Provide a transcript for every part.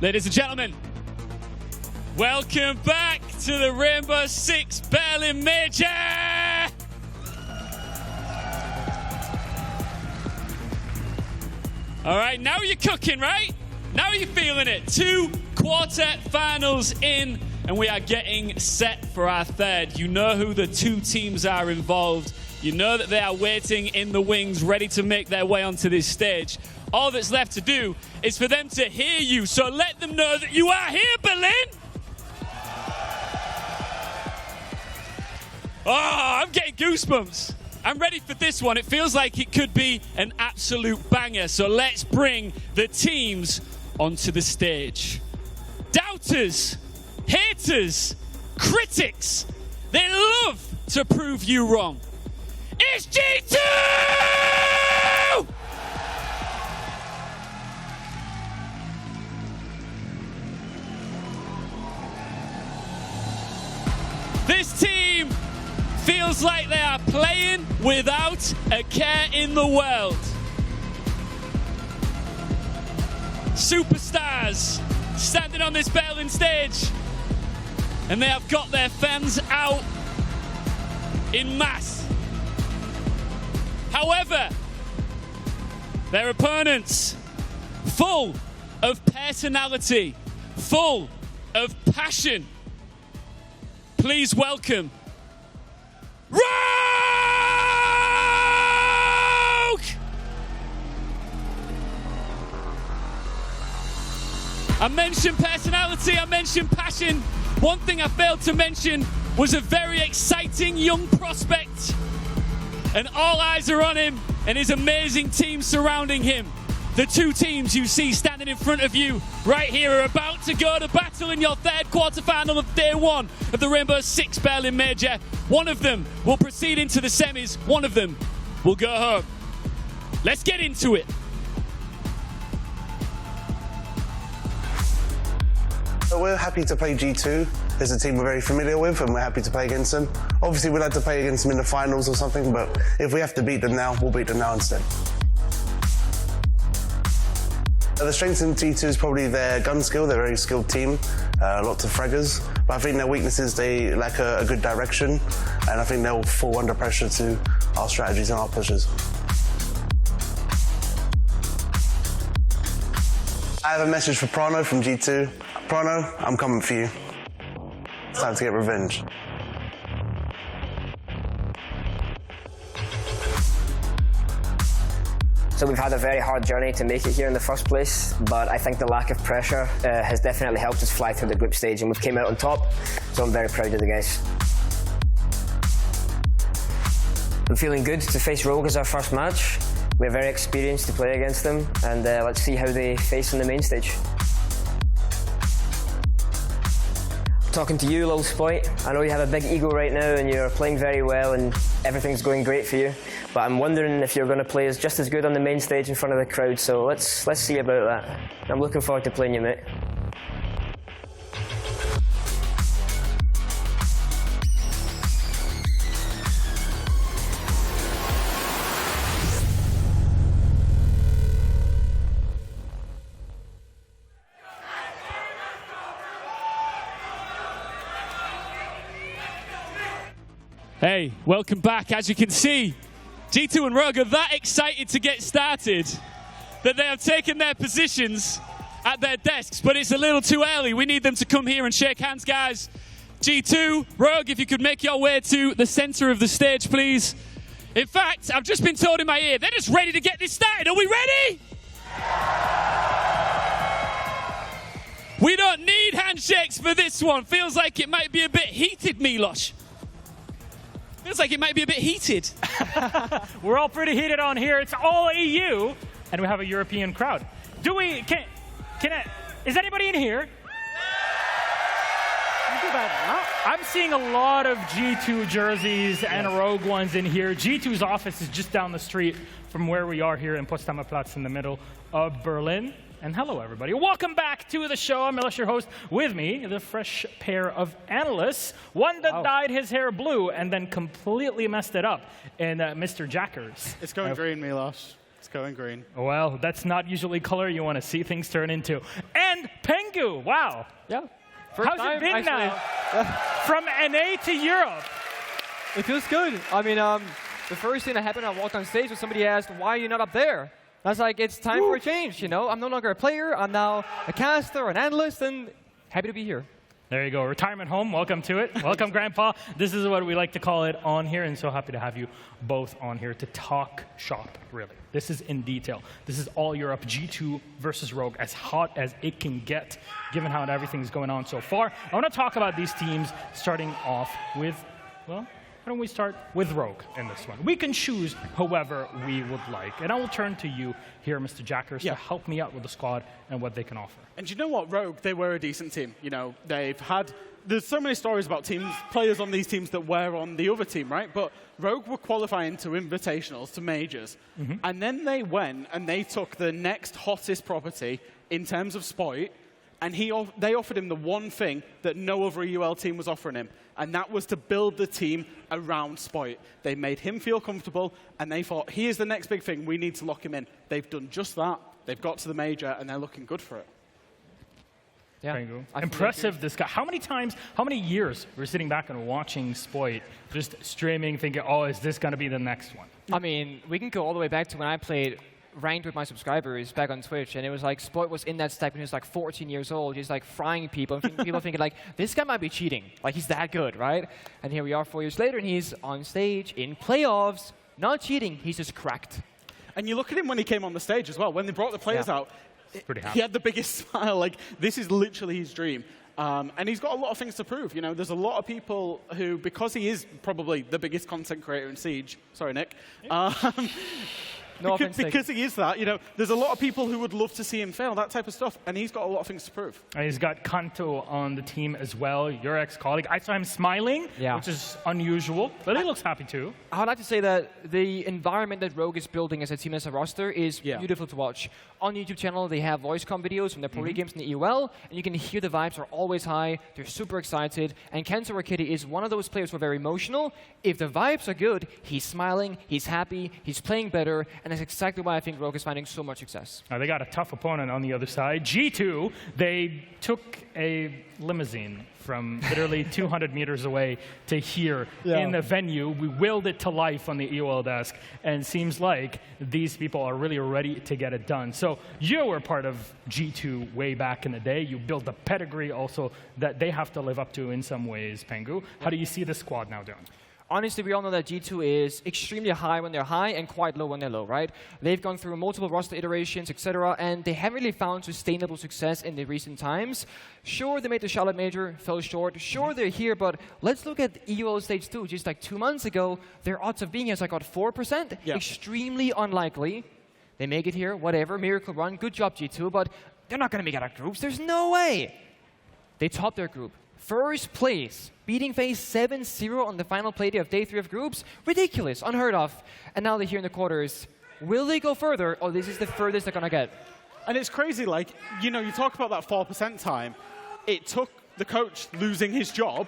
Ladies and gentlemen, welcome back to the Rainbow Six Berlin Major! All right, now you're cooking, right? Now you're feeling it. 2 quarterfinals in, and we are getting set for our third. You know who the 2 teams are involved. You know that they are waiting in the wings, ready to make their way onto this stage. All that's left to do is for them to hear you, so let them know that you are here, Berlin! Oh, I'm getting goosebumps. I'm ready for this one. It feels like it could be an absolute banger, so let's bring the teams onto the stage. Doubters, haters, critics, they love to prove you wrong. It's G2! This team feels like they are playing without a care in the world. Superstars standing on this Berlin stage, and they have got their fans out in mass. However, their opponents, full of personality, full of passion. Please welcome Rogue! I mentioned personality, I mentioned passion. One thing I failed to mention was a very exciting young prospect. And all eyes are on him and his amazing team surrounding him. The 2 teams you see standing in front of you right here are about to go to battle in your third quarterfinal of day 1 of the Rainbow Six Berlin Major. One of them will proceed into the semis. One of them will go home. Let's get into it. We're happy to play G2. It's a team we're very familiar with, and we're happy to play against them. Obviously, we'd like to play against them in the finals or something, but if we have to beat them now, we'll beat them now instead. The strength in G2 is probably their gun skill. They're a very skilled team, lots of fraggers. But I think their weaknesses, they lack a good direction, and I think they'll fall under pressure to our strategies and our pushes. I have a message for Prano from G2. Prano, I'm coming for you. It's time to get revenge. So we've had a very hard journey to make it here in the first place, but I think the lack of pressure has definitely helped us fly through the group stage, and we've came out on top, so I'm very proud of the guys. I'm feeling good to face Rogue as our first match. We're very experienced to play against them, and let's see how they face on the main stage. Talking to you, Lil Spoit, I know you have a big ego right now and you're playing very well and everything's going great for you, but I'm wondering if you're going to play just as good on the main stage in front of the crowd, so let's see about that. I'm looking forward to playing you, mate. Hey, welcome back. As you can see, G2 and Rogue are that excited to get started that they have taken their positions at their desks, but it's a little too early. We need them to come here and shake hands, guys. G2, Rogue, if you could make your way to the center of the stage, please. In fact, I've just been told in my ear, they're just ready to get this started. Are we ready? We don't need handshakes for this one. Feels like it might be a bit heated, Milos. Feels like it might be a bit heated. We're all pretty heated on here. It's all EU, and we have a European crowd. Is anybody in here? I'm seeing a lot of G2 jerseys and Rogue ones in here. G2's office is just down the street from where we are here in Potsdamer Platz in the middle of Berlin. And hello, everybody. Welcome back to the show. I'm Milos, your host. With me, the fresh pair of analysts. One that dyed his hair blue and then completely messed it up in Mr. Jackers. It's going green, Milos. It's going green. Well, that's not usually color you want to see things turn into. And Pengu, wow. Yeah. First How's time, it been actually. now? From NA to Europe. It feels good. I mean, the first thing that happened, I walked on stage and somebody asked, why are you not up there? I was like, it's time for a change, you know? I'm no longer a player. I'm now a caster, an analyst, and happy to be here. There you go. Retirement home. Welcome to it. Welcome, Grandpa. This is what we like to call it on here, and so happy to have you both on here to talk shop, really. This is in detail. This is all Europe, G2 versus Rogue, as hot as it can get, given how everything's going on so far. I want to talk about these teams, starting off with, well, why don't we start with Rogue in this one? We can choose whoever we would like. And I will turn to you here, Mr. Jackers, to help me out with the squad and what they can offer. And you know what, Rogue, they were a decent team. You know, there's so many stories about players on these teams that were on the other team, right? But Rogue were qualifying to invitationals, to majors. And then they went and they took the next hottest property in terms of Spoit, and they offered him the one thing that no other UL team was offering him, and that was to build the team around Spoit. They made him feel comfortable, and they thought, here's the next big thing, we need to lock him in. They've done just that. They've got to the major, and they're looking good for it. Yeah. Impressive, this guy. How many years we're sitting back and watching Spoit, just streaming, thinking, oh, is this going to be the next one? I mean, we can go all the way back to when I played ranked with my subscribers back on Twitch, and it was like Spoit was in that stack when he was like 14 years old, just like frying people, and people thinking like, this guy might be cheating, like he's that good, right? And here we are 4 years later, and he's on stage in playoffs, not cheating, he's just cracked. And you look at him when he came on the stage as well. When they brought the players out, he had the biggest smile. Like, this is literally his dream. And he's got a lot of things to prove. You know, there's a lot of people who, because he is probably the biggest content creator in Siege. Sorry, Nick. No offense, because he is that, you know, there's a lot of people who would love to see him fail, that type of stuff, and he's got a lot of things to prove. And he's got Kanto on the team as well, your ex-colleague. I saw him smiling, which is unusual, but he looks happy too. I would like to say that the environment that Rogue is building as a team, as a roster, is beautiful to watch. On the YouTube channel, they have voice comm videos from the Pro League games in the EUL, and you can hear the vibes are always high. They're super excited, and Kento Rakiti is one of those players who are very emotional. If the vibes are good, he's smiling, he's happy, he's playing better, and that's exactly why I think Rogue is finding so much success. They got a tough opponent on the other side. G2, they took a limousine from literally 200 meters away to here in the venue. We willed it to life on the EOL desk, and seems like these people are really ready to get it done. So you were part of G2 way back in the day. You built the pedigree also that they have to live up to in some ways, Pengu. How do you see the squad now doing? Honestly, we all know that G2 is extremely high when they're high and quite low when they're low, right? They've gone through multiple roster iterations, etc., and they haven't really found sustainable success in the recent times. Sure, they made the Charlotte Major, fell short. Sure, they're here, but let's look at EUL Stage 2. Just like 2 months ago, their odds of being here is like, what, 4%? Extremely unlikely. They make it here, whatever, miracle run, good job, G2, but they're not going to make it out of groups. There's no way. They topped their group. First place, beating FaZe 7-0 on the final play day of day 3 of groups. Ridiculous, unheard of. And now they're here in the quarters. Will they go further, or this is the furthest they're going to get? And it's crazy, like, you know, you talk about that 4% time. It took the coach losing his job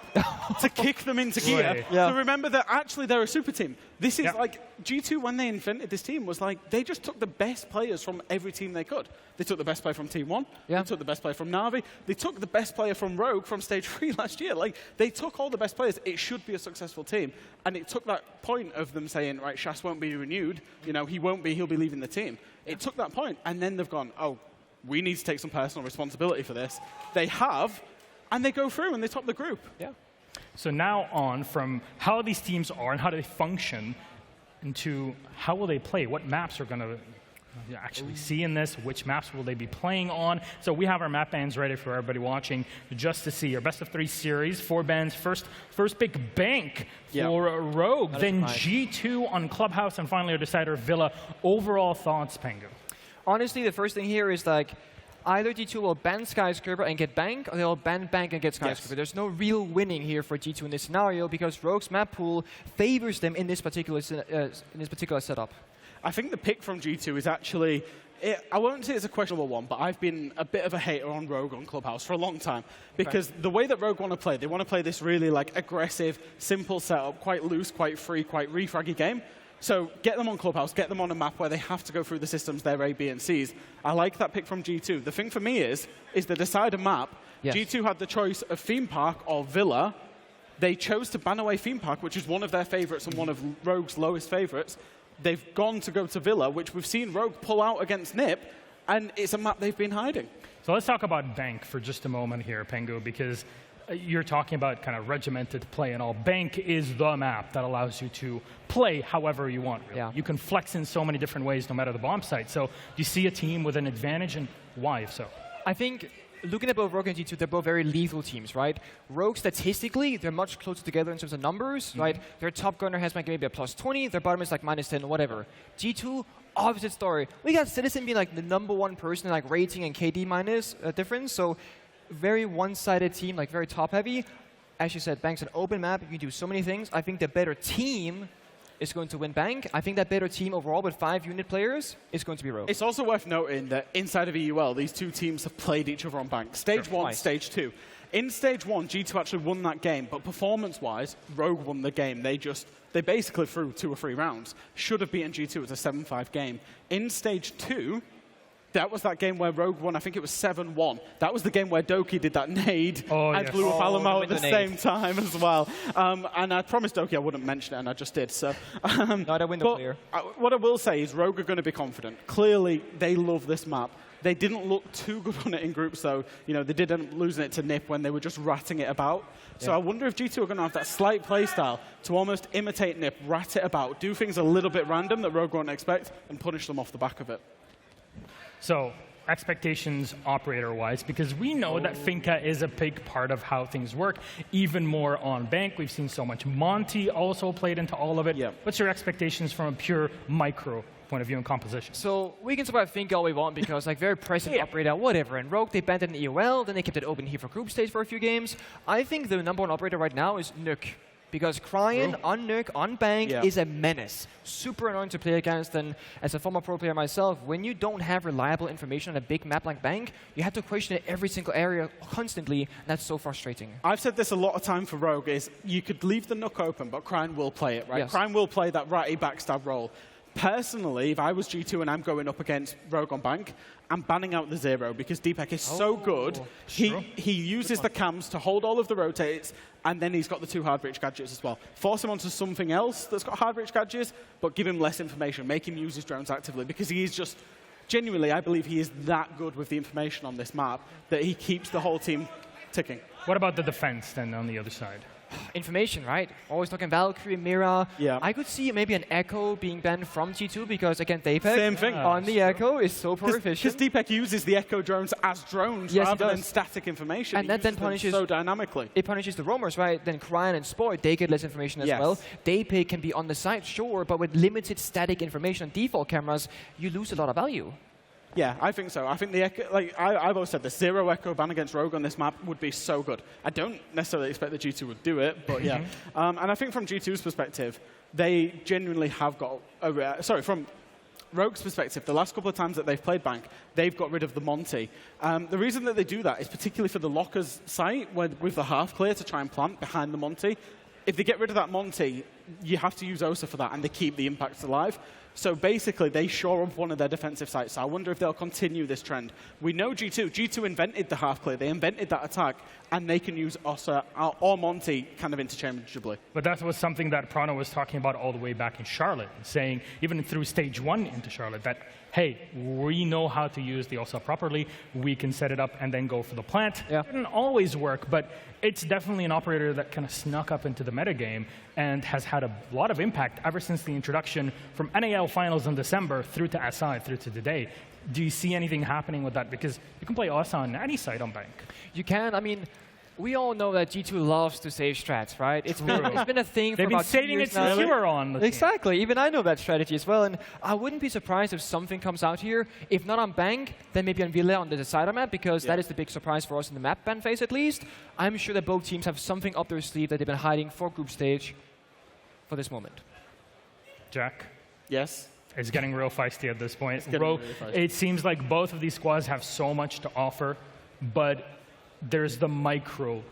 to kick them into gear. To remember that actually they're a super team. This is like, G2, when they invented this team, was like, they just took the best players from every team they could. They took the best player from Team 1. They took the best player from Na'Vi. They took the best player from Rogue from Stage 3 last year. Like, they took all the best players. It should be a successful team. And it took that point of them saying, right, Shas won't be renewed. You know, he'll be leaving the team. It took that point, and then they've gone, oh, we need to take some personal responsibility for this. They have, and they go through and they top the group. So now on from how these teams are and how do they function into how will they play? What maps are going to actually see in this? Which maps will they be playing on? So we have our map bans ready for everybody watching just to see. Our best of 3 series, 4 bans. First big bank for Rogue, then G2 on Clubhouse, and finally our decider, Villa. Overall thoughts, Pengu? Honestly, the first thing here is like, either G2 will ban Skyscraper and get Bank, or they'll ban Bank and get Skyscraper. There's no real winning here for G2 in this scenario, because Rogue's map pool favors them in this particular setup. I think the pick from G2 is actually, I won't say it's a questionable one, but I've been a bit of a hater on Rogue on Clubhouse for a long time. Because the way that Rogue want to play, they want to play this really like aggressive, simple setup, quite loose, quite free, quite refraggy game. So get them on Clubhouse, get them on a map where they have to go through the systems, their A, B, and Cs. I like that pick from G2. The thing for me is the decider map. Yes. G2 had the choice of Theme Park or Villa. They chose to ban away Theme Park, which is one of their favorites and one of Rogue's lowest favorites. They've gone to go to Villa, which we've seen Rogue pull out against NiP, and it's a map they've been hiding. So let's talk about Bank for just a moment here, Pengu, because you're talking about kind of regimented play and all. Bank is the map that allows you to play however you want. Really. Yeah. You can flex in so many different ways no matter the bomb site. So do you see a team with an advantage, and why if so? I think looking at both Rogue and G2, they're both very lethal teams, right? Rogue, statistically, they're much closer together in terms of numbers, right? Their top gunner has maybe a +20, their bottom is like -10 or whatever. G2, opposite story. We got Citizen being like the #1 person in like rating and KD minus difference, so very one-sided team, like very top-heavy. As you said, Bank's an open map. You can do so many things. I think the better team is going to win Bank. I think that better team overall with 5 unit players is going to be Rogue. It's also worth noting that inside of EUL, these two teams have played each other on Bank. Stage 1, Stage 2. In Stage 1, G2 actually won that game, but performance-wise, Rogue won the game. They basically threw 2 or 3 rounds. Should have beaten G2. It was a 7-5 game. In Stage 2, that was that game where Rogue won. I think it was 7-1. That was the game where Doki did that nade and blew up Alamo at the same time as well. And I promised Doki I wouldn't mention it, and I just did. So, not a window player. What I will say is Rogue are going to be confident. Clearly, they love this map. They didn't look too good on it in groups, though. You know, they did end up losing it to NiP when they were just ratting it about. So I wonder if G2 are going to have that slight playstyle to almost imitate NiP, rat it about, do things a little bit random that Rogue won't expect, and punish them off the back of it. So expectations operator-wise, because we know that Finca is a big part of how things work, even more on Bank. We've seen so much. Monty also played into all of it. Yep. What's your expectations from a pure micro point of view and composition? So we can talk about Finca all we want because like very present operator, whatever. And Rogue, they banned it in EOL, then they kept it open here for group stage for a few games. I think the #1 operator right now is Nuke. Because Cryan on Nuke, on Bank, is a menace. Super annoying to play against, and as a former pro player myself, when you don't have reliable information on a big map like Bank, you have to question it every single area constantly, and that's so frustrating. I've said this a lot of time for Rogue, is you could leave the Nook open, but Cryan will play it, right? Yes. Cryan will play that ratty backstab role. Personally, if I was G2 and I'm going up against Rogue on Bank, I'm banning out the 0 because Deepak is so good. He uses the cams to hold all of the rotates, and then he's got the 2 hard reach gadgets as well. Force him onto something else that's got hard reach gadgets, but give him less information. Make him use his drones actively because he is just, genuinely, I believe he is that good with the information on this map that he keeps the whole team ticking. What about the defense then on the other side? Information, right? Always talking Valkyrie, Mira. Yeah. I could see maybe an Echo being banned from G2 because, again, Deepak same thing. On the Echo is so efficient. Because Deepak uses the Echo drones as drones rather than static information. And that then punishes so dynamically. It punishes the roamers, right? Then Cryan and Sport, they get less information as well. Deepak can be on the side, sure, but with limited static information on default cameras, you lose a lot of value. Yeah, I think so. I think the Echo, like I've always said, the 0 Echo ban against Rogue on this map would be so good. I don't necessarily expect that G2 would do it, but yeah. And I think from G2's perspective, they genuinely have got from Rogue's perspective, the last couple of times that they've played Bank, they've got rid of the Monty. The reason that they do that is particularly for the Lockers site, with the half clear to try and plant behind the Monty. If they get rid of that Monty, you have to use Osa for that, and they keep the impacts alive. So basically, they shore up one of their defensive sites. So I wonder if they'll continue this trend. We know G2. G2 invented the half clear. They invented that attack, and they can use Osa or Monty kind of interchangeably. But that was something that Prano was talking about all the way back in Charlotte, saying even through Stage 1 into Charlotte that, hey, we know how to use the Osa properly. We can set it up and then go for the plant. Yeah. It didn't always work, but it's definitely an operator that kind of snuck up into the metagame and has had a lot of impact ever since the introduction from NAL finals in December through to SI, through to today. Do you see anything happening with that? Because you can play Osa on any side on Bank. You can. I mean, we all know that G2 loves to save strats, right? It's been a thing for about 2 years now. They've been saving it since you were on the team. Exactly. Even I know that strategy as well. And I wouldn't be surprised if something comes out here. If not on Bank, then maybe on Villa on the decider map, because that is the big surprise for us in the map ban phase at least. I'm sure that both teams have something up their sleeve that they've been hiding for group stage for this moment. Jack? Yes? It's getting real feisty at this point. Really it seems like both of these squads have so much to offer, but there's the micro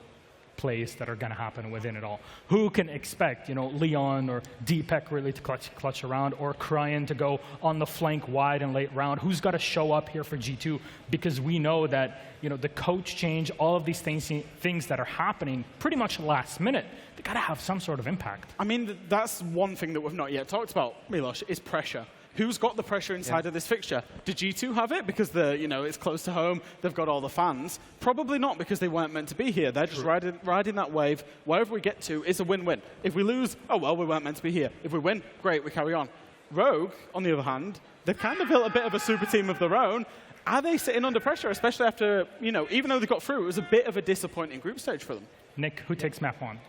plays that are going to happen within it all. Who can expect, Leon or Deepak really to clutch around, or Kryan to go on the flank wide in late round? Who's got to show up here for G2? Because we know that, the coach change, all of these things that are happening pretty much last minute, they got to have some sort of impact. I mean, that's one thing that we've not yet talked about, Milos, is pressure. Who's got the pressure inside of this fixture? Did G2 have it because it's close to home, they've got all the fans? Probably not, because they weren't meant to be here. They're just riding that wave. Wherever we get to is a win-win. If we lose, oh well, we weren't meant to be here. If we win, great, we carry on. Rogue, on the other hand, they've kind of built a bit of a super team of their own. Are they sitting under pressure, especially after, even though they got through, it was a bit of a disappointing group stage for them? Nick, who takes map 1?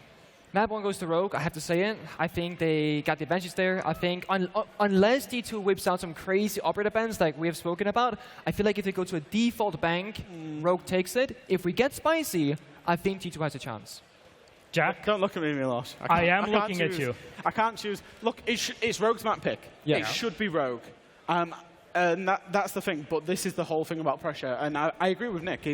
Map 1 goes to Rogue, I have to say it. I think they got the advantage there. I think unless G2 whips out some crazy operator bans like we have spoken about, I feel like if they go to a default bank, Rogue takes it. If we get spicy, I think G2 has a chance. Jack? Don't look at me, Milos. I am looking at you. I can't choose. Look, it's Rogue's map pick. Yeah. It should be Rogue. And that's the thing, but this is the whole thing about pressure. And I agree with Nick,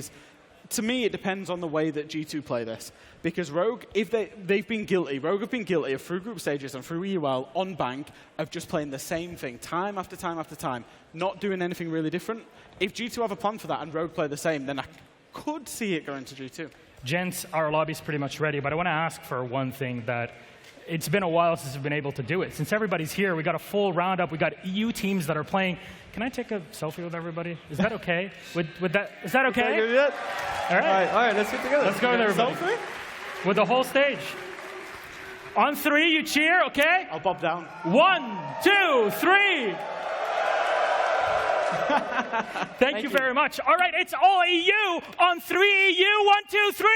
to me, it depends on the way that G2 play this. Because Rogue, if they've been guilty, Rogue have been guilty of through group stages and through EUL on bank of just playing the same thing time after time after time, not doing anything really different. If G2 have a plan for that and Rogue play the same, then I could see it going to G2. Gents, our lobby's pretty much ready, but I want to ask for one thing that it's been a while since we've been able to do it. Since everybody's here, we got a full roundup. We got EU teams that are playing. Can I take a selfie with everybody? Is that okay? Is that okay? All right, let's get together. Let's go with everybody. Selfie? With the whole stage. On 3, you cheer, okay? I'll bob down. 1, 2, 3. Thank you very much. All right, it's all EU. On 3, EU. 1, 2, 3.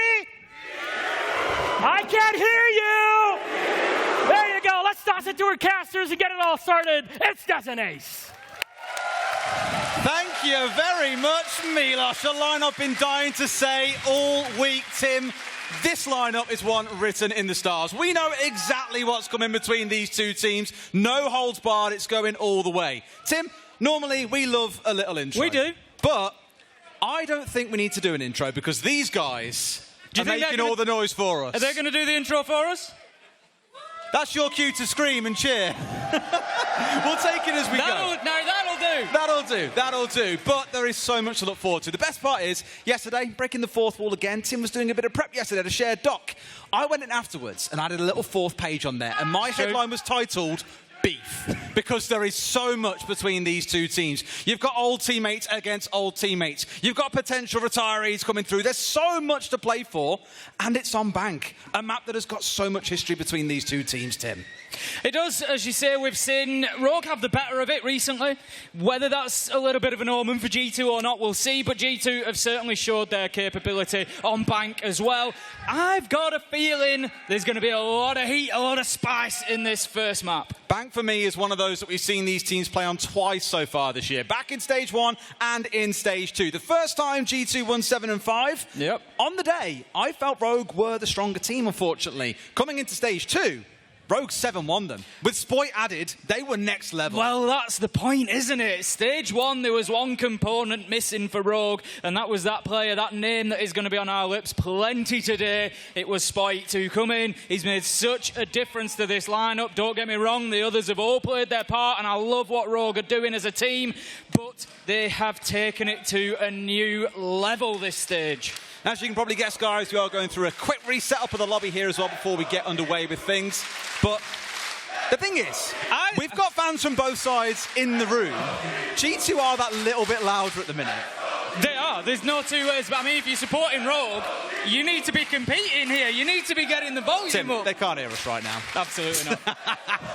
I can't hear you. There you go. Let's toss it to our casters and get it all started. It's Dozen Ace. Thank you very much, Milos. A line I've been dying to say all week, Tim. This lineup is one written in the stars. We know exactly what's coming between these two teams. No holds barred. It's going all the way. Tim, normally we love a little intro. We do. But I don't think we need to do an intro because these guys are making all the noise for us. Are they going to do the intro for us? That's your cue to scream and cheer. We'll take it as we go. That'll do. But there is so much to look forward to. The best part is, yesterday, breaking the fourth wall again, Tim was doing a bit of prep yesterday to share doc. I went in afterwards and added a little fourth page on there, and my headline was titled Beef, because there is so much between these two teams. You've got old teammates against old teammates. You've got potential retirees coming through. There's so much to play for, and it's on Bank, a map that has got so much history between these two teams, Tim. It does, as you say. We've seen Rogue have the better of it recently. Whether that's a little bit of an omen for G2 or not, we'll see. But G2 have certainly showed their capability on Bank as well. I've got a feeling there's going to be a lot of heat, a lot of spice in this first map. Bank, for me, is one of those that we've seen these teams play on twice so far this year. Back in Stage 1 and in Stage 2. The first time G2 won 7 and 5. Yep. On the day, I felt Rogue were the stronger team, unfortunately. Coming into Stage 2, Rogue 7-1 them. With Spoit added, they were next level. Well, that's the point, isn't it? Stage 1, there was one component missing for Rogue, and that was that player, that name that is going to be on our lips plenty today. It was Spoit to come in. He's made such a difference to this lineup. Don't get me wrong, the others have all played their part, and I love what Rogue are doing as a team, but they have taken it to a new level this stage. As you can probably guess, guys, we are going through a quick reset up of the lobby here as well before we get underway with things. But the thing is, we've got fans from both sides in the room. G2 are that little bit louder at the minute. They are. There's no two ways. But I mean, if you're supporting Rogue, you need to be competing here. You need to be getting the volume Tim, up. they can't hear us right now. Absolutely not.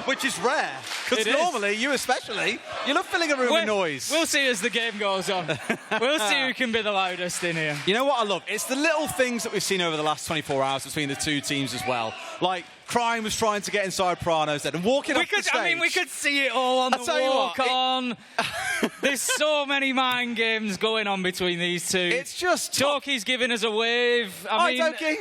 Which is rare. Because normally, you especially, you love filling a room with noise. We'll see as the game goes on. We'll see who can be the loudest in here. You know what I love? It's the little things that we've seen over the last 24 hours between the two teams as well. Like, Crime was trying to get inside Prano's head and walking off the stage. I mean, we could see it all on the walk-on. There's so many mind games going on between these two. It's just... Toki's giving us a wave. Hi, Toki.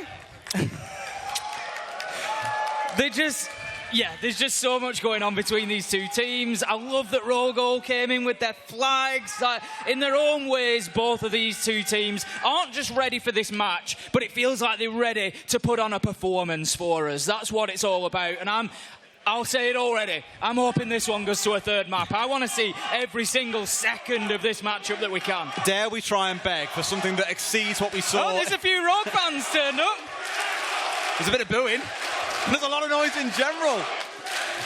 They just... Yeah, there's just so much going on between these two teams. I love that Rogue all came in with their flags. In their own ways, both of these two teams aren't just ready for this match, but it feels like they're ready to put on a performance for us. That's what it's all about. And I'll say it already. I'm hoping this one goes to a third map. I want to see every single second of this matchup that we can. Dare we try and beg for something that exceeds what we saw? Oh, there's a few Rogue fans turned up. There's a bit of booing. There's a lot of noise in general.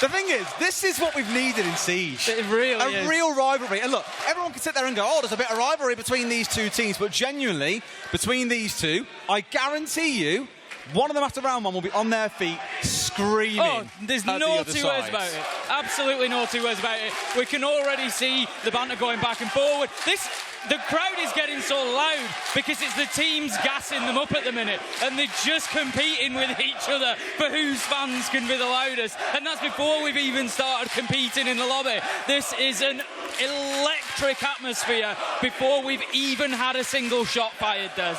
The thing is, this is what we've needed in Siege. It really is. A real rivalry. And look, everyone can sit there and go, oh, there's a bit of rivalry between these two teams. But genuinely, between these two, I guarantee you, one of them after round one will be on their feet screaming. Oh, there's no two ways about it. Absolutely no two ways about it. We can already see the banter going back and forward. The crowd is getting so loud because it's the teams gassing them up at the minute, and they're just competing with each other for whose fans can be the loudest. And that's before we've even started competing in the lobby. This is an electric atmosphere before we've even had a single shot fired, Des.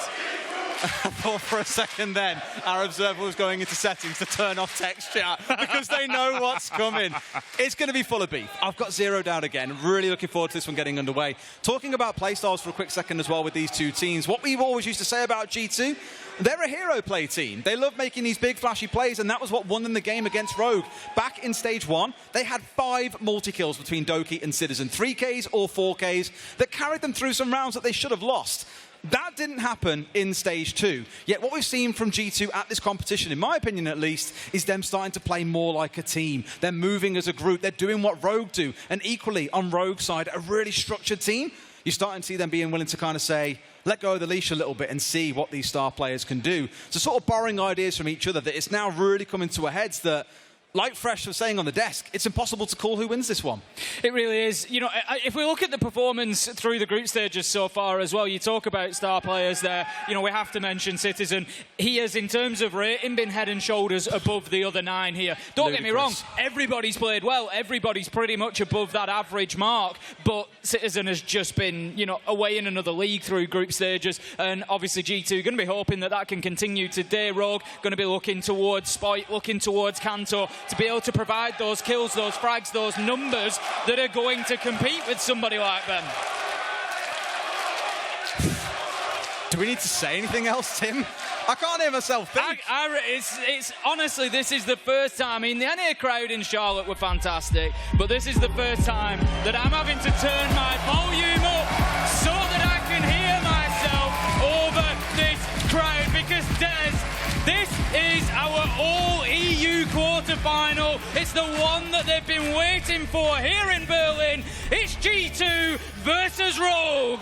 I thought for a second then our observer was going into settings to turn off text chat because they know what's coming. It's going to be full of beef. I've got zero doubt again. Really looking forward to this one getting underway. Talking about playstyles for a quick second as well with these two teams. What we've always used to say about G2, they're a hero play team. They love making these big flashy plays, and that was what won them the game against Rogue. Back in stage 1, they had 5 multi-kills between Doki and Citizen. 3Ks or 4Ks that carried them through some rounds that they should have lost. That didn't happen in stage 2. Yet what we've seen from G2 at this competition, in my opinion at least, is them starting to play more like a team. They're moving as a group. They're doing what Rogue do. And equally, on Rogue's side, a really structured team. You're starting to see them being willing to kind of say, let go of the leash a little bit and see what these star players can do. So sort of borrowing ideas from each other, that it's now really coming to a head that, like Fresh was saying on the desk, it's impossible to call who wins this one. It really is. You know, if we look at the performance through the group stages so far as well, you talk about star players there. You know, we have to mention Citizen. He has, in terms of rating, been head and shoulders above the other 9 here. Don't get me wrong, everybody's played well. Everybody's pretty much above that average mark. But Citizen has just been, you know, away in another league through group stages. And obviously G2 going to be hoping that that can continue today. Rogue going to be looking towards Spite, looking towards Kanto, to be able to provide those kills, those frags, those numbers that are going to compete with somebody like them. Do we need to say anything else, Tim? I can't hear myself think. It's honestly, this is the first time. I mean, the NA crowd in Charlotte were fantastic, but this is the first time that I'm having to turn my volume up so that I can hear myself over this crowd, because this is our all-EU quarterfinal. It's the one that they've been waiting for here in Berlin. It's G2 versus Rogue.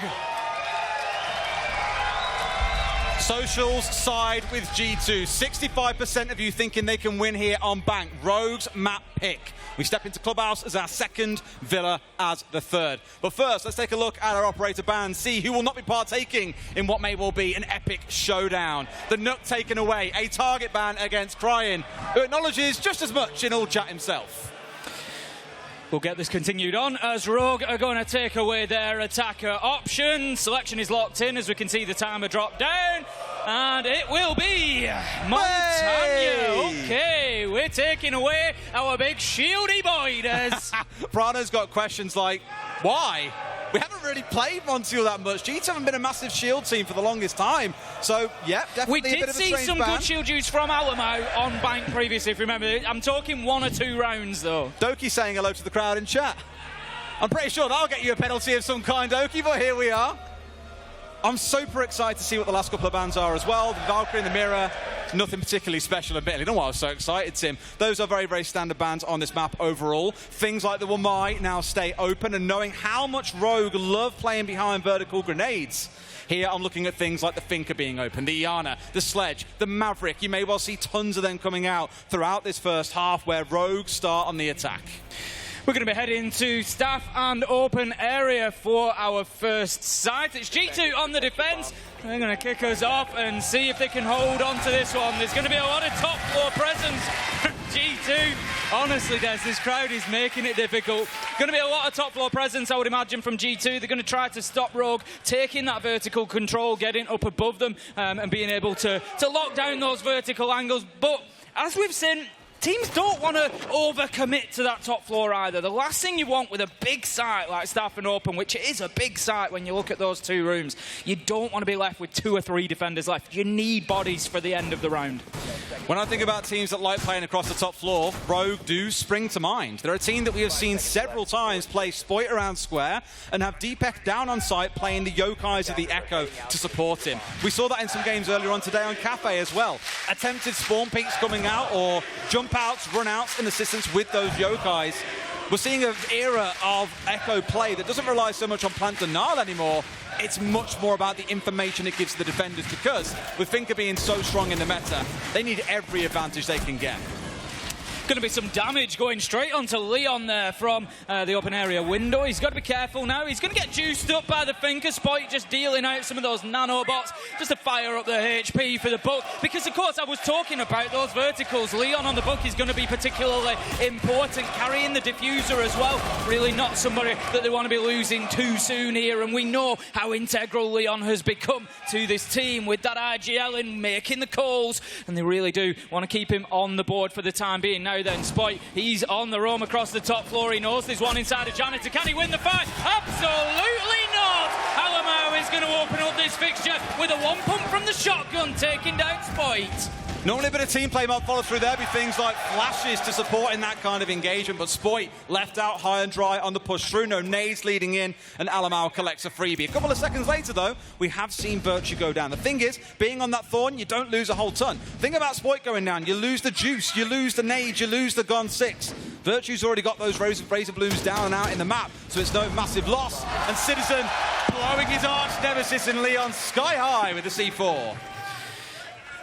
Socials side with G2. 65% of you thinking they can win here on Bank. Rogue's map pick. We step into Clubhouse as our second, Villa as the third. But first, let's take a look at our operator band, see who will not be partaking in what may well be an epic showdown. The Nook taken away, a target ban against Cryin, who acknowledges just as much in all chat himself. We'll get this continued on as Rogue are going to take away their attacker option. Selection is locked in as we can see the timer drop down. And it will be Montagna. Okay, we're taking away our big shieldy boy, Des. Prana's got questions like, why? We haven't really played Montiel that much. G2 haven't been a massive shield team for the longest time. So, yeah, definitely we a bit of a strange did see some ban. good shield use from Alamo on Bank previously, if you remember. I'm talking 1 or 2 rounds, though. Doki saying hello to the crowd in chat. I'm pretty sure that'll get you a penalty of some kind, Doki, but here we are. I'm super excited to see what the last couple of bans are as well. The Valkyrie and the Mirror, nothing particularly special, admittedly. I don't know why I was so excited, Tim. Those are very, very standard bans on this map overall. Things like the Wamai now stay open, and knowing how much Rogue love playing behind vertical grenades. Here I'm looking at things like the Finker being open, the Iana, the Sledge, the Maverick. You may well see tons of them coming out throughout this first half where Rogue start on the attack. We're going to be heading to staff and open area for our first site. It's G2 on the defence. They're going to kick us off and see if they can hold on to this one. There's going to be a lot of top floor presence from G2. Honestly, Des, this crowd is making it difficult. Going to be a lot of top floor presence, I would imagine, from G2. They're going to try to stop Rogue taking that vertical control, getting up above them and being able to lock down those vertical angles. But as we've seen teams don't want to overcommit to that top floor either. The last thing you want with a big site like Stafford Open, which is a big site when you look at those 2 rooms, you don't want to be left with 2 or 3 defenders left. You need bodies for the end of the round. When I think about teams that like playing across the top floor, Rogue do spring to mind. They're a team that we have seen several times play Spoit around square and have Deepek down on site playing the Yokais of the Echo to support him. We saw that in some games earlier on today on Cafe as well. Attempted spawn peaks coming out or jump outs, run outs in assistance with those Yokais. We're seeing an era of Echo play that doesn't rely so much on plant denial anymore. It's much more about the information it gives to the defenders, because with Finka being so strong in the meta, they need every advantage they can get. Going to be some damage going straight onto Leon there from the open area window. He's got to be careful now. He's going to get juiced up by the Finka. Spoit just dealing out some of those nanobots just to fire up the HP for the book. Because, of course, I was talking about those verticals. Leon on the book is going to be particularly important, carrying the diffuser as well. Really not somebody that they want to be losing too soon here. And we know how integral Leon has become to this team with that IGL in making the calls. And they really do want to keep him on the board for the time being. Now then, Spoit, he's on the roam across the top floor. He knows there's one inside of Janitor. Can he win the fight? Absolutely not! Alamau is going to open up this fixture with a 1 pump from the shotgun, taking down Spoit. Normally a bit of team play might follow through there, be things like flashes to support in that kind of engagement, but Spoit left out high and dry on the push through. No nades leading in, and Alamau collects a freebie. A couple of seconds later, though, we have seen Virtue go down. The thing is, being on that Thorn, you don't lose a whole ton. Think about Spoit going down. You lose the juice, you lose the nades, you lose the Gon 6. Virtue's already got those razor blooms down and out in the map, so it's no massive loss. And Citizen blowing his arch nemesis in Leon sky high with the C4.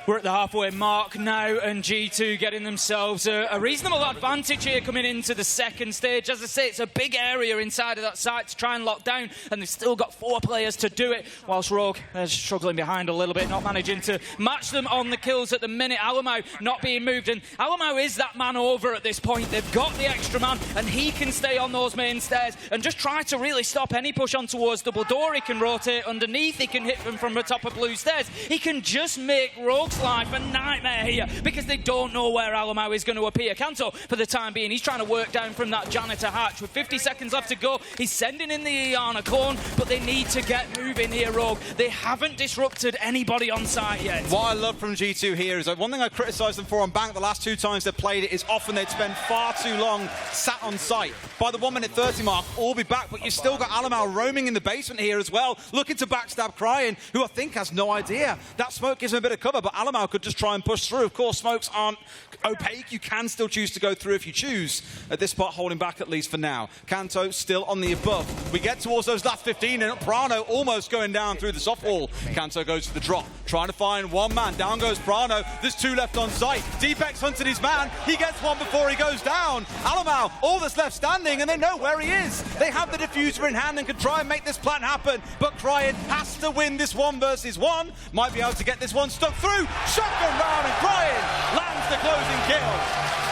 We're at the halfway mark now, and G2 getting themselves a reasonable advantage here coming into the second stage. As I say, it's a big area inside of that site to try and lock down, and they've still got 4 players to do it, whilst Rogue is struggling behind a little bit, not managing to match them on the kills at the minute. Alamau not being moved, and Alamau is that man over at this point. They've got the extra man, and he can stay on those main stairs and just try to really stop any push on towards double door. He can rotate underneath, he can hit them from the top of blue stairs. He can just make Rogue life a nightmare here because they don't know where Alamau is going to appear. Kanto, for the time being, he's trying to work down from that janitor hatch. With 50 seconds left to go, he's sending in the Iana clone, but they need to get moving here, Rogue. They haven't disrupted anybody on site yet. What I love from G2 here is that one thing I criticised them for on Bank the last 2 times they've played it is often they'd spend far too long sat on site. By the 1 minute 30 mark, all be back, but you've still got Alamau roaming in the basement here as well, looking to backstab Crying, who I think has no idea. That smoke gives him a bit of cover, but Alamau could just try and push through. Of course, smokes aren't opaque. You can still choose to go through if you choose. At this spot, holding back at least for now. Kanto still on the above. We get towards those last 15, and Prano almost going down through the soft wall. Kanto goes for the drop, trying to find 1 man. Down goes Prano. There's 2 left on site. Deepek's hunting his man. He gets 1 before he goes down. Alamau, all that's left standing, and they know where he is. They have the diffuser in hand and can try and make this plan happen, but Crying has to win this 1 versus 1. Might be able to get this one stuck through. Shotgun round, and Crying lands the closing kill.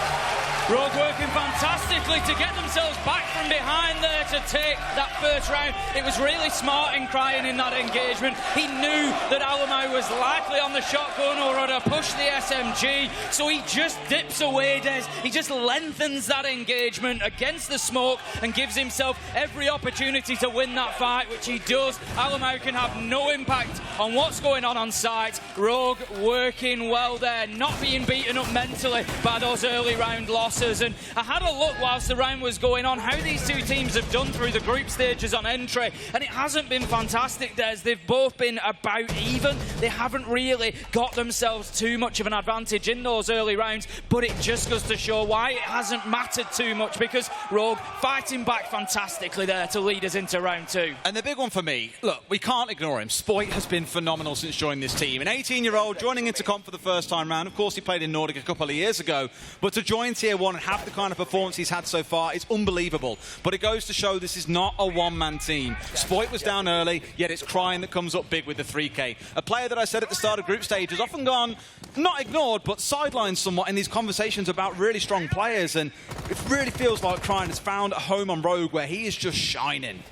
Rogue working fantastically to get themselves back from behind there to take that first round. It was really smart in Crying in that engagement. He knew that Alamau was likely on the shotgun or to push the SMG, so he just dips away, Des. He just lengthens that engagement against the smoke and gives himself every opportunity to win that fight, which he does. Alamau can have no impact on what's going on site. Rogue working well there, not being beaten up mentally by those early round losses. And I had a look whilst the round was going on how these 2 teams have done through the group stages on entry, and it hasn't been fantastic, Des. They've both been about even. They haven't really got themselves too much of an advantage in those early rounds, but it just goes to show why it hasn't mattered too much, because Rogue fighting back fantastically there to lead us into round 2. And the big one for me, look, we can't ignore him. Spoit has been phenomenal since joining this team. An 18-year-old joining into comp for the first time round. Of course, he played in Nordic a couple of years ago, but to join Tier 1 and have the kind of performance he's had so far is unbelievable. But it goes to show this is not a one-man team. Spoit was down early, yet it's Crying that comes up big with the 3K. A player that I said at the start of group stage has often gone, not ignored, but sidelined somewhat in these conversations about really strong players, and it really feels like Crying has found a home on Rogue where he is just shining.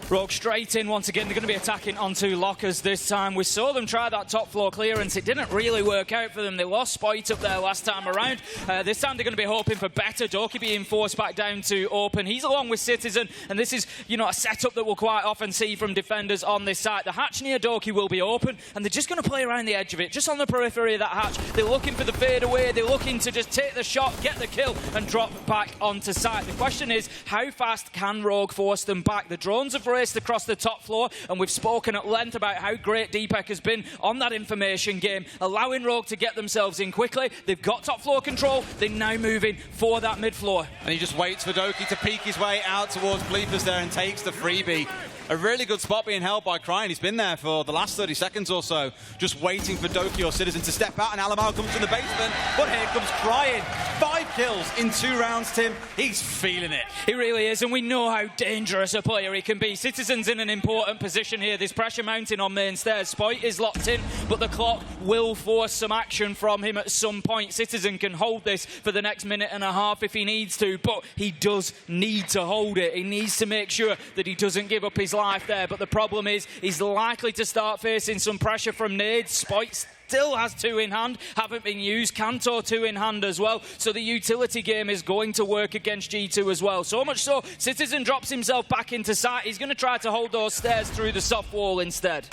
Rogue straight in once again. They're going to be attacking onto lockers this time. We saw them try that top floor clearance. It didn't really work out for them. They lost Spoit up there last time around. This time they're going to be hoping for better. Doki being forced back down to open. He's along with Citizen, and this is, you know, a setup that we'll quite often see from defenders on this side. The hatch near Doki will be open, and they're just going to play around the edge of it, just on the periphery of that hatch. They're looking for the fade away. They're looking to just take the shot, get the kill, and drop back onto site. The question is, how fast can Rogue force them back? The drones have raced across the top floor, and we've spoken at length about how great Deepak has been on that information game, allowing Rogue to get themselves in quickly. They've got top floor control. They're now moving for that mid floor. And he just waits for Doki to peek his way out towards Bleepers there and takes the freebie. A really good spot being held by Cryin. He's been there for the last 30 seconds or so, just waiting for Doki or Citizen to step out, and Alamau comes from the basement, but here comes Cryin. 5 kills in 2 rounds, Tim. He's feeling it. He really is, and we know how dangerous a player he can be. Citizen's in an important position here. There's pressure mounting on main stairs. Spoit is locked in, but the clock will force some action from him at some point. Citizen can hold this for the next minute and a half if he needs to, but he does need to hold it. He needs to make sure that he doesn't give up his life there, but the problem is he's likely to start facing some pressure from nades. Spoit still has 2 in hand, haven't been used. Kanto 2 in hand as well, so the utility game is going to work against G2 as well. So much so, Citizen drops himself back into sight. He's going to try to hold those stairs through the soft wall instead.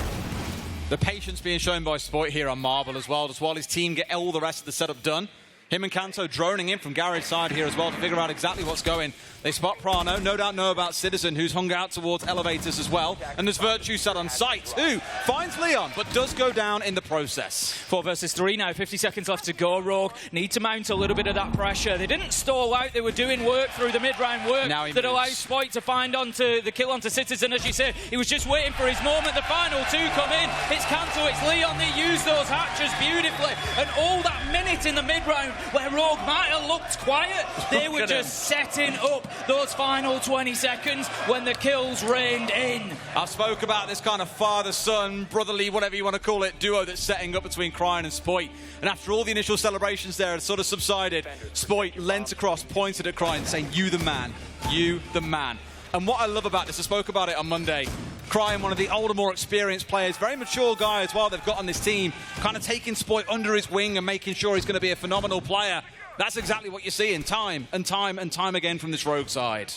The patience being shown by Spoit here on Marble as well, just while his team get all the rest of the setup done. Him and Kanto droning in from Gary's side here as well to figure out exactly what's going. They spot Prano, no doubt know about Citizen, who's hung out towards elevators as well. And there's Virtue sat on site, who finds Leon, but does go down in the process. 4 versus 3 now, 50 seconds left to go. Rogue need to mount a little bit of that pressure. They didn't stall out, they were doing work through the mid-round work that allows Spoit to find onto the kill onto Citizen. As you say, he was just waiting for his moment. The final 2 come in. It's Kanto, it's Leon. They use those hatches beautifully. And all that minute in the mid-round where Rogue might have looked quiet, they were just setting up those final 20 seconds when the kills rained in. I spoke about this kind of father-son, brotherly, whatever you want to call it, duo that's setting up between Cryin and Spoit. And after all the initial celebrations there had sort of subsided, Spoit leant across, pointed at Cryin, saying, "You the man, you the man." And what I love about this, I spoke about it on Monday, Cryin, one of the older, more experienced players, very mature guy as well they've got on this team, kind of taking Spoit under his wing and making sure he's going to be a phenomenal player. That's exactly what you see in time and time and time again from this Rogue side.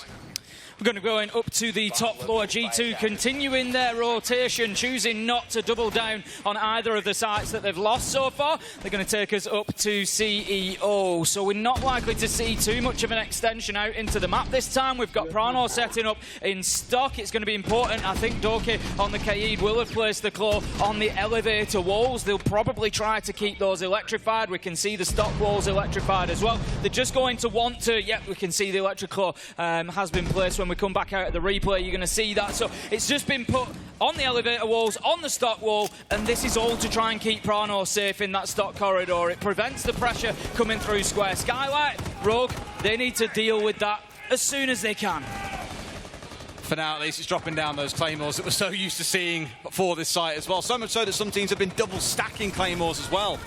We're going to go in up to the top floor. G2 continuing their rotation, choosing not to double down on either of the sites that they've lost so far. They're going to take us up to CEO. So we're not likely to see too much of an extension out into the map this time. We've got Prano setting up in stock. It's going to be important. I think Doki on the Kaid will have placed the claw on the elevator walls. They'll probably try to keep those electrified. We can see the stock walls electrified as well. They're just going to want to, we can see the electric claw has been placed. When we come back out of the replay, you're going to see that. So it's just been put on the elevator walls, on the stock wall, and this is all to try and keep Prano safe in that stock corridor. It prevents the pressure coming through Square. Skylight, Rogue, they need to deal with that as soon as they can. For now, at least, it's dropping down those claymores that we're so used to seeing for this site as well. So much so that some teams have been double stacking claymores as well.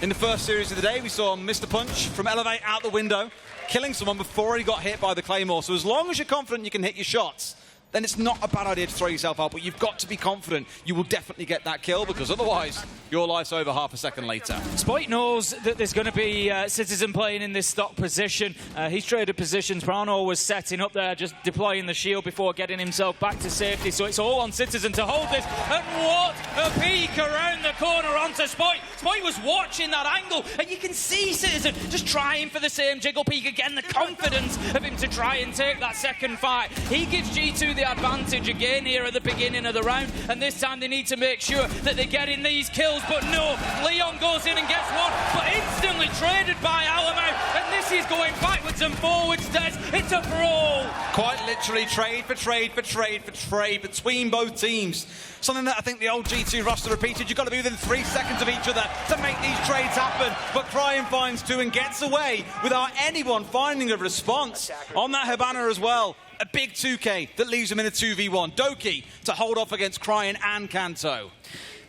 In the first series of the day, we saw Mr. Punch from Elevate out the window, killing someone before he got hit by the claymore. So as long as you're confident you can hit your shots, then it's not a bad idea to throw yourself out, but you've got to be confident you will definitely get that kill, because otherwise your life's over half a second later. Spoit knows that there's going to be Citizen playing in this stock position. He's traded positions. Prano was setting up there, just deploying the shield before getting himself back to safety. So it's all on Citizen to hold this. And what a peek around the corner onto Spoit. Spoit was watching that angle, and you can see Citizen just trying for the same jiggle peek again. The confidence of him to try and take that second fight. He gives G2 the advantage again here at the beginning of the round, and this time they need to make sure that they're getting these kills. But no, Leon goes in and gets one, but instantly traded by Alamau, and this is going backwards and forwards, Des. It's a brawl. Quite literally trade for trade for trade for trade between both teams. Something that I think the old G2 roster repeated. You've got to be within 3 seconds of each other to make these trades happen. But Cryin finds 2 and gets away without anyone finding a response on that Hibana as well. A big 2K that leaves him in a 2v1. Doki to hold off against Cryin and Kanto.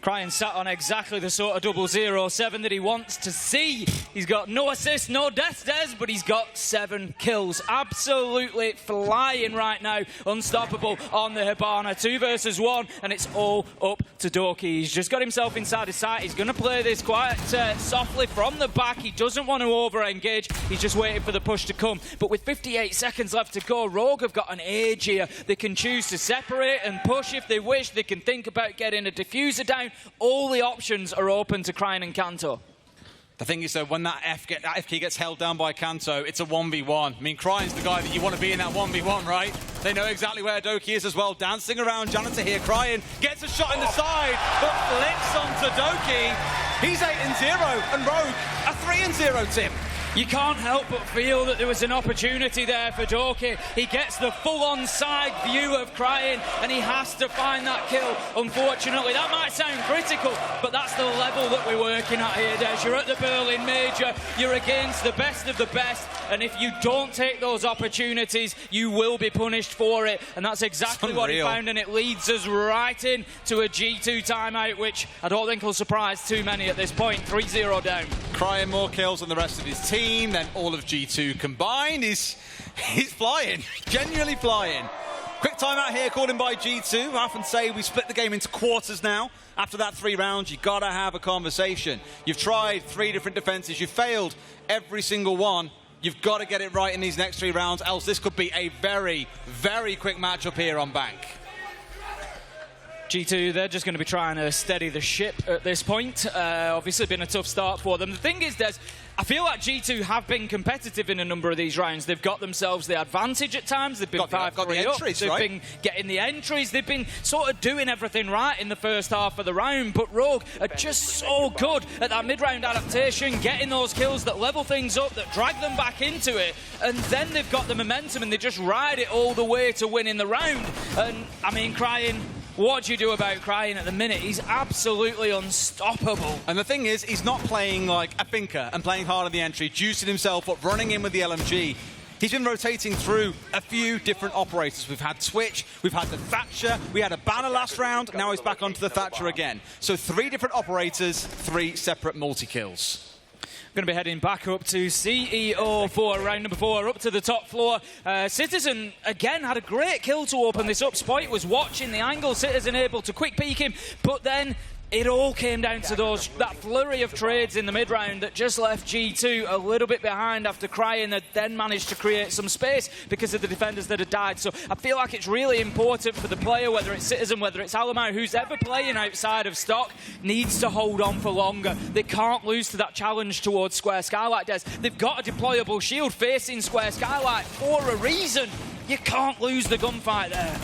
Cryan sat on exactly the sort of 007 that he wants to see. He's got no assists, no deaths, Des, but he's got 7 kills. Absolutely flying right now. Unstoppable on the Hibana. 2 versus 1, and it's all up to Doki. He's just got himself inside his sight. He's going to play this quite softly from the back. He doesn't want to over-engage. He's just waiting for the push to come. But with 58 seconds left to go, Rogue have got an age here. They can choose to separate and push if they wish. They can think about getting a diffuser down. All the options are open to Cryan and Kanto. The thing is, though, when that F key gets held down by Kanto, it's a 1v1. I mean, Cryan's the guy that you want to be in that 1v1, right? They know exactly where Doki is as well. Dancing around Janitor here. Cryan gets a shot in the side, but flicks onto Doki. He's 8-0, and Rogue a 3-0, Tim. You can't help but feel that there was an opportunity there for Doki. He gets the full-on side view of Cryan, and he has to find that kill. Unfortunately, that might sound critical, but that's the level that we're working at here, Des. You're at the Berlin Major, you're against the best of the best, and if you don't take those opportunities, you will be punished for it. And that's exactly what he found, and it leads us right in to a G2 timeout, which I don't think will surprise too many at this point. 3-0 down. Cryan more kills than the rest of his team, then all of G2 combined. He's flying, genuinely flying. Quick timeout here called in by G2. I often say we split the game into quarters now. After that 3 rounds, you gotta have a conversation. You've tried 3 different defenses, you've failed every single one. You've got to get it right in these next 3 rounds, else this could be a very, very quick matchup here on Bank. G2, they're just going to be trying to steady the ship at this point. Obviously been a tough start for them. The thing is, Des, I feel like G2 have been competitive in a number of these rounds. They've got themselves the advantage at times. They've been 5-3 up. They've been getting the entries. They've been sort of doing everything right in the first half of the round. But Rogue are just so good at that mid-round adaptation, getting those kills that level things up, that drag them back into it. And then they've got the momentum and they just ride it all the way to winning the round. And, I mean, Cryan... What do you do about Cryan at the minute? He's absolutely unstoppable. And the thing is, he's not playing like a thinker and playing hard on the entry, juicing himself up, running in with the LMG. He's been rotating through a few different operators. We've had Twitch, we've had the Thatcher, we had a banner last round, now he's back onto the Thatcher again. So 3 different operators, 3 separate multi-kills. Going to be heading back up to CEO for round number 4, up to the top floor. Citizen, again, had a great kill to open this up. Spoit was watching the angle, Citizen able to quick peek him, but then it all came down to that flurry of trades in the mid-round that just left G2 a little bit behind after Cryan had then managed to create some space because of the defenders that had died. So I feel like it's really important for the player, whether it's Citizen, whether it's Alamau, who's ever playing outside of stock, needs to hold on for longer. They can't lose to that challenge towards Square Skylight, Des. They've got a deployable shield facing Square Skylight for a reason. You can't lose the gunfight there.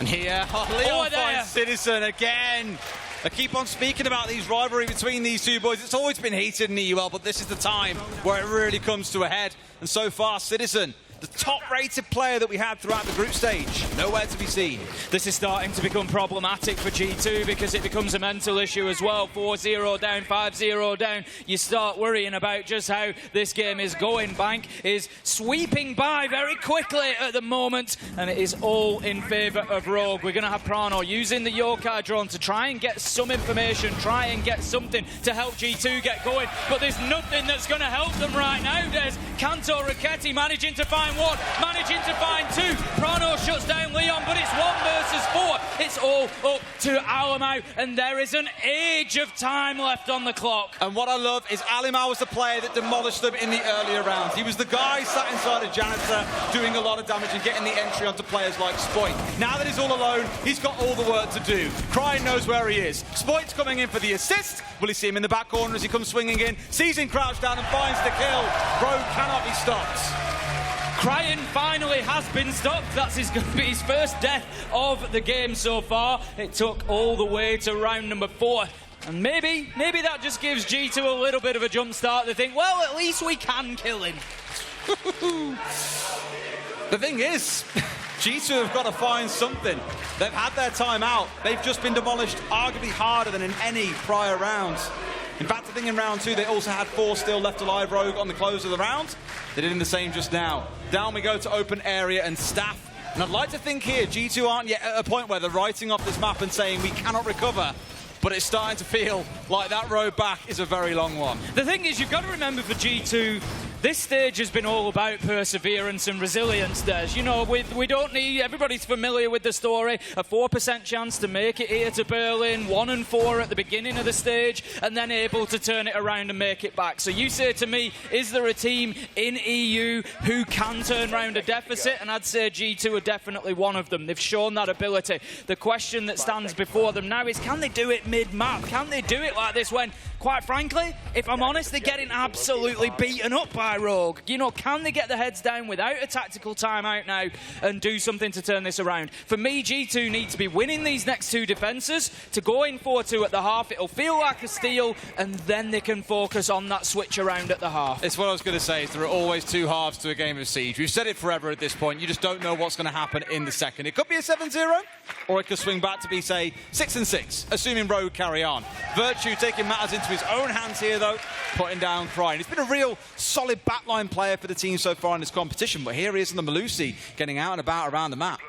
And here, Leon finds Citizen again. I keep on speaking about these rivalry between these 2 boys. It's always been heated in EUL, but this is the time where it really comes to a head. And so far, Citizen, the top-rated player that we had throughout the group stage, nowhere to be seen. This is starting to become problematic for G2 because it becomes a mental issue as well. 4-0 down, 5-0 down. You start worrying about just how this game is going. Bank is sweeping by very quickly at the moment, and it is all in favour of Rogue. We're going to have Prano using the Yokai drone to try and get some information, try and get something to help G2 get going, but there's nothing that's going to help them right now. There's Kanto Raketti managing to find 1, managing to find 2. Prano shuts down Leon, but it's 1 versus 4. It's all up to Alamau, and there is an age of time left on the clock. And what I love is Alimau was the player that demolished them in the earlier rounds. He was the guy sat inside a Janitor doing a lot of damage and getting the entry onto players like Spoit. Now that he's all alone, he's got all the work to do. Cryan knows where he is. Spoit's coming in for the assist. Will he see him in the back corner as he comes swinging in? Sees him crouched down and finds the kill. Rogue cannot be stopped. Cryan finally has been stopped. That's going to be his first death of the game so far. It took all the way to round number 4. And maybe that just gives G2 a little bit of a jump start. They think, well, at least we can kill him. The thing is, G2 have got to find something. They've had their time out. They've just been demolished arguably harder than in any prior rounds. In fact, I think in round 2, they also had 4 still left alive Rogue on the close of the round. They did the same just now. Down we go to open area and staff. And I'd like to think here, G2 aren't yet at a point where they're writing off this map and saying we cannot recover. but it's starting to feel like that road back is a very long one. The thing is, you've got to remember for G2, this stage has been all about perseverance and resilience, Des. You know, we don't need, everybody's familiar with the story, a 4% chance to make it here to Berlin, 1-4 at the beginning of the stage, and then able to turn it around and make it back. So you say to me, is there a team in EU who can turn around a deficit? And I'd say G2 are definitely one of them. They've shown that ability. The question that stands before them now is, can they do it mid-map? Can they do it like this when, quite frankly, if I'm honest, they're getting absolutely beaten up by Rogue? You know, can they get their heads down without a tactical timeout now and do something to turn this around? For me, G2 need to be winning these next two defences to go in 4-2 at the half. It'll feel like a steal, and then they can focus on that switch around at the half. It's what I was going to say, is there are always two halves to a game of Siege. We've said it forever at this point. You just don't know what's going to happen in the second. It could be a 7-0, or it could swing back to be, say, 6-6, assuming Rogue carry on. Virtue taking matters into his own hands here, though, putting down Crying. He's been a real solid backline player for the team so far in this competition, but here he is in the Malusi, getting out and about around the map.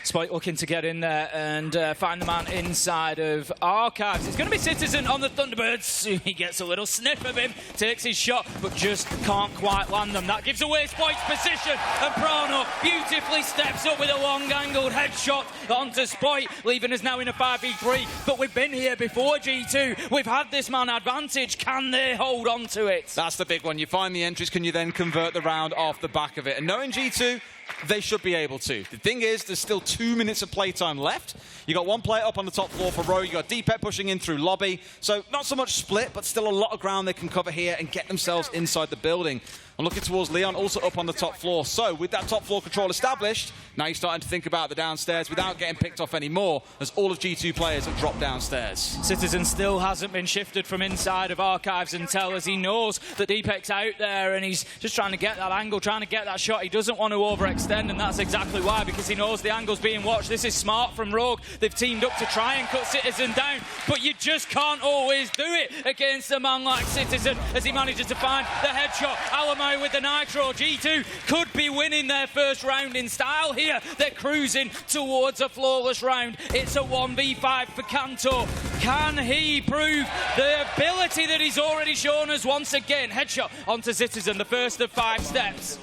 Spike looking to get in there and find the man inside of Archives. It's going to be Citizen on the Thunderbirds. He gets a little sniff of him, takes his shot, but just can't quite land them. That gives away Spike's position, and Prano beautifully steps up with a long-angled headshot onto Spike, leaving us now in a 5v3. But we've been here before, G2. We've had this man advantage. Can they hold on to it? That's the big one. You find the entries, can you then convert the round off the back of it? And knowing G2, they should be able to. The thing is, there's still 2 minutes of playtime left. You got one player up on the top floor for Rogue. You got Deepet pushing in through lobby. So not so much split, but still a lot of ground they can cover here and get themselves inside the building. I'm looking towards Leon, also up on the top floor. So with that top floor control established, now you're starting to think about the downstairs without getting picked off anymore, as all of G2 players have dropped downstairs. Citizen still hasn't been shifted from inside of Archives and Tell, as he knows that Deepek's out there and he's just trying to get that angle, trying to get that shot. He doesn't want to overextend, and that's exactly why, because he knows the angle's being watched. This is smart from Rogue. They've teamed up to try and cut Citizen down, but you just can't always do it against a man like Citizen, as he manages to find the headshot. Alamau with the nitro. G2 could be winning their first round in style here. They're cruising towards a flawless round. It's a 1v5 for Kanto. Can he prove the ability that he's already shown us once again? Headshot onto Citizen, the first of 5 steps.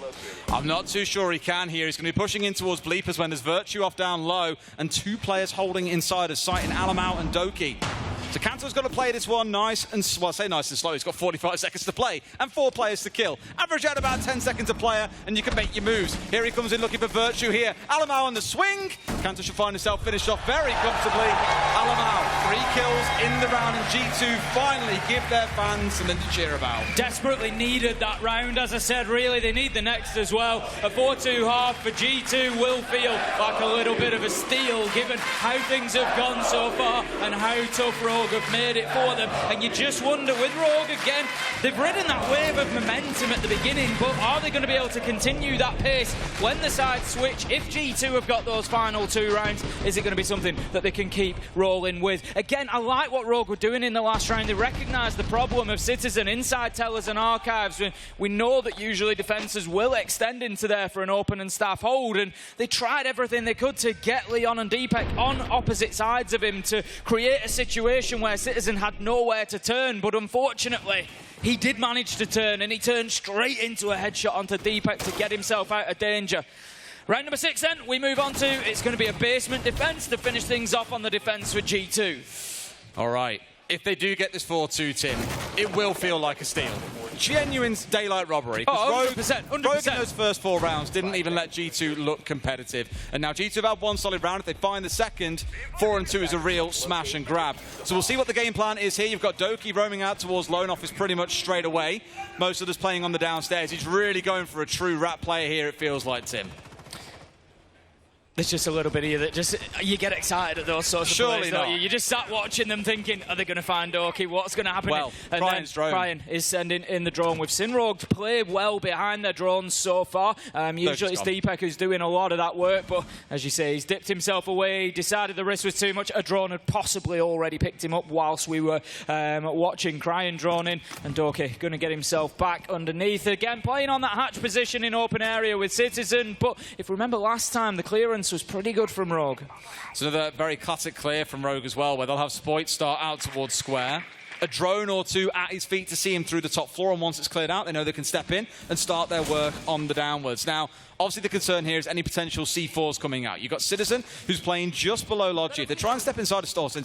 I'm not too sure he can here. He's going to be pushing in towards Bleepers when there's Virtue off down low and 2 players holding inside of sight in Alamau and Doki. So Kanto's got to play this one nice and, well, I say nice and slow. He's got 45 seconds to play and 4 players to kill. Average out about 10 seconds a player, and you can make your moves. Here he comes in looking for Virtue here. Alamau on the swing. Kanto should find himself finished off very comfortably. Alamau, 3 kills in the round, and G2 finally give their fans something to cheer about. Desperately needed that round, as I said. Really, they need the next as well. A 4-2 half for G2 will feel like a little bit of a steal, given how things have gone so far and how tough Rogue have made it for them. And you just wonder, with Rogue again, they've ridden that wave of momentum at the beginning, but are they going to be able to continue that pace when the sides switch? If G2 have got those final 2 rounds, is it going to be something that they can keep rolling with? Again, I like what Rogue were doing in the last round. They recognised the problem of Citizen inside Tellers and Archives. We know that usually defences will extend into there for an open and staff hold, and they tried everything they could to get Leon and Deepek on opposite sides of him to create a situation where Citizen had nowhere to turn, but unfortunately he did manage to turn, and he turned straight into a headshot onto Deepek to get himself out of danger. Round number 6 then, we move on to, it's going to be a basement defence to finish things off on the defence for G2. All right, if they do get this 4-2, Tim, it will feel like a steal. Genuine daylight robbery. Oh, 100%, 100%. Rogue in those first 4 rounds didn't even let G2 look competitive. And now G2 have had 1 solid round. If they find the second, 4-2 is a real smash and grab. So we'll see what the game plan is here. You've got Doki roaming out towards lone office pretty much straight away. Most of us playing on the downstairs. He's really going for a true rat player here, it feels like, Tim. There's just a little bit of you that just, you get excited at those sorts of plays, don't you? You just sat watching them thinking, are they going to find Doki? What's going to happen? Well, and Brian's then drone. Brian is sending in the drone with Sinrogue to play well behind their drones so far. Usually it's Deepek who's doing a lot of that work, but as you say, he's dipped himself away, decided the risk was too much. A drone had possibly already picked him up whilst we were watching. Crying drone in, and Doki going to get himself back underneath. Again, playing on that hatch position in open area with Citizen, but if we remember last time, the clearance this was pretty good from Rogue. It's another very classic clear from Rogue as well, where they'll have Spoit start out towards square. A drone or two at his feet to see him through the top floor, and once it's cleared out, they know they can step in and start their work on the downwards. Now, obviously the concern here is any potential C4s coming out. You've got Citizen, who's playing just below Logi. If they try and step inside stock,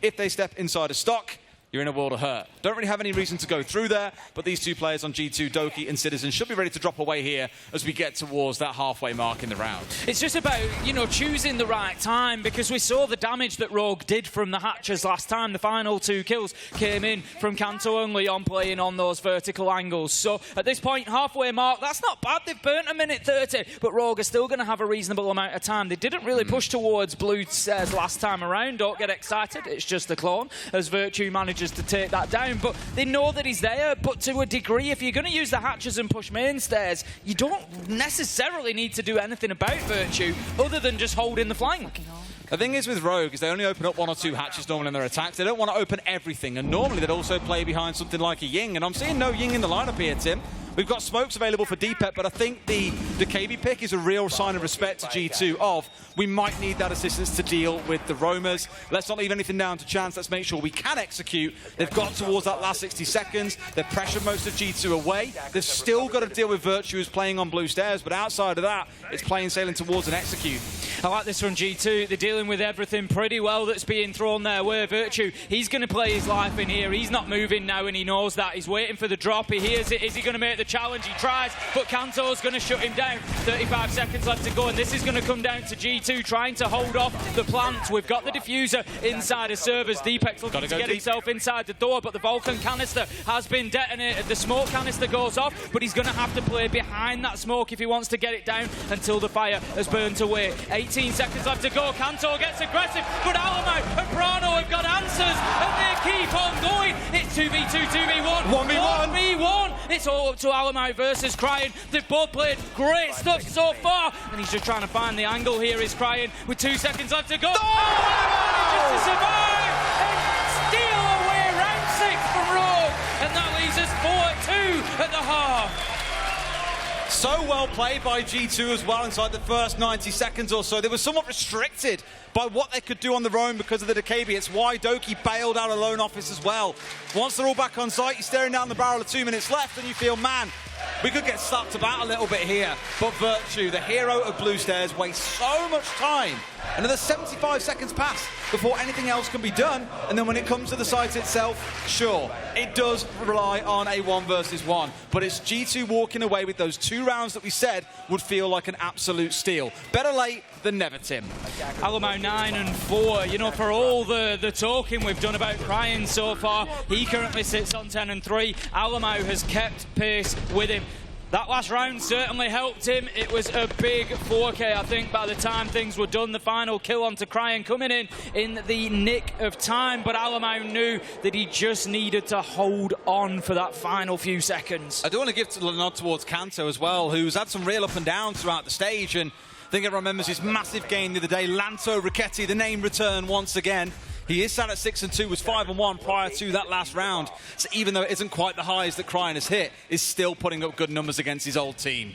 if they step inside a stock, you're in a world of hurt. Don't really have any reason to go through there, but these two players on G2, Doki and Citizen, should be ready to drop away here as we get towards that halfway mark in the round. It's just about, you know, choosing the right time, because we saw the damage that Rogue did from the hatches last time. The final 2 kills came in from Kanto and Leon playing on those vertical angles. So at this point, halfway mark, that's not bad. They've burnt a minute 30, but Rogue are still going to have a reasonable amount of time. They didn't really push towards blue stairs last time around. Don't get excited. It's just the clone, as Virtue manages to take that down, but they know that he's there. But to a degree, if you're going to use the hatches and push main stairs, you don't necessarily need to do anything about Virtue other than just holding the flank. The thing is with Rogue is they only open up 1 or 2 hatches normally in their attacks. They don't want to open everything, and normally they'd also play behind something like a Ying, and I'm seeing no Ying in the lineup here, Tim. We've got smokes available for Deepet, but I think the KB pick is a real sign of respect to G2 of we might need that assistance to deal with the roamers. Let's not leave anything down to chance. Let's make sure we can execute. They've got towards that last 60 seconds. They've pressured most of G2 away. They've still got to deal with Virtue who's playing on blue stairs, but outside of that, it's plain sailing towards an execute. I like this from G2. They're dealing with everything pretty well that's being thrown their way. Virtue, he's going to play his life in here. He's not moving now, and he knows that. He's waiting for the drop. He hears it. Is he going to make the challenge? He tries, but Kanto's going to shut him down. 35 seconds left to go, and this is going to come down to G2 trying to hold off the plant. We've got the diffuser inside of servers. Deepex looking to get himself inside the door, but the Vulcan canister has been detonated. The smoke canister goes off, but he's going to have to play behind that smoke if he wants to get it down until the fire has burnt away. 18 seconds left to go. Kanto gets aggressive, but Alamau and Prano have got answers, and they keep on going. It's 2v2, 2v1, 1v1. It's all up to Alamau versus Cryin. They've both played great stuff so far, and he's just trying to find the angle here. Is Cryin with 2 seconds left to go. Just to survive and steal away round 6 from Rogue, and that leaves us 4-2 at the half. So well played by G2 as well inside the first 90 seconds or so. They were somewhat restricted by what they could do on their own because of the Decabi. It's why Doki bailed out a lone office as well. Once they're all back on site, you're staring down the barrel of 2 minutes left and you feel, man, we could get slapped about a little bit here. But Virtue, the hero of Blue Stairs, wastes so much time. Another 75 seconds pass before anything else can be done. And then when it comes to the site itself, sure, it does rely on a 1 versus 1. But it's G2 walking away with those 2 rounds that we said would feel like an absolute steal. Better late than never, Tim. Alamau 9-4. You know, for all the talking we've done about Cryin so far, he currently sits on 10-3. Alamau has kept pace with him. That last round certainly helped him. It was a big 4K, I think, by the time things were done. The final kill onto Cryin coming in the nick of time, but Alamau knew that he just needed to hold on for that final few seconds. I do want to give the nod towards Kanto as well, who's had some real up and downs throughout the stage, and I think everyone remembers his massive game the other day. Lanto Riquetti, the name return once again. He is sat at 6-2, was 5-1 prior to that last round. So even though it isn't quite the highs that Cryin has hit, is still putting up good numbers against his old team.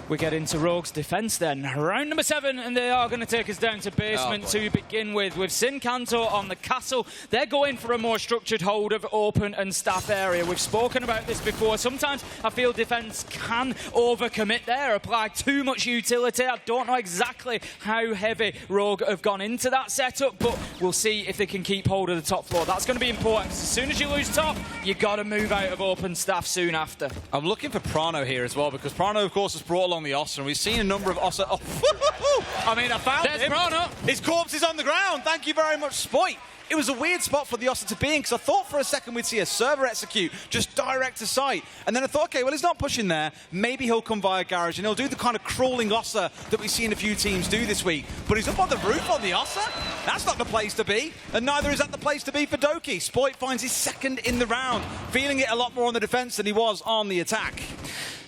We get into Rogue's defense then. Round number 7, and they are going to take us down to basement to begin with. With Sin Kanto on the castle, they're going for a more structured hold of open and staff area. We've spoken about this before. Sometimes I feel defense can overcommit there, apply too much utility. I don't know exactly how heavy Rogue have gone into that setup, but we'll see if they can keep hold of the top floor. That's going to be important, because as soon as you lose top, you've got to move out of open staff soon after. I'm looking for Prano here as well, because Prano, of course, has brought along the Ossa, and we've seen a number of Ossa. I mean, I found him. Prano. His corpse is on the ground. Thank you very much, Spoit. It was a weird spot for the Ossa to be in, because I thought for a second we'd see a server execute just direct to site. And then I thought, okay, well, he's not pushing there. Maybe he'll come via garage, and he'll do the kind of crawling Ossa that we've seen a few teams do this week. But he's up on the roof on the Ossa. That's not the place to be. And neither is that the place to be for Doki. Spoit finds his second in the round, feeling it a lot more on the defense than he was on the attack.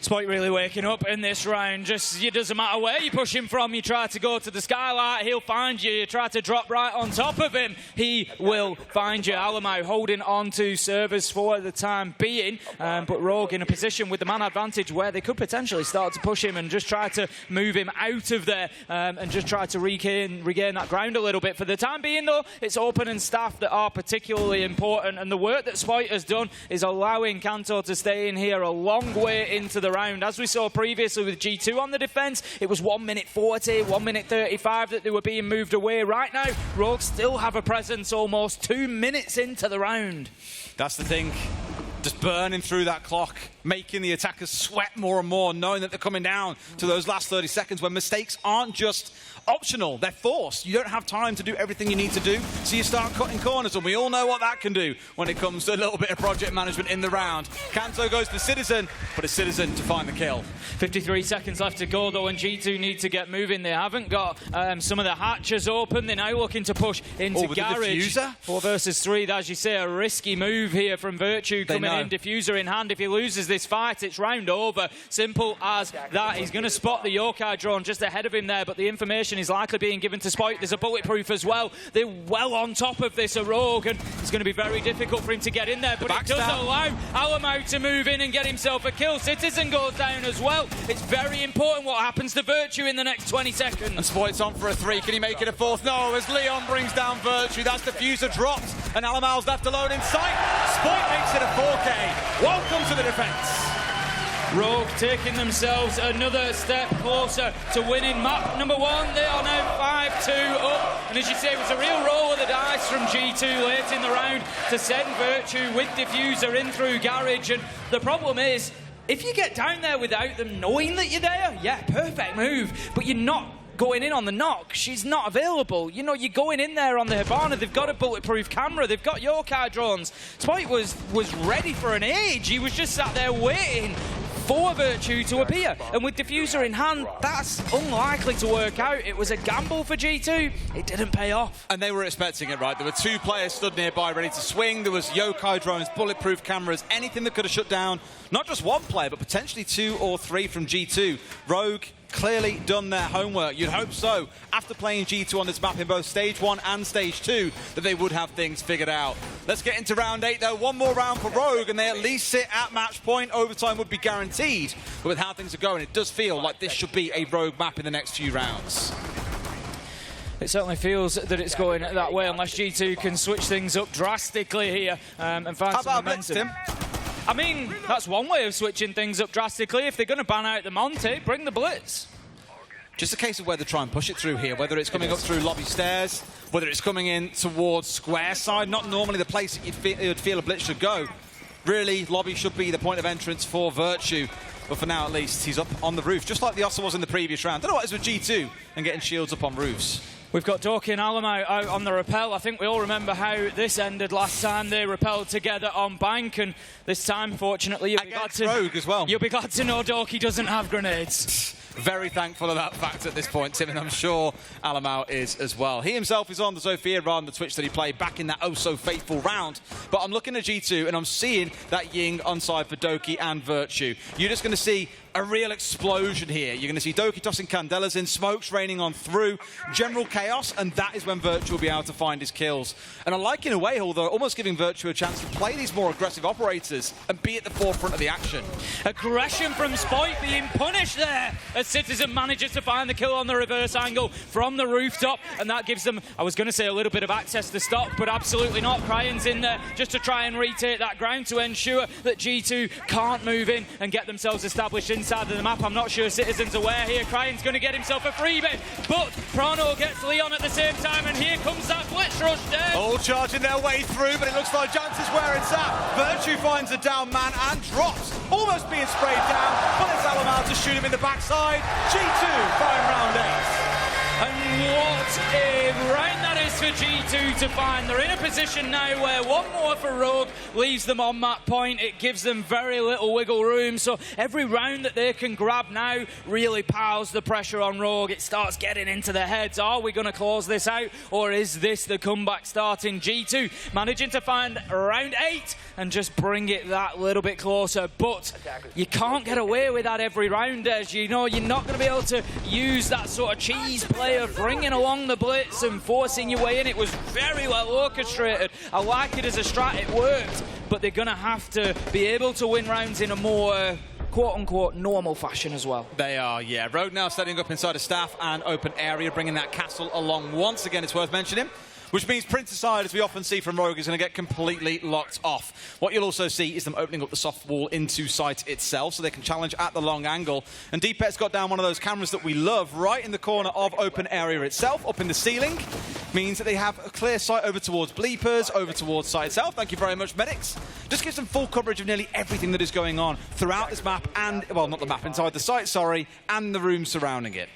Spoit really waking up in this round. Just, it doesn't matter where you push him from. You try to go to the skylight, he'll find you. You try to drop right on top of him, he will find you. Alamau holding on to servers for the time being, but Rogue in a position with the man advantage where they could potentially start to push him and just try to move him out of there and just try to regain that ground a little bit. For the time being, though, it's Open and Staff that are particularly important, and the work that Spoit has done is allowing Kanto to stay in here a long way into the round. As we saw previously with G2 on the defense, it was 1 minute 40, 1 minute 35 that they were being moved away. Right now, Rogue still have a presence almost 2 minutes into the round. That's the thing. Just burning through that clock, making the attackers sweat more and more, knowing that they're coming down to those last 30 seconds when mistakes aren't just optional, they're forced. You don't have time to do everything you need to do, so you start cutting corners, and we all know what that can do when it comes to a little bit of project management in the round. Kanto goes to Citizen, but it's Citizen to find the kill. 53 seconds left to go, though, and G2 need to get moving. They haven't got some of the hatches open. They're now looking to push into Garage. 4 versus 3, as you say, a risky move here from Virtue coming in, diffuser in hand. If he loses this fight, it's round over. Simple as that. He's going to spot the Yokai drone just ahead of him there, but the information is likely being given to Spoit. There's a bulletproof as well. They're well on top of this, a Rogue, and it's going to be very difficult for him to get in there, but it does allow Alamau to move in and get himself a kill. Citizen goes down as well. It's very important what happens to Virtue in the next 20 seconds. And Spoit's on for a 3. Can he make it a 4th? No, as Leon brings down Virtue. That's diffuser dropped, and Alamau's left alone in sight. Spoit makes it a 4K. Welcome to the defense. Rogue taking themselves another step closer to winning map number 1. They are now 5-2 up. And as you say, it was a real roll of the dice from G2 late in the round to send Virtue with diffuser in through Garage. And the problem is, if you get down there without them knowing that you're there, yeah, perfect move. But you're not going in on the knock. She's not available. You know, you're going in there on the Hibana. They've got a bulletproof camera. They've got Yokai drones. Spoit was ready for an age. He was just sat there waiting for Virtue to appear. And with diffuser in hand, that's unlikely to work out. It was a gamble for G2. It didn't pay off. And they were expecting it, right? There were 2 players stood nearby ready to swing. There was Yokai drones, bulletproof cameras, anything that could have shut down not just 1 player, but potentially 2 or 3 from G2. Rogue clearly done their homework. You'd hope so, after playing G2 on this map in both Stage 1 and Stage 2, that they would have things figured out. Let's get into round 8, though. 1 more round for Rogue, and they at least sit at match point. Overtime would be guaranteed. But with how things are going, it does feel like this should be a Rogue map in the next few rounds. It certainly feels that it's going that way, unless G2 can switch things up drastically here and find some momentum. I mean, that's one way of switching things up drastically. If they're going to ban out the Monty, bring the Blitz. Just a case of whether to try and push it through here, whether it's coming up through lobby stairs, whether it's coming in towards square side. Not normally the place that you'd feel a Blitz should go. Really, lobby should be the point of entrance for Virtue. But for now, at least, he's up on the roof, just like the Ossa was in the previous round. Don't know what it is with G2 and getting shields up on roofs. We've got Doki and Alamau out on the rappel. I think we all remember how this ended last time. They rappelled together on bank, and this time, fortunately, you'll be glad to Rogue as well. You'll be glad to know Doki doesn't have grenades. Very thankful of that fact at this point, Tim, and I'm sure Alamau is as well. He himself is on the Zofia rather than the Twitch that he played back in that oh-so-faithful round. But I'm looking at G2, and I'm seeing that Ying on side for Doki and Virtue. You're just going to see a real explosion here. You're going to see Doki tossing Candelas in, smokes raining on through, general chaos, and that is when Virtue will be able to find his kills. And I like, in a way, although almost giving Virtue a chance to play these more aggressive operators and be at the forefront of the action. Aggression from Spoit being punished there as Citizen manages to find the kill on the reverse angle from the rooftop, and that gives them, I was going to say, a little bit of access to stock, but absolutely not. Cryan's in there just to try and retake that ground to ensure that G2 can't move in and get themselves established inside of the map. I'm not sure Citizen's aware here. Cryan's going to get himself a freebie, but Prono gets Leon at the same time, and here comes that Blitz rush down. All charging their way through, but it looks like Jans is where it's at. Virtue finds a down man and drops, almost being sprayed down, but it's Alamau to shoot him in the backside. G2 find round 8. And what a round that is for G2 to find. They're in a position now where one more for Rogue leaves them on that point. It gives them very little wiggle room, so every round that they can grab now really piles the pressure on Rogue. It starts getting into their heads. Are we going to close this out, or is this the comeback starting? G2 managing to find round 8 and just bring it that little bit closer, but you can't get away with that every round, as you know. You're not going to be able to use that sort of cheese play of bringing along the blitz and forcing your way in. It was very well orchestrated. I like it as a strat, it worked, but they're going to have to be able to win rounds in a more quote-unquote normal fashion as well. They are, yeah. Rogue now setting up inside a staff and open area, bringing that castle along once again, it's worth mentioning. Which means Prince's side, as we often see from Rogue, is going to get completely locked off. What you'll also see is them opening up the soft wall into site itself, so they can challenge at the long angle. And Deepet's got down one of those cameras that we love right in the corner of open area itself, up in the ceiling. Means that they have a clear sight over towards Bleepers, over towards site itself. Thank you very much, medics. Just gives them full coverage of nearly everything that is going on throughout this map and, well, not the map, inside the site, sorry, and the room surrounding it.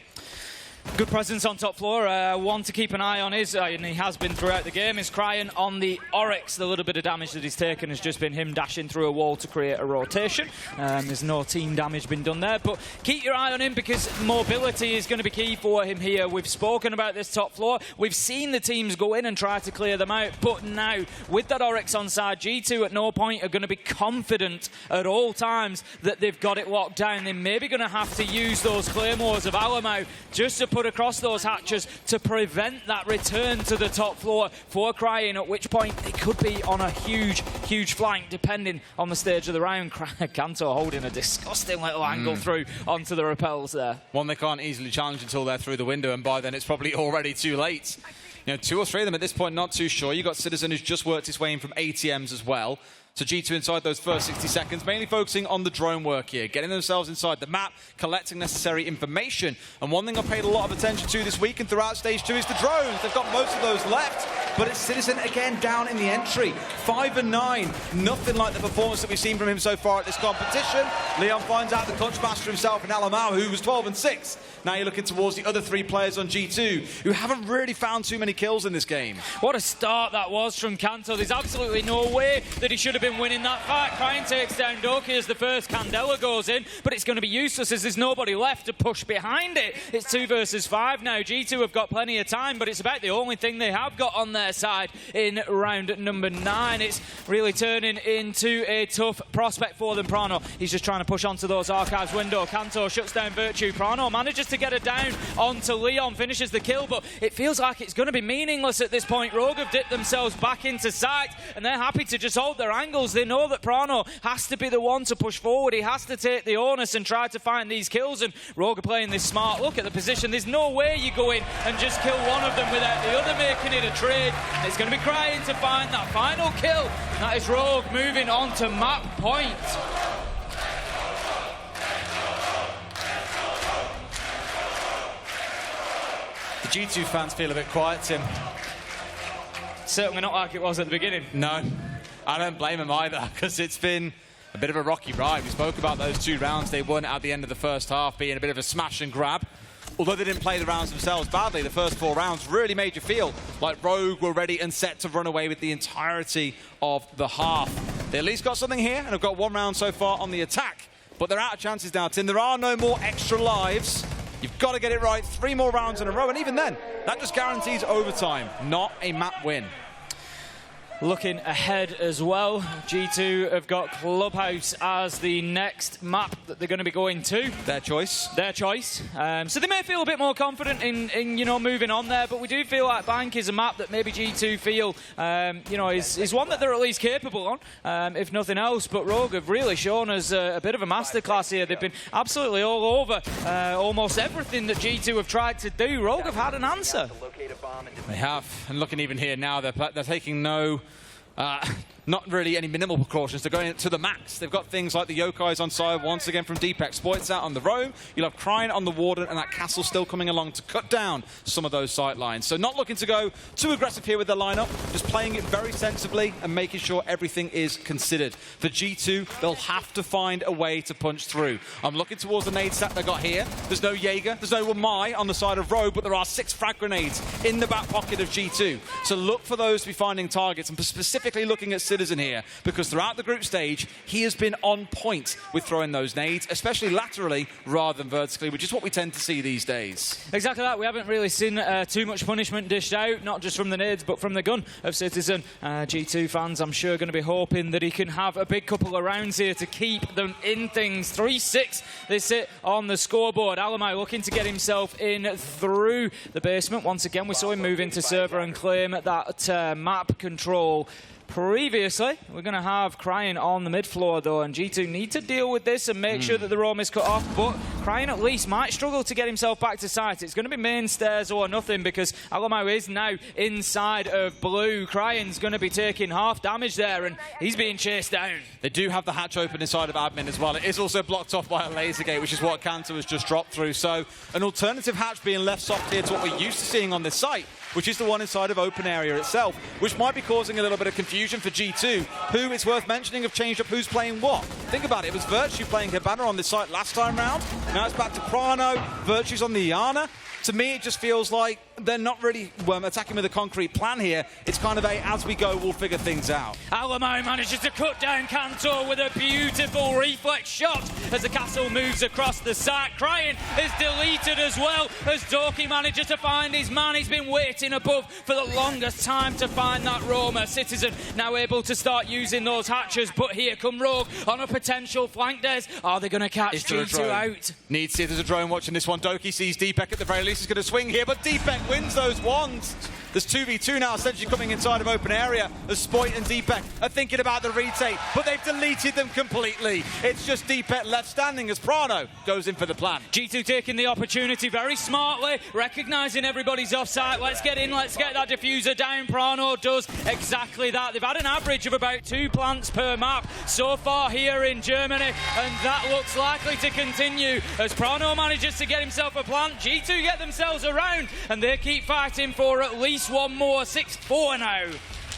Good presence on top floor. One to keep an eye on is, and he has been throughout the game, is Cryan on the Oryx. The little bit of damage that he's taken has just been him dashing through a wall to create a rotation. There's no team damage been done there, but keep your eye on him because mobility is going to be key for him here. We've spoken about this top floor. We've seen the teams go in and try to clear them out, but now, with that Oryx on side, G2 at no point are going to be confident at all times that they've got it locked down. They're maybe going to have to use those Claymores of Alamau just to put across those hatches to prevent that return to the top floor for Cryan, at which point it could be on a huge flank depending on the stage of the round. Kanto holding a disgusting little angle through onto the rappels there. One they can't easily challenge until they're through the window, and by then it's probably already too late. You know, 2 or 3 of them at this point, not too sure. You've got Citizen who's just worked his way in from ATMs as well. So G2 inside those first 60 seconds, mainly focusing on the drone work here, getting themselves inside the map, collecting necessary information. And one thing I've paid a lot of attention to this week and throughout Stage 2 is the drones. They've got most of those left, but it's Citizen again down in the entry. 5 and 9, nothing like the performance that we've seen from him so far at this competition. Leon finds out the clutch master himself in Alamau, who was 12 and 6. Now you're looking towards the other 3 players on G2, who haven't really found too many kills in this game. What a start that was from Kanto. There's absolutely no way that he should have been winning that fight. Cryan takes down Doki as the first Candela goes in, but it's going to be useless as there's nobody left to push behind it. It's 2 versus 5 now. G2 have got plenty of time, but it's about the only thing they have got on their side in round number 9. It's really turning into a tough prospect for them. Prano, he's just trying to push onto those archives window. Kanto shuts down Virtue. Prano manages to get it down onto Leon, finishes the kill, but it feels like it's going to be meaningless at this point. Rogue have dipped themselves back into sight, and they're happy to just hold their angles. They know that Prano has to be the one to push forward. He has to take the onus and try to find these kills, and Rogue are playing this smart. Look at the position. There's no way you go in and just kill one of them without the other making it a trade. It's going to be Cryan to find that final kill. That is Rogue moving on to map point. The G2 fans feel a bit quiet, Tim. Certainly not like it was at the beginning. No, I don't blame them either, because it's been a bit of a rocky ride. We spoke about those 2 rounds they won at the end of the first half being a bit of a smash and grab. Although they didn't play the rounds themselves badly, the first 4 rounds really made you feel like Rogue were ready and set to run away with the entirety of the half. They at least got something here and have got 1 round so far on the attack. But they're out of chances now, Tim. There are no more extra lives. You've got to get it right 3 more rounds in a row, and even then, that just guarantees overtime, not a map win. Looking ahead as well, G2 have got Clubhouse as the next map that they're going to be going to. Their choice. Their choice. So they may feel a bit more confident in you know, moving on there, but we do feel like Bank is a map that maybe G2 feel you know, is one that they're at least capable on, if nothing else. But Rogue have really shown us a bit of a masterclass here. They've been absolutely all over almost everything that G2 have tried to do. Rogue have had an answer. They have, and looking even here now, they're taking no not really any minimal precautions. They're going to the max. They've got things like the Yokais on side once again from Deep exploits out on the roam. You'll have Crying on the Warden, and that Castle still coming along to cut down some of those sight lines. So not looking to go too aggressive here with their lineup, just playing it very sensibly and making sure everything is considered. For G2, they'll have to find a way to punch through. I'm looking towards the nade stack they got here. There's no Jaeger, there's no Mai on the side of Rogue, but there are 6 frag grenades in the back pocket of G2. So look for those to be finding targets, and specifically looking at Citizen here, because throughout the group stage, he has been on point with throwing those nades, especially laterally rather than vertically, which is what we tend to see these days. Exactly that. We haven't really seen too much punishment dished out, not just from the nades, but from the gun of Citizen. G2 fans, I'm sure, going to be hoping that he can have a big couple of rounds here to keep them in things. 3-6, they sit on the scoreboard. Alamai looking to get himself in through the basement. Once again, we saw him move into server and claim that map control. Previously, we're going to have Crying on the mid floor though, and G2 need to deal with this and make sure that the roam is cut off, but Crying at least might struggle to get himself back to site. It's going to be main stairs or nothing, because Alamau is now inside of blue. Crying's going to be taking half damage there, and he's being chased down. They do have the hatch open inside of admin as well. It is also blocked off by a laser gate, which is what Kanto has just dropped through. So an alternative hatch being left soft here to what we're used to seeing on this site, which is the one inside of open area itself, which might be causing a little bit of confusion for G2, who, it's worth mentioning, have changed up who's playing what. Think about it, it was Virtue playing Hibana on this site last time round. Now it's back to Prano, Virtue's on the Iana. To me, it just feels like they're not really attacking with a concrete plan here. It's kind of a, as we go, we'll figure things out. Alamau manages to cut down Cantor with a beautiful reflex shot as the castle moves across the site. Crying is deleted as well as Doki manages to find his man. He's been waiting above for the longest time to find that roamer. Citizen now able to start using those hatches, but here come Rogue on a potential flank days. Are they going to catch G2 out? Needs to see if there's a drone watching this one. Doki sees Deepek at the very least. He's going to swing here, but Deepek wins those ones. There's 2v2 now, essentially coming inside of open area as Spoit and Deepek are thinking about the retake, but they've deleted them completely. It's just Deepek left standing as Prano goes in for the plan. G2 taking the opportunity very smartly, recognising everybody's offside. Let's get in, let's get that diffuser down. Prano does exactly that. They've had an average of about 2 plants per map so far here in Germany, and that looks likely to continue as Prano manages to get himself a plant. G2 get themselves around, and they keep fighting for at least one more. 6-4 now.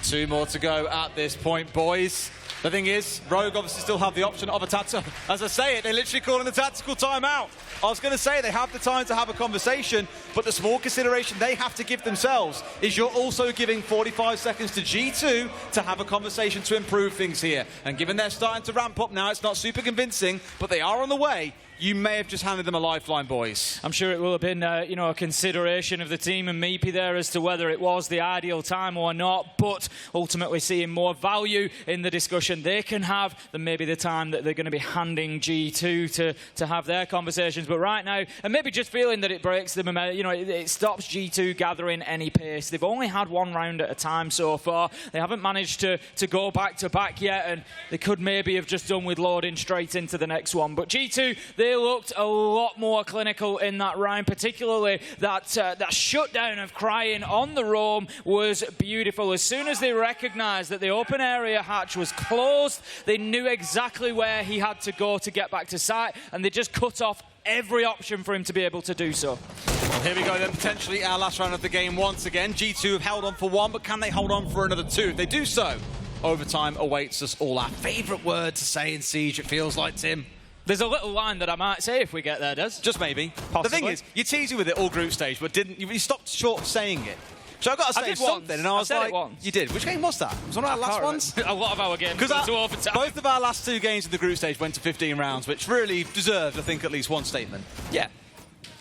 2 more to go at this point, boys. The thing is, Rogue obviously still have the option of a tactical. As I say it, they're literally calling the tactical timeout. I was going to say they have the time to have a conversation, but the small consideration they have to give themselves is you're also giving 45 seconds to G2 to have a conversation to improve things here. And given they're starting to ramp up now, it's not super convincing, but they are on the way. You may have just handed them a lifeline, boys. I'm sure it will have been, a consideration of the team and Meepy there as to whether it was the ideal time or not, but ultimately seeing more value in the discussion they can have than maybe the time that they're going to be handing G2 to have their conversations. But right now, and maybe just feeling that it breaks them, it stops G2 gathering any pace. They've only had 1 round at a time so far. They haven't managed to go back to back yet, and they could maybe have just done with loading straight into the next one. But G2, they looked a lot more clinical in that round, particularly that shutdown of Crying on the roam was beautiful. As soon as they recognised that the open area hatch was closed, they knew exactly where he had to go to get back to site, and they just cut off every option for him to be able to do so. Well, here we go then, potentially our last round of the game once again. G2 have held on for 1, but can they hold on for another 2? If they do so, overtime awaits us all. Our favourite word to say in Siege, it feels like, Tim. There's a little line that I might say if we get there, Des. Just maybe. Possibly. The thing is, you teased me with it all group stage, but you stopped short saying it. So I've got to say something, and I was like, you did. Which game was that? It was one of our last ones? A lot of our games went to overtime. Both of our last 2 games in the group stage went to 15 rounds, which really deserved, I think, at least one statement. Yeah.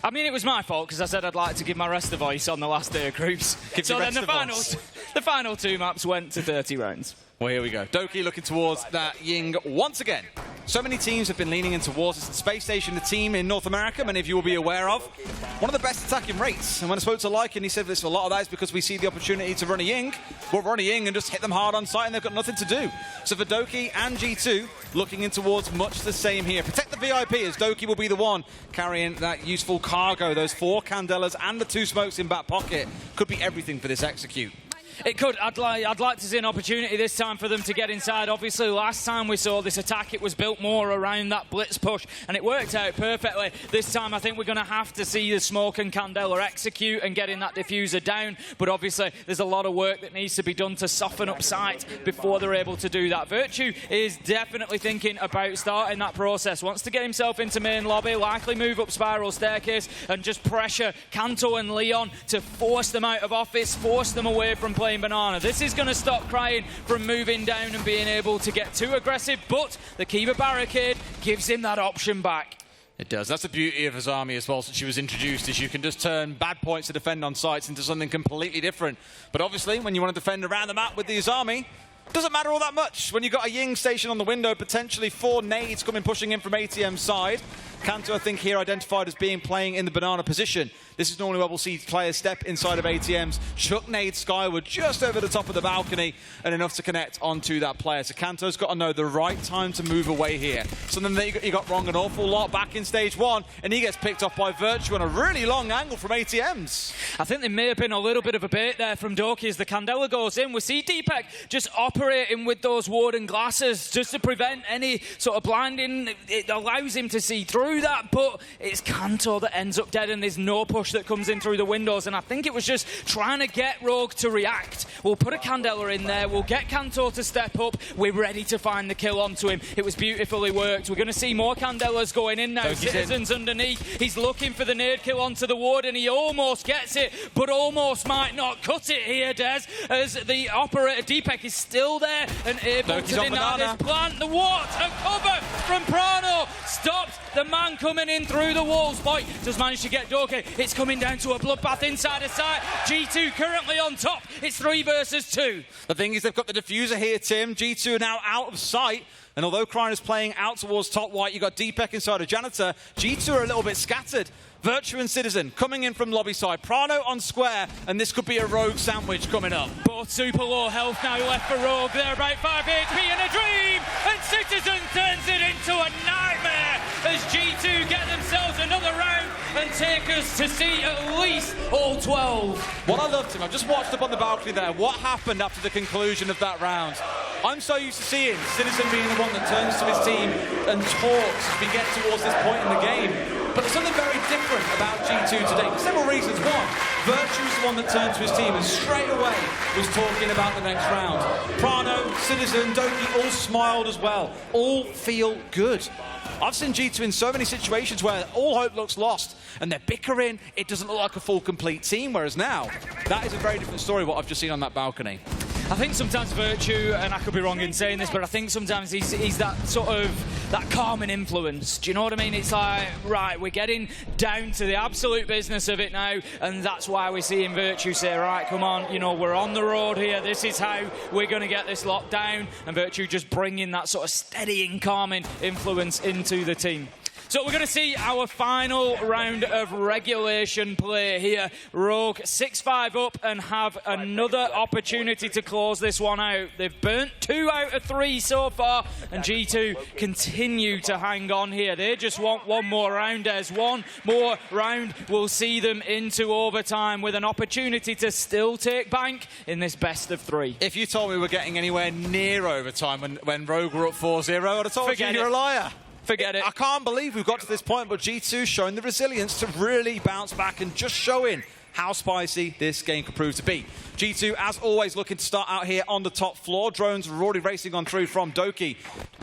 I mean, it was my fault because I said I'd like to give my rest a voice on the last day of groups. So then the final 2 maps went to 30 rounds. Well, here we go. Doki looking towards that Ying once again. So many teams have been leaning in towards this. The Space Station, the team in North America, many of you will be aware of. One of the best attacking rates. And when I spoke to Lycan, he said this, a lot of that is because we see the opportunity to run a Ying. We'll run a Ying and just hit them hard on sight, and they've got nothing to do. So for Doki and G2, looking in towards much the same here. Protect the VIP, as Doki will be the one carrying that useful cargo. Those 4 Candelas and the 2 smokes in back pocket could be everything for this execute. It could. I'd like to see an opportunity this time for them to get inside. Obviously, last time we saw this attack, it was built more around that blitz push, and it worked out perfectly. This time, I think we're going to have to see the Smoke and Candela execute and getting that diffuser down. But obviously, there's a lot of work that needs to be done to soften up sight before they're able to do that. Virtue is definitely thinking about starting that process. Wants to get himself into main lobby, likely move up Spiral Staircase and just pressure Kanto and Leon to force them out of office, force them away from playing Banana. This is going to stop Crying from moving down and being able to get too aggressive, but the Kiva barricade gives him that option back. It does. That's the beauty of Azami as well, since she was introduced, is you can just turn bad points to defend on sites into something completely different. But obviously, when you want to defend around the map with the Azami, doesn't matter all that much. When you've got a Ying station on the window, potentially 4 nades coming pushing in from ATM's side. Kanto, I think, here identified as being playing in the Banana position. This is normally where we'll see players step inside of ATMs, chuck nades skyward just over the top of the balcony, and enough to connect onto that player. So Kanto's got to know the right time to move away here. Something that he got wrong an awful lot back in stage 1, and he gets picked off by Virtue on a really long angle from ATMs. I think there may have been a little bit of a bait there from Doki as the Candela goes in. We see Deepak just operating with those warden glasses just to prevent any sort of blinding. It allows him to see through that, but it's Kanto that ends up dead, and there's no push that comes in through the windows. And I think it was just trying to get Rogue to react. We'll put a Candela in there, we'll get Kanto to step up, we're ready to find the kill onto him. It was beautifully worked. We're going to see more Candelas going in now. Citizens underneath. He's looking for the nade kill onto the warden. He almost gets it, but almost might not cut it here, Des, as the operator Deepak is still there and able to deny this plant. The what? A cover from Prano stops the man coming in through the walls. Boy, does manage to get Doki. It's coming down to a bloodbath inside the site. G2 currently on top. It's 3 versus 2. The thing is, they've got the diffuser here, Tim. G2 are now out of sight. And although Cryon is playing out towards top white, you've got Deepak inside of Janitor. G2 are a little bit scattered. Virtue and Citizen coming in from lobby side. Prano on square, and this could be a Rogue sandwich coming up. Both super low health now left for Rogue. They're about 5 HP in a dream, and Citizen turns it into a nightmare as G2 get themselves another round and take us to see at least all 12. What I loved him, I've just watched up on the balcony there. What happened after the conclusion of that round? I'm so used to seeing Citizen being the one that turns to his team and talks as we get towards this point in the game. But there's something very different about G2 today. For several reasons. One, Virtue's the one that turned to his team and straight away was talking about the next round. Prano, Citizen, Doki all smiled as well. All feel good. I've seen G2 in so many situations where all hope looks lost and they're bickering. It doesn't look like a full, complete team, whereas now, that is a very different story, what I've just seen on that balcony. I think sometimes Virtue, and I could be wrong in saying this, but I think sometimes he's that sort of, that calming influence. Do you know what I mean? It's like, right, we're getting down to the absolute business of it now, and that's why we're seeing Virtue say, right, come on, you know, we're on the road here, this is how we're going to get this locked down, and Virtue just bringing that sort of steadying, calming influence into the team. So we're going to see our final round of regulation play here. Rogue 6-5 up and have another opportunity to close this one out. They've burnt 2 out of 3 so far, and G2 continue to hang on here. They just want one more round, as one more round will see them into overtime with an opportunity to still take bank in this best of 3. If you told me we were getting anywhere near overtime when Rogue were up 4-0, I'd have told you you're a liar. Forget it. I can't believe we've got to this point, but G2 showing the resilience to really bounce back and just showing how spicy this game could prove to be. G2, as always, looking to start out here on the top floor. Drones are already racing on through from Doki,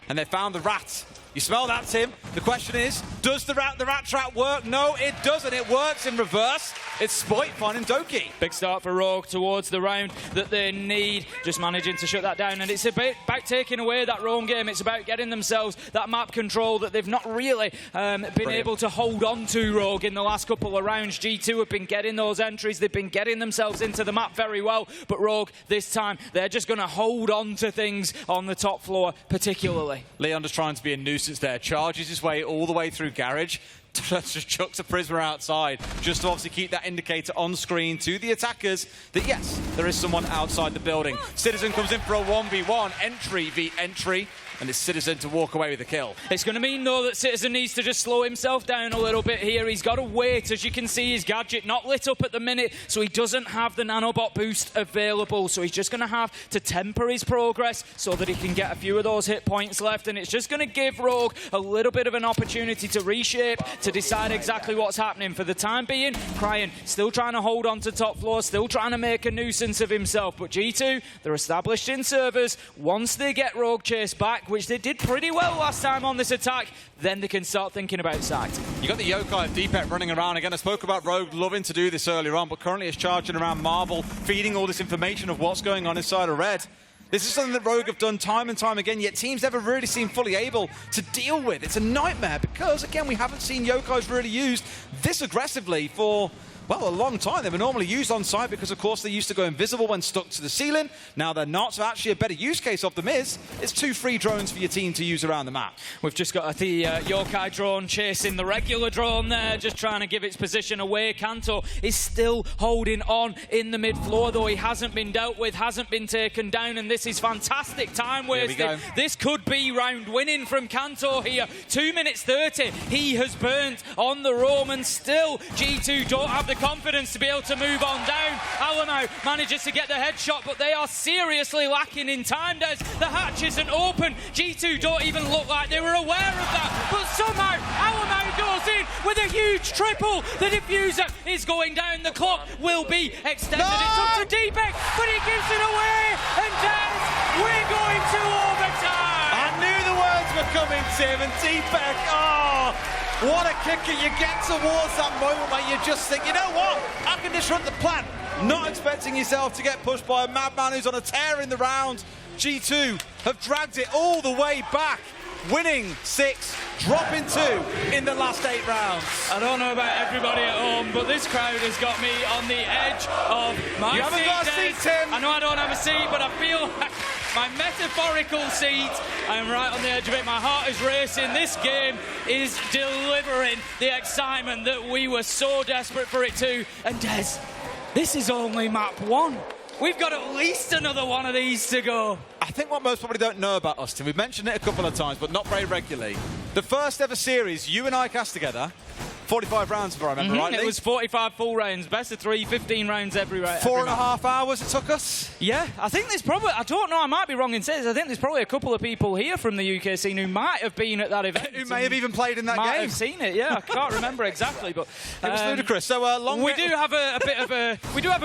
and they found the rat. You smell that, Tim? The question is, does the rat trap work? No, it doesn't. It works in reverse. It's Spoit finding Doki. Big start for Rogue towards the round that they need. Just managing to shut that down. And it's about taking away that roam game. It's about getting themselves that map control that they've not really been able to hold on to, Rogue, in the last couple of rounds. G2 have been getting those entries. They've been getting themselves into the map very well. But Rogue, this time, they're just going to hold on to things on the top floor, particularly. Leon just trying to be a nuisance there. Charges his way all the way through Garage. just chucks a Prisma outside, just to obviously keep that indicator on screen to the attackers that, yes, there is someone outside the building. Citizen comes in for a 1v1, entry v entry, and it's Citizen to walk away with the kill. It's going to mean, though, that Citizen needs to just slow himself down a little bit here. He's got to wait. As you can see, his gadget not lit up at the minute, so he doesn't have the nanobot boost available. So he's just going to have to temper his progress so that he can get a few of those hit points left. And it's just going to give Rogue a little bit of an opportunity to reshape, to decide exactly what's happening. For the time being, Cryan still trying to hold on to top floor, still trying to make a nuisance of himself. But G2, they're established in servers. Once they get Rogue chased back, which they did pretty well last time on this attack, then they can start thinking about side. You got the Yokai of Deepet running around. Again, I spoke about Rogue loving to do this earlier on, but currently it's charging around Marvel, feeding all this information of what's going on inside of Red. This is something that Rogue have done time and time again, yet teams never really seem fully able to deal with. It's a nightmare because, again, we haven't seen Yokais really used this aggressively for, well, a long time. They were normally used on site because, of course, they used to go invisible when stuck to the ceiling. Now they're not, so actually a better use case of them is it's 2 free drones for your team to use around the map. We've just got the Yokai drone chasing the regular drone there, just trying to give its position away. Kanto is still holding on in the mid-floor, though he hasn't been dealt with, hasn't been taken down, and this is fantastic time wasted. This could be round winning from Kanto here. 2 minutes 30. He has burnt on the Roman. Still, G2 don't have the confidence to be able to move on down. Alamo manages to get the headshot, but they are seriously lacking in time, Des. The hatch isn't open. G2 don't even look like they were aware of that, but somehow Alamo goes in with a huge triple. The diffuser is going down. The clock will be extended. No! It's up to Deepek, but he gives it away, and Des, we're going to overtime. I knew the words were coming, Tim, and Deepek, oh, what a kicker. You get towards that moment where you just think, you know what, I can disrupt the plan. Not expecting yourself to get pushed by a madman who's on a tear in the round. G2 have dragged it all the way back, winning 6, dropping 2 in the last 8 rounds. I don't know about everybody at home, but this crowd has got me on the edge of my seat. You haven't got a seat, Tim. I know I don't have a seat, but I feel like my metaphorical seat, I am right on the edge of it. My heart is racing. This game is delivering the excitement that we were so desperate for it to. And Des, this is only map 1. We've got at least another one of these to go. I think what most probably don't know about us, Tim, we've mentioned it a couple of times, but not very regularly. The first ever series you and I cast together, 45 rounds, if I remember rightly. It was 45 full rounds, best of 3, 15 rounds every round. 4.5 hours it took us? Yeah, I think there's probably, I don't know, I might be wrong in saying this, I think there's probably a couple of people here from the UK scene who might have been at that event. Who may have even played in that game. Might have seen it, yeah, I can't remember exactly, but it was ludicrous. So we do have a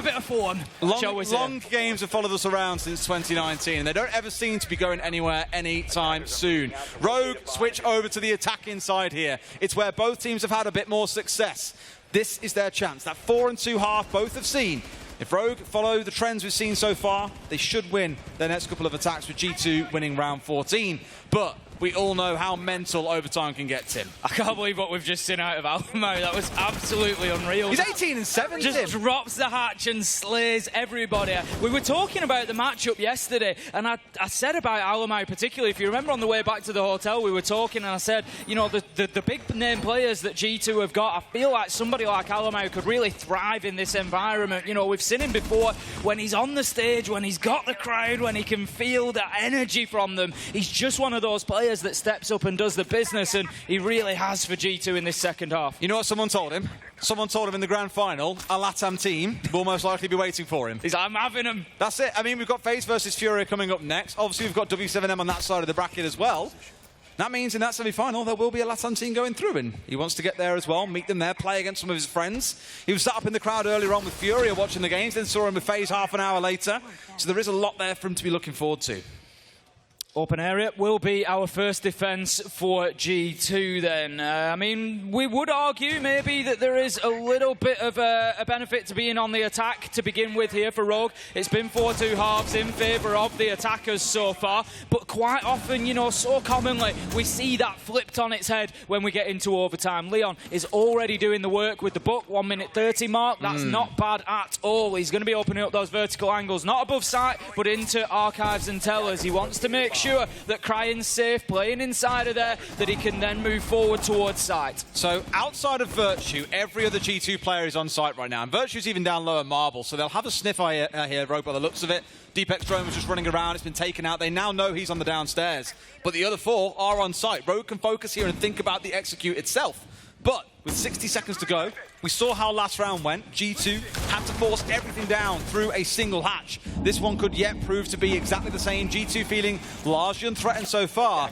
bit of fun, shall we say. Long games have followed us around since 2019, and they don't ever seem to be going anywhere anytime soon. Rogue switch over to the attacking side here. It's where both teams have had a bit more success. This is their chance. That 4 and 2 half both have seen. If Rogue follow the trends we've seen so far, they should win their next couple of attacks, with G2 winning round 14. But we all know how mental overtime can get, Tim. I can't believe what we've just seen out of Alamo. That was absolutely unreal. He's 18 and 7, Just drops the hatch and slays everybody. We were talking about the matchup yesterday, and I said about Alamo particularly, if you remember on the way back to the hotel, we were talking, and I said, you know, the big name players that G2 have got, I feel like somebody like Alamo could really thrive in this environment. You know, we've seen him before when he's on the stage, when he's got the crowd, when he can feel the energy from them. He's just one of those players that steps up and does the business, and he really has for G2 in this second half. You know what someone told him? Someone told him in the grand final, a LATAM team will most likely be waiting for him. He's like, I'm having him. That's it. I mean, we've got FaZe versus Furia coming up next. Obviously, we've got W7M on that side of the bracket as well. That means in that semi-final, there will be a LATAM team going through, and he wants to get there as well, meet them there, play against some of his friends. He was sat up in the crowd earlier on with Furia watching the games, then saw him with FaZe half an hour later. So there is a lot there for him to be looking forward to. Open area will be our first defence for G2 then. I mean, we would argue maybe that there is a little bit of a benefit to being on the attack to begin with here for Rogue. It's been 4-2 halves in favour of the attackers so far, but quite often, you know, so commonly, we see that flipped on its head when we get into overtime. Leon is already doing the work with the book, 1 minute 30 mark. That's not bad at all. He's going to be opening up those vertical angles, not above sight, but into archives and tellers. He wants to make sure sure that Cryan's safe, playing inside of there, that he can then move forward towards site. So outside of Virtue, every other G2 player is on site right now. And Virtue's even down low at Marble, so they'll have a sniff here, Rogue, by the looks of it. Deepek's drone was just running around. It's been taken out. They now know he's on the downstairs. But the other 4 are on site. Rogue can focus here and think about the execute itself. But with 60 seconds to go, we saw how last round went. G2 had to force everything down through a single hatch. This one could yet prove to be exactly the same. G2 feeling largely unthreatened so far.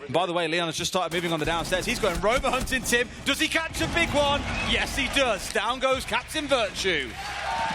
And by the way, Leon has just started moving on the downstairs. He's going rover hunting, Tim. Does he catch a big one? Yes, he does. Down goes Captain Virtue.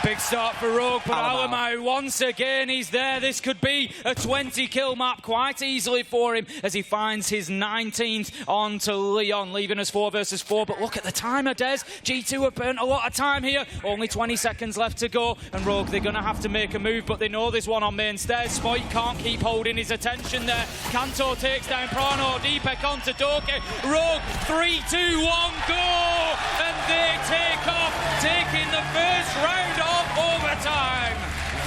Big start for Rogue, but Alamau once again, he's there. This could be a 20-kill map quite easily for him as he finds his 19th onto Leon, leaving us 4 versus 4. But look at the timer, Des. G2 have burnt a lot of time here. Only 20 seconds left to go. And Rogue, they're going to have to make a move, but they know there's one on main stairs. Spoit can't keep holding his attention there. Kanto takes down Prano, Deepek onto Doke. Rogue, 3, 2, 1, go! And they take off, taking the first round of overtime.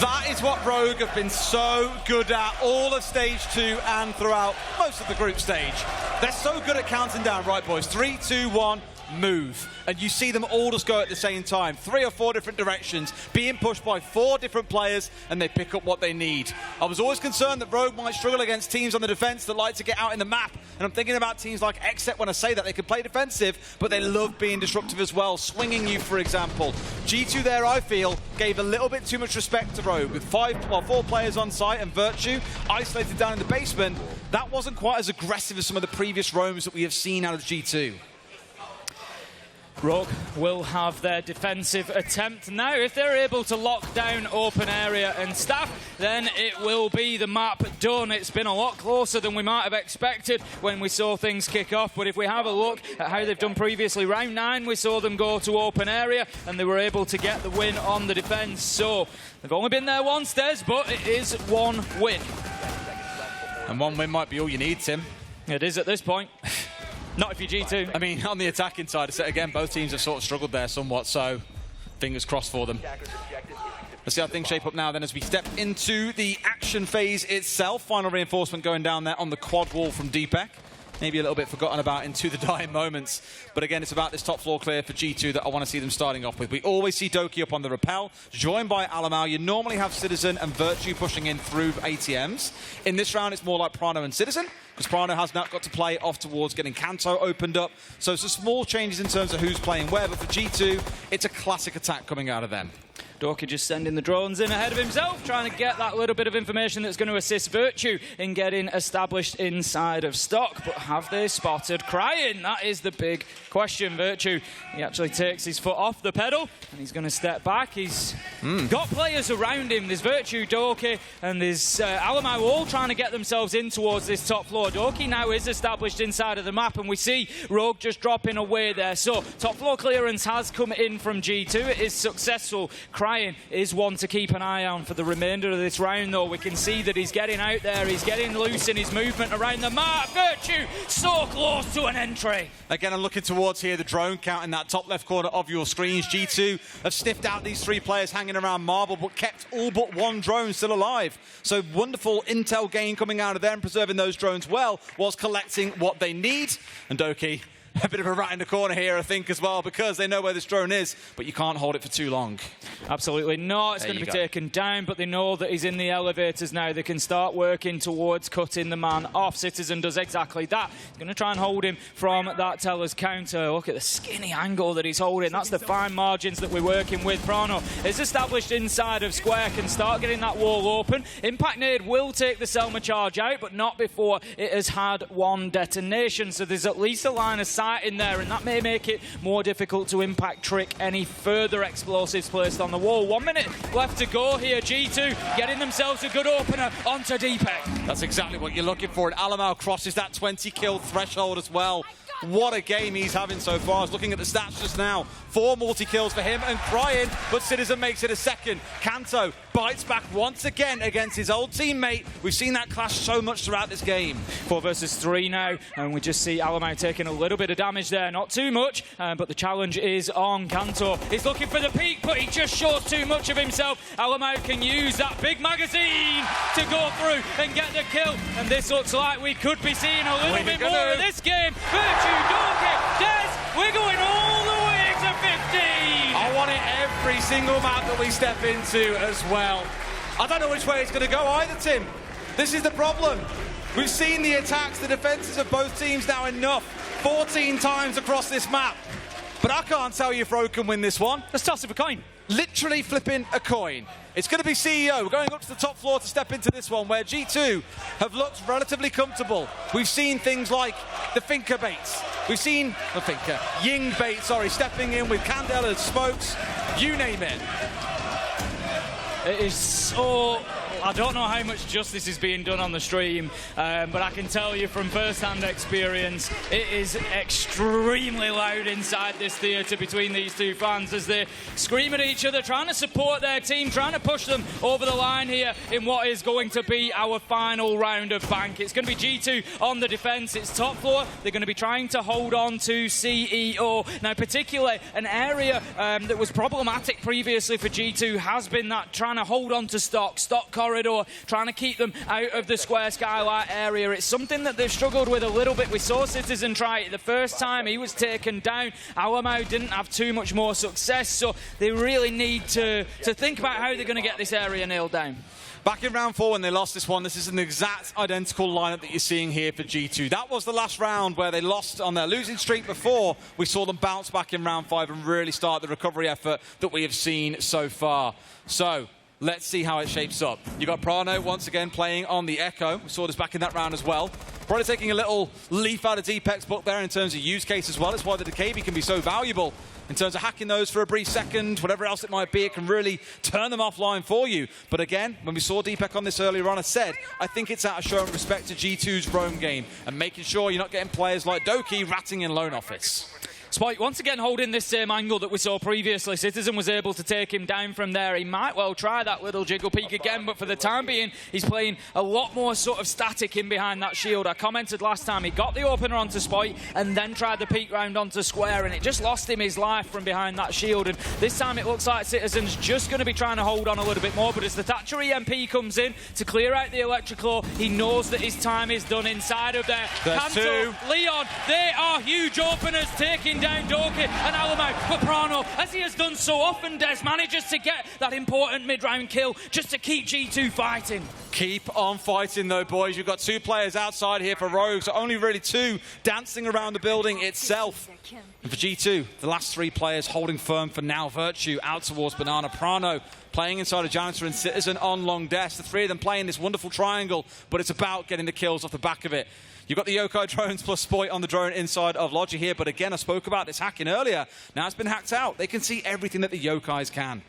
That is what Rogue have been so good at all of stage 2 and throughout most of the group stage. They're so good at counting down. Right, boys, 3, 2, 1, move. And you see them all just go at the same time. 3 or 4 different directions, being pushed by 4 different players, and they pick up what they need. I was always concerned that Rogue might struggle against teams on the defense that like to get out in the map. And I'm thinking about teams like Exet when I say that. They can play defensive, but they love being disruptive as well. Swinging you, for example. G2 there, I feel, gave a little bit too much respect to Rogue. With 4 players on site and Virtue isolated down in the basement, that wasn't quite as aggressive as some of the previous roams that we have seen out of G2. Rogue will have their defensive attempt now. If they're able to lock down open area and staff, then it will be the map done. It's been a lot closer than we might have expected when we saw things kick off. But if we have a look at how they've done previously, round 9 we saw them go to open area and they were able to get the win on the defense. So they've only been there once, Des, but it is 1 win. And 1 win might be all you need, Tim. It is at this point. Not if you're G2. I mean, on the attacking side, again, both teams have sort of struggled there somewhat, so fingers crossed for them. Let's see how things shape up now then as we step into the action phase itself. Final reinforcement going down there on the quad wall from Deepek. Maybe a little bit forgotten about into the dying moments. But again, it's about this top floor clear for G2 that I want to see them starting off with. We always see Doki up on the rappel, joined by Alamau. You normally have Citizen and Virtue pushing in through ATMs. In this round, it's more like Prano and Citizen, because Prano has now got to play off towards getting Kanto opened up. So some small changes in terms of who's playing where, but for G2, it's a classic attack coming out of them. Doki just sending the drones in ahead of himself, trying to get that little bit of information that's going to assist Virtue in getting established inside of stock. But have they spotted Cryan? That is the big question. Virtue, he actually takes his foot off the pedal and he's going to step back. He's got players around him. There's Virtue, Doki, and there's Alamau all trying to get themselves in towards this top floor. Doki now is established inside of the map, and we see Rogue just dropping away there. So top floor clearance has come in from G2. It is successful. Cryan is one to keep an eye on for the remainder of this round, though. We can see that he's getting out there. He's getting loose in his movement around the map. Virtue so close to an entry. Again, I'm looking towards here, the drone count in that top left corner of your screens. G2 have sniffed out these 3 players hanging around Marble, but kept all but 1 drone still alive. So wonderful intel gain coming out of them, preserving those drones well, whilst collecting what they need. And Doki, a bit of a rat in the corner here, I think, as well, because they know where this drone is, but you can't hold it for too long. Absolutely not. It's going to be taken down, but they know that he's in the elevators now. They can start working towards cutting the man off. Citizen does exactly that. He's going to try and hold him from that teller's counter. Look at the skinny angle that he's holding. That's the fine margins that we're working with. Prano is established inside of square, can start getting that wall open. Impact Nade will take the Selma charge out, but not before it has had 1 detonation. So there's at least a line of sight in there, and that may make it more difficult to impact trick any further explosives placed on the wall. 1 minute left to go here. G2 getting themselves a good opener onto Deepek. That's exactly what you're looking for, and Alamau crosses that 20-kill threshold as well. What a game he's having so far. I was looking at the stats just now. 4 multi-kills for him and crying, but Citizen makes it a second. Kanto bites back once again against his old teammate. We've seen that clash so much throughout this game. 4 versus 3 now, and we just see Alamau taking a little bit of damage there. Not too much, but the challenge is on. Kanto is looking for the peak, but he just shows too much of himself. Alamau can use that big magazine to go through and get the kill, and this looks like we could be seeing a little bit more of this game. Virtue, Donkey, Des, we're going all the way to 15. I want it every single map that we step into as well. I don't know which way it's going to go either, Tim. This is the problem. We've seen the attacks, the defenses of both teams now enough. 14 times across this map. But I can't tell you if Rogue can win this one. Let's toss of a coin. Literally flipping a coin. It's going to be CEO. We're going up to the top floor to step into this one where G2 have looked relatively comfortable. We've seen things like the Finker baits. We've seen the Finker, Ying bait, stepping in with Candela's smokes. You name it. It is so... I don't know how much justice is being done on the stream, but I can tell you from first-hand experience, it is extremely loud inside this theatre between these two fans as they scream at each other, trying to support their team, trying to push them over the line here in what is going to be our final round of Bank. It's going to be G2 on the defence. It's top floor. They're going to be trying to hold on to CEO. Now, particularly an area that was problematic previously for G2 has been that trying to hold on to stock corridor, trying to keep them out of the square skylight area. It's something that they've struggled with a little bit. We saw Citizen try it the first time. He was taken down. Alamau didn't have too much more success, so they really need to think about how they're going to get this area nailed down. Back in round 4 when they lost this one, this is an exact identical lineup that you're seeing here for G2. That was the last round where they lost on their losing streak before we saw them bounce back in round 5 and really start the recovery effort that we have seen so far. So, let's see how it shapes up. You got Prano once again playing on the Echo. We saw this back in that round as well. Probably taking a little leaf out of Deepek's book there in terms of use case as well. It's why the Decabi can be so valuable in terms of hacking those for a brief second, whatever else it might be. It can really turn them offline for you. But again, when we saw Deepek on this earlier on, I said, I think it's out of showing respect to G2's roam game and making sure you're not getting players like Doki ratting in lone office. Spike once again holding this same angle that we saw previously. Citizen was able to take him down from there. He might well try that little jiggle peek again, but for the time being, he's playing a lot more sort of static in behind that shield. I commented last time he got the opener onto Spike and then tried the peek round onto Square, and it just lost him his life from behind that shield. And this time it looks like Citizen's just going to be trying to hold on a little bit more, but as the Thatcher EMP comes in to clear out the electrical, he knows that his time is done inside of there. Kanto, Leon, they are huge openers taking down Doki and Alamau, but Prano, as he has done so often, Des manages to get that important mid-round kill just to keep G2 fighting. Keep on fighting though, boys. You've got 2 players outside here for Rogue, so only really 2 dancing around the building itself. And for G2, the last 3 players holding firm for now. Virtue out towards Banana. Prano playing inside of Janitor and Citizen on long desk. The 3 of them playing this wonderful triangle, but it's about getting the kills off the back of it. You've got the Yokai drones plus Spoit on the drone inside of Logi here, but again, I spoke about this hacking earlier. Now it's been hacked out. They can see everything that the Yokais can.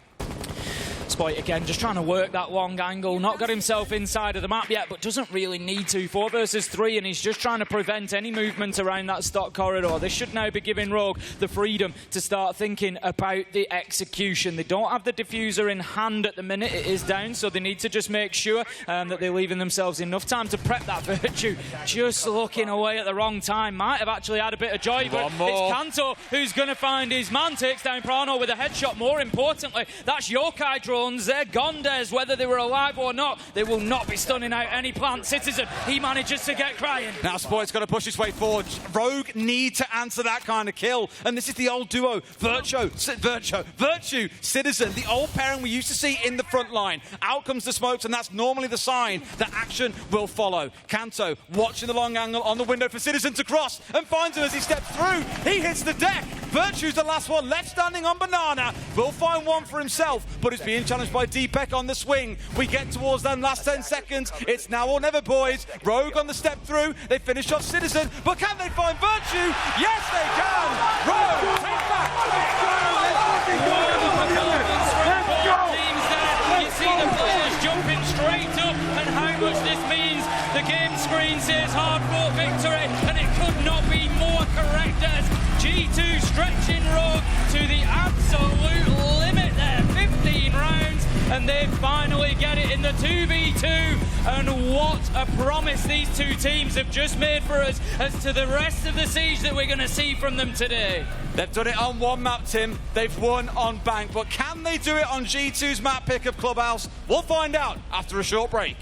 Spoit again, just trying to work that long angle. Not got himself inside of the map yet, but doesn't really need to. 4 versus 3, and he's just trying to prevent any movement around that stock corridor. This should now be giving Rogue the freedom to start thinking about the execution. They don't have the diffuser in hand at the minute. It is down, so they need to just make sure that they're leaving themselves enough time to prep that Virtue. Just looking away at the wrong time. Might have actually had a bit of joy, but it's Kanto who's going to find his man. Takes down Prano with a headshot. More importantly, that's Yokai drone. They're gone, Des. Whether they were alive or not, they will not be stunning out any plant. Citizen, he manages to get crying. Now Spoit's got to push his way forward. Rogue need to answer that kind of kill. And this is the old duo, Virtue, Citizen, the old pairing we used to see in the front line. Out comes the smokes, and that's normally the sign that action will follow. Kanto watching the long angle on the window for Citizen to cross and finds him as he steps through. He hits the deck. Virtue's the last one left standing on Banana. Will find one for himself, but is being challenged by Deepek on the swing. We get towards them last 10 seconds. It's now or never, boys. Rogue on the step through. They finish off Citizen, but can they find Virtue? Yes, they can. Rogue take back. You see the players jumping straight up, and how much this means. The game screen says hard-fought victory, and it could not be more correct as G2 stretching Rogue to the absolute limit there. 15 rounds, and they finally get it in the 2v2. And what a promise these two teams have just made for us as to the rest of the siege that we're going to see from them today. They've done it on one map, Tim. They've won on Bank. But can they do it on G2's map pick of Clubhouse? We'll find out after a short break.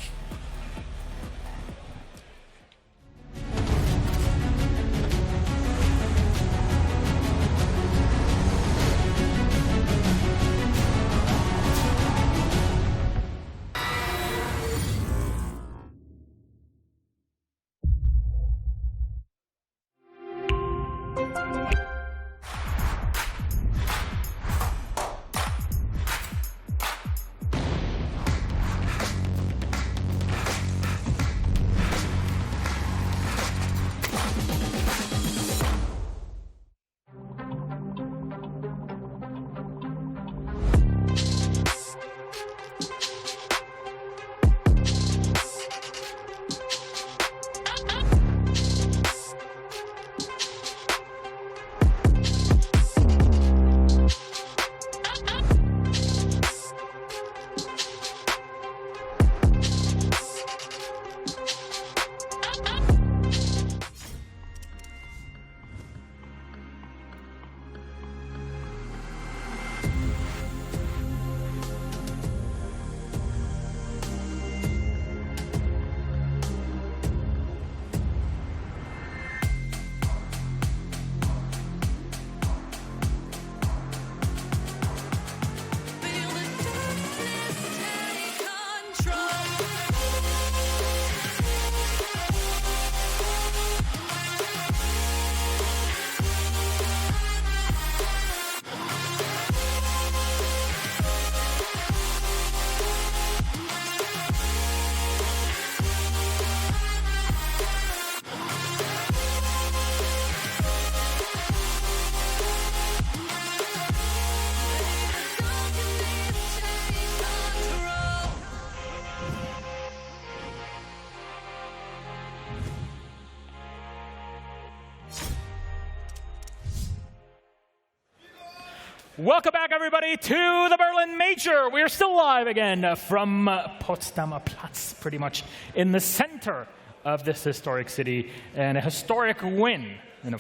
Welcome back, everybody, to the Berlin Major. We are still live again from Potsdamer Platz, pretty much in the center of this historic city, and a historic win in an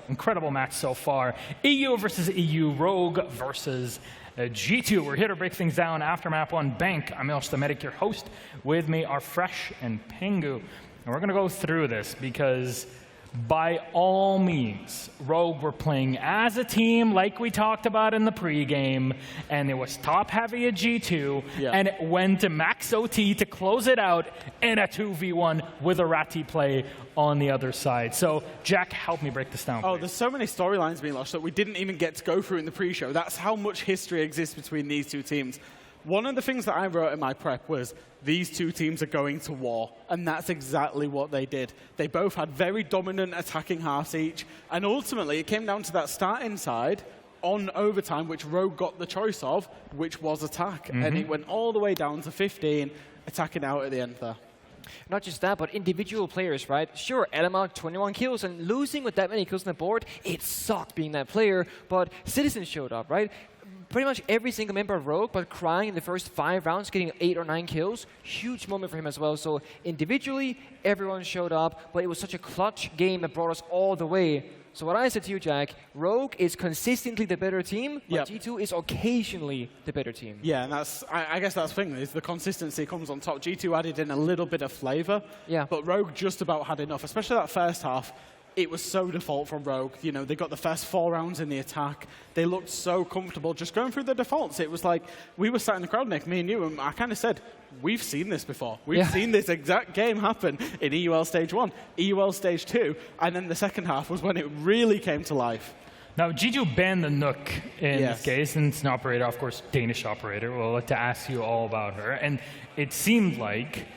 incredible match so far. EU versus EU, Rogue versus G2. We're here to break things down after map 1 Bank. I'm Ilsh the Medic, your host. With me are Fresh and Pingu. And we're going to go through this because by all means, Rogue were playing as a team like we talked about in the pregame, and it was top-heavy at G2, and it went to max OT to close it out in a 2v1 with a Ratty play on the other side. So, Jack, help me break this down, please. There's so many storylines being lost that we didn't even get to go through in the pre-show. That's how much history exists between these two teams. One of the things that I wrote in my prep was these two teams are going to war, and that's exactly what they did. They both had very dominant attacking halves each, and ultimately it came down to that starting side on overtime, which Rogue got the choice of, which was attack. And it went all the way down to 15, attacking out at the end there. Not just that, but individual players, right? Sure, Elemark, 21 kills, and losing with that many kills on the board, it sucked being that player, but Citizen showed up, right? Pretty much every single member of Rogue, but crying in the first 5 rounds, getting 8 or 9 kills. Huge moment for him as well. So individually, everyone showed up, but it was such a clutch game that brought us all the way. So what I said to you, Jack, Rogue is consistently the better team, but G2 is occasionally the better team. Yeah, and that's, I guess that's the thing, is the consistency comes on top. G2 added in a little bit of flavor, but Rogue just about had enough, especially that first half. It was so default from Rogue. You know, they got the first 4 rounds in the attack. They looked so comfortable just going through the defaults. It was like, we were sat in the crowd, Nick, me and you, and I kind of said, we've seen this before. We've seen this exact game happen in EUL Stage 1, EUL Stage 2, and then the second half was when it really came to life. Now, G2 banned the Nook in this case, and it's an operator, of course, Danish operator. We'll like to ask you all about her. And it seemed like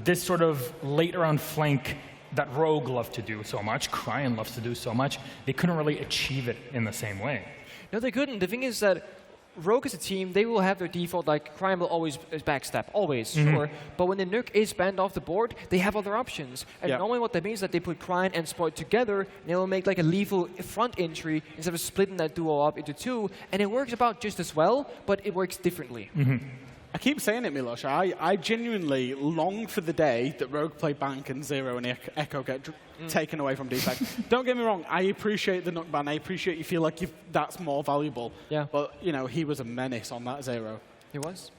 this sort of late round flank that Rogue loved to do so much, Cryan loves to do so much, they couldn't really achieve it in the same way. No, they couldn't. The thing is that Rogue as a team, they will have their default, like Crime will always backstab, always, sure. But when the nuke is banned off the board, they have other options. And normally what that means is that they put Crime and Spoit together, and they will make like a lethal front entry instead of splitting that duo up into two. And it works about just as well, but it works differently. I keep saying it, Milos. I genuinely long for the day that Rogue play Bank and Zero and Echo get taken away from DPEG. Don't get me wrong, I appreciate the Nook ban. I appreciate you feel like that's more valuable. Yeah. But, you know, he was a menace on that Zero. He was.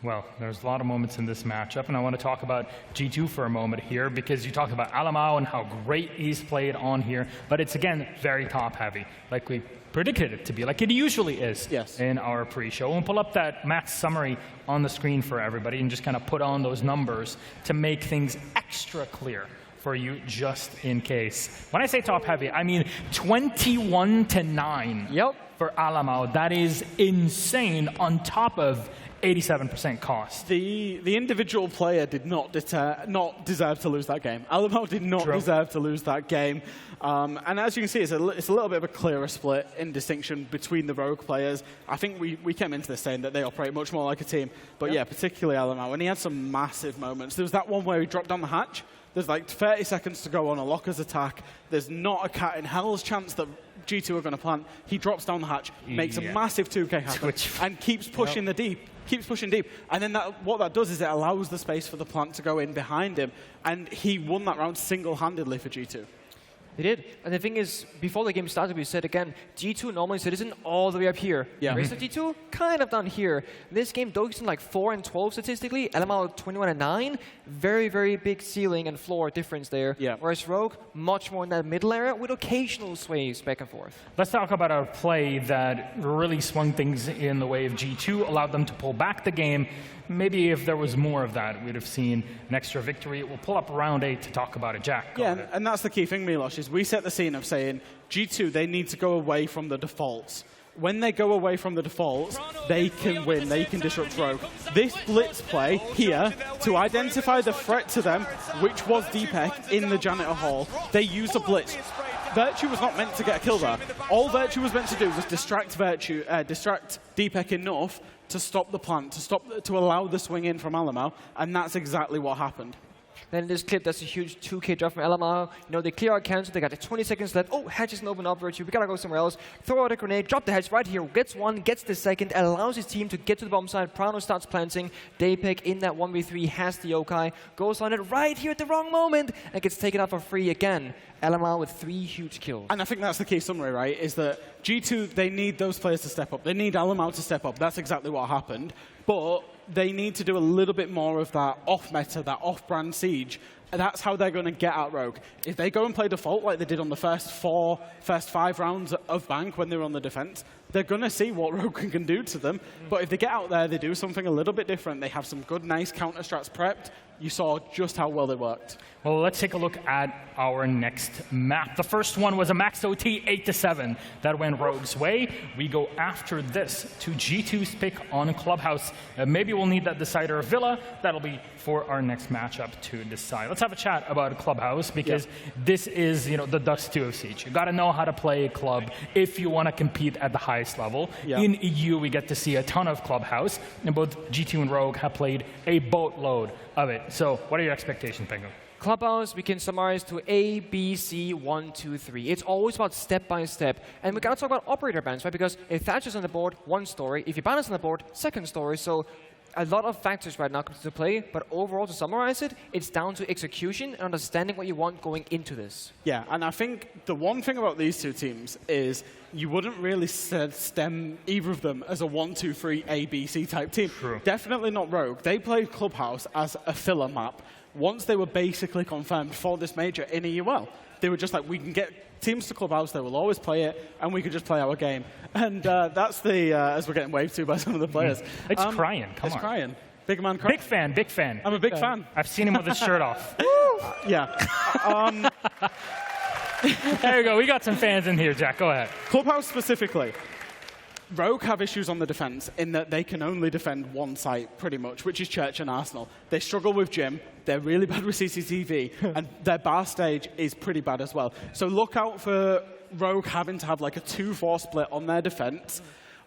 Well, there's a lot of moments in this matchup, and I want to talk about G2 for a moment here, because you talk about Alamao and how great he's played on here, but it's, again, very top-heavy, like we predicted it to be, like it usually is in our pre-show. We'll pull up that match summary on the screen for everybody and just kind of put on those numbers to make things extra clear for you, just in case. When I say top-heavy, I mean 21-9 for Alamao. That is insane, on top of 87% cost. The individual player did not deserve to lose that game. Alamao did not deserve to lose that game. And as you can see, it's a little bit of a clearer split in distinction between the Rogue players. I think we came into this saying that they operate much more like a team. But yeah, particularly Alamao. And he had some massive moments. There was that one where he dropped down the hatch. There's like 30 seconds to go on a Locker's attack. There's not a cat in hell's chance that G2 are going to plant. He drops down the hatch, makes a massive 2K happen, and keeps pushing the deep. Keeps pushing deep. And then what that does is it allows the space for the plant to go in behind him. And he won that round single-handedly for G2. They did. And the thing is, before the game started, we said again, G2 normally Citizen all the way up here. Rest of G2 kind of down here. This game, Doge's in like 4-12 statistically. LML 21-9. Very, very big ceiling and floor difference there. Whereas Rogue, much more in that middle area with occasional sways back and forth. Let's talk about our play that really swung things in the way of G2, allowed them to pull back the game. Maybe if there was more of that, we'd have seen an extra victory. We'll pull up round 8 to talk about it. Jack, and that's the key thing, Milos, is we set the scene of saying G2, they need to go away from the defaults. When they go away from the defaults, they can win, they can disrupt Rogue. This blitz play here, to identify the threat to them, which was DPEG in the Janitor Hall, they used a blitz. Virtue was not meant to get a kill there. All Virtue was meant to do was distract DPEG enough to stop the plant, to allow the swing in from Alamao, and that's exactly what happened. Then in this clip, that's a huge 2K drop from Alamao. You know, they clear out cancel, they got 20 seconds left. Oh, hatch isn't open up, Virtue, we gotta go somewhere else. Throw out a grenade, drop the hatch right here, gets one, gets the second, allows his team to get to the bomb side. Prano starts planting. Daypek in that 1v3 has the yokai, goes on it right here at the wrong moment, and gets taken out for free again. Alamao with 3 huge kills. And I think that's the key summary, right, is that G2, they need those players to step up. They need Alamao to step up. That's exactly what happened. But they need to do a little bit more of that off-meta, that off-brand siege. And that's how they're going to get out Rogue. If they go and play default like they did on the first 5 rounds of Bank when they were on the defense, they're going to see what Rogue can do to them. But if they get out there, they do something a little bit different. They have some good, nice counter-strats prepped. You saw just how well they worked. Well, let's take a look at our next map. The first one was a max OT 8-7 that went Rogue's way. We go after this to G2's pick on Clubhouse. Maybe we'll need that decider of Villa. That'll be for our next matchup to decide. Let's have a chat about Clubhouse, because this is, you know, the Dust 2 of Siege. You got to know how to play a club if you want to compete at the highest level. In EU, we get to see a ton of Clubhouse, and both G2 and Rogue have played a boatload of it. So what are your expectations, Penguin? Clubhouse, we can summarize to A, B, C, 1, 2, 3. It's always about step by step. And we gotta talk about operator bans, right? Because if Thatcher's on the board, one story. If Ibana's on the board, second story. So a lot of factors right now come into play. But overall, to summarize it, it's down to execution and understanding what you want going into this. Yeah, and I think the one thing about these two teams is you wouldn't really stem either of them as a 1, 2, 3 A, B, C type team. True. Definitely not Rogue. They played Clubhouse as a filler map. Once they were basically confirmed for this major in EUL, they were just like, we can get teams to Clubhouse, they will always play it, and we can just play our game. And that's the, as we're getting waved to by some of the players. It's crying, come on. It's crying. Big man crying. Big fan. I'm a big fan. I've seen him with his shirt off. Yeah. There you go, we got some fans in here, Jack, go ahead. Clubhouse specifically. Rogue have issues on the defense in that they can only defend one site, pretty much, which is Church and Arsenal. They struggle with Gym, they're really bad with CCTV, and their bar stage is pretty bad as well. So look out for Rogue having to have like a 2-4 split on their defense.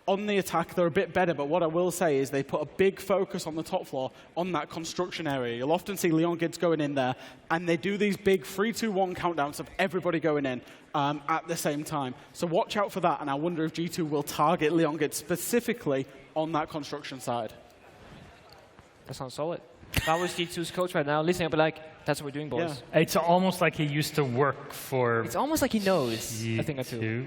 on the attack, they're a bit better, but what I will say is they put a big focus on the top floor on that construction area. You'll often see Leon Gids going in there, and they do these big 3-2-1 countdowns of everybody going in at the same time. So watch out for that, and I wonder if G2 will target Leon Gids specifically on that construction side. That sounds solid. If I was G2's coach right now, listening, I'd be like, that's what we're doing, boys. Yeah. It's almost like he used to work for... It's almost like he knows a thing or two.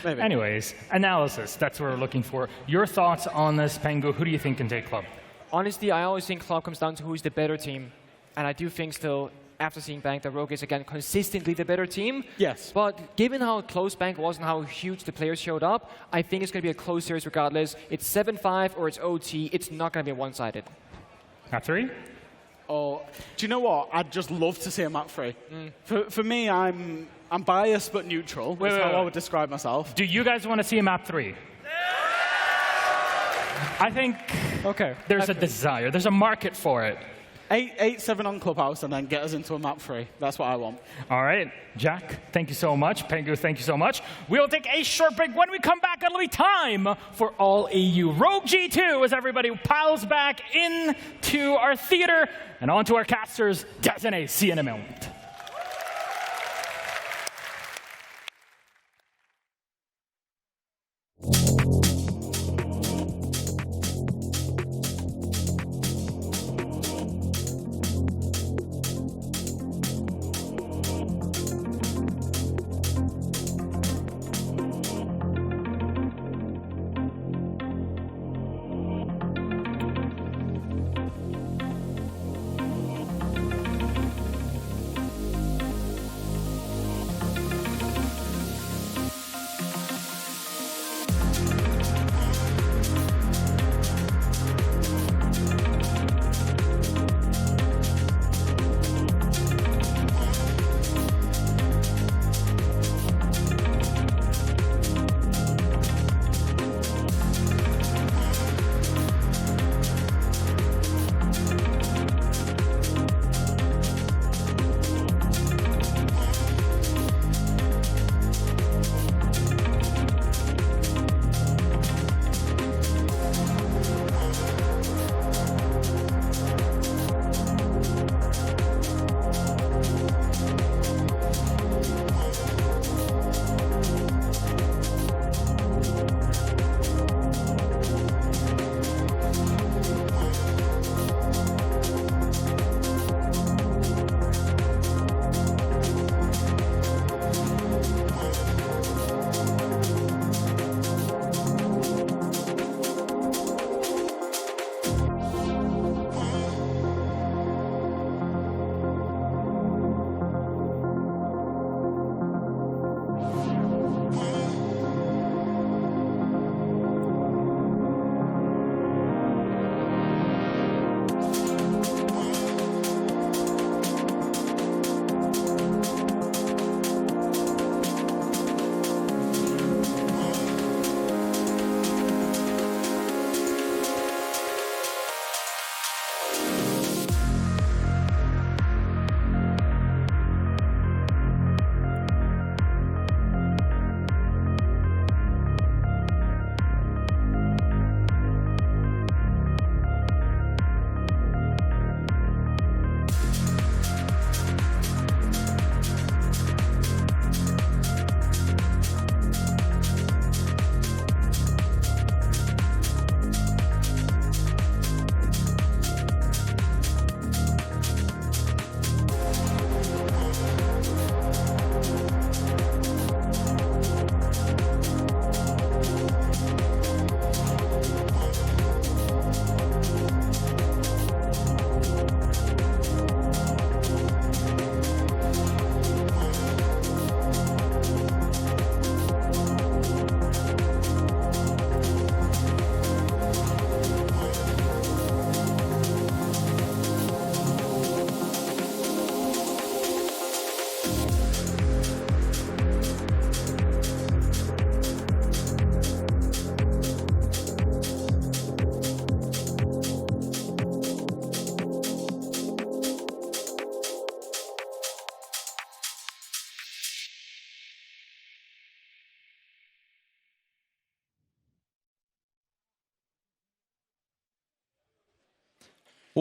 Maybe. Anyways, analysis. That's what we're looking for. Your thoughts on this, Pengu. Who do you think can take Club? Honestly, I always think Club comes down to who's the better team. And I do think still, after seeing Bank, that Rogue is, again, consistently the better team. Yes. But given how close Bank was and how huge the players showed up, I think it's going to be a close series regardless. It's 7-5 or it's OT. It's not going to be one-sided. Map 3? Oh, do you know what? I'd just love to see a map 3. For me, I'm biased but neutral. That's how I would describe myself. Do you guys want to see a map 3? I think there's a desire. There's a market for it. 8-7 on Clubhouse and then get us into a map 3. That's what I want. All right. Jack, thank you so much. Pengu, thank you so much. We'll take a short break. When we come back, it'll be time for All EU Rogue G2 as everybody piles back into our theater and onto our casters. Désolé, see you in a moment.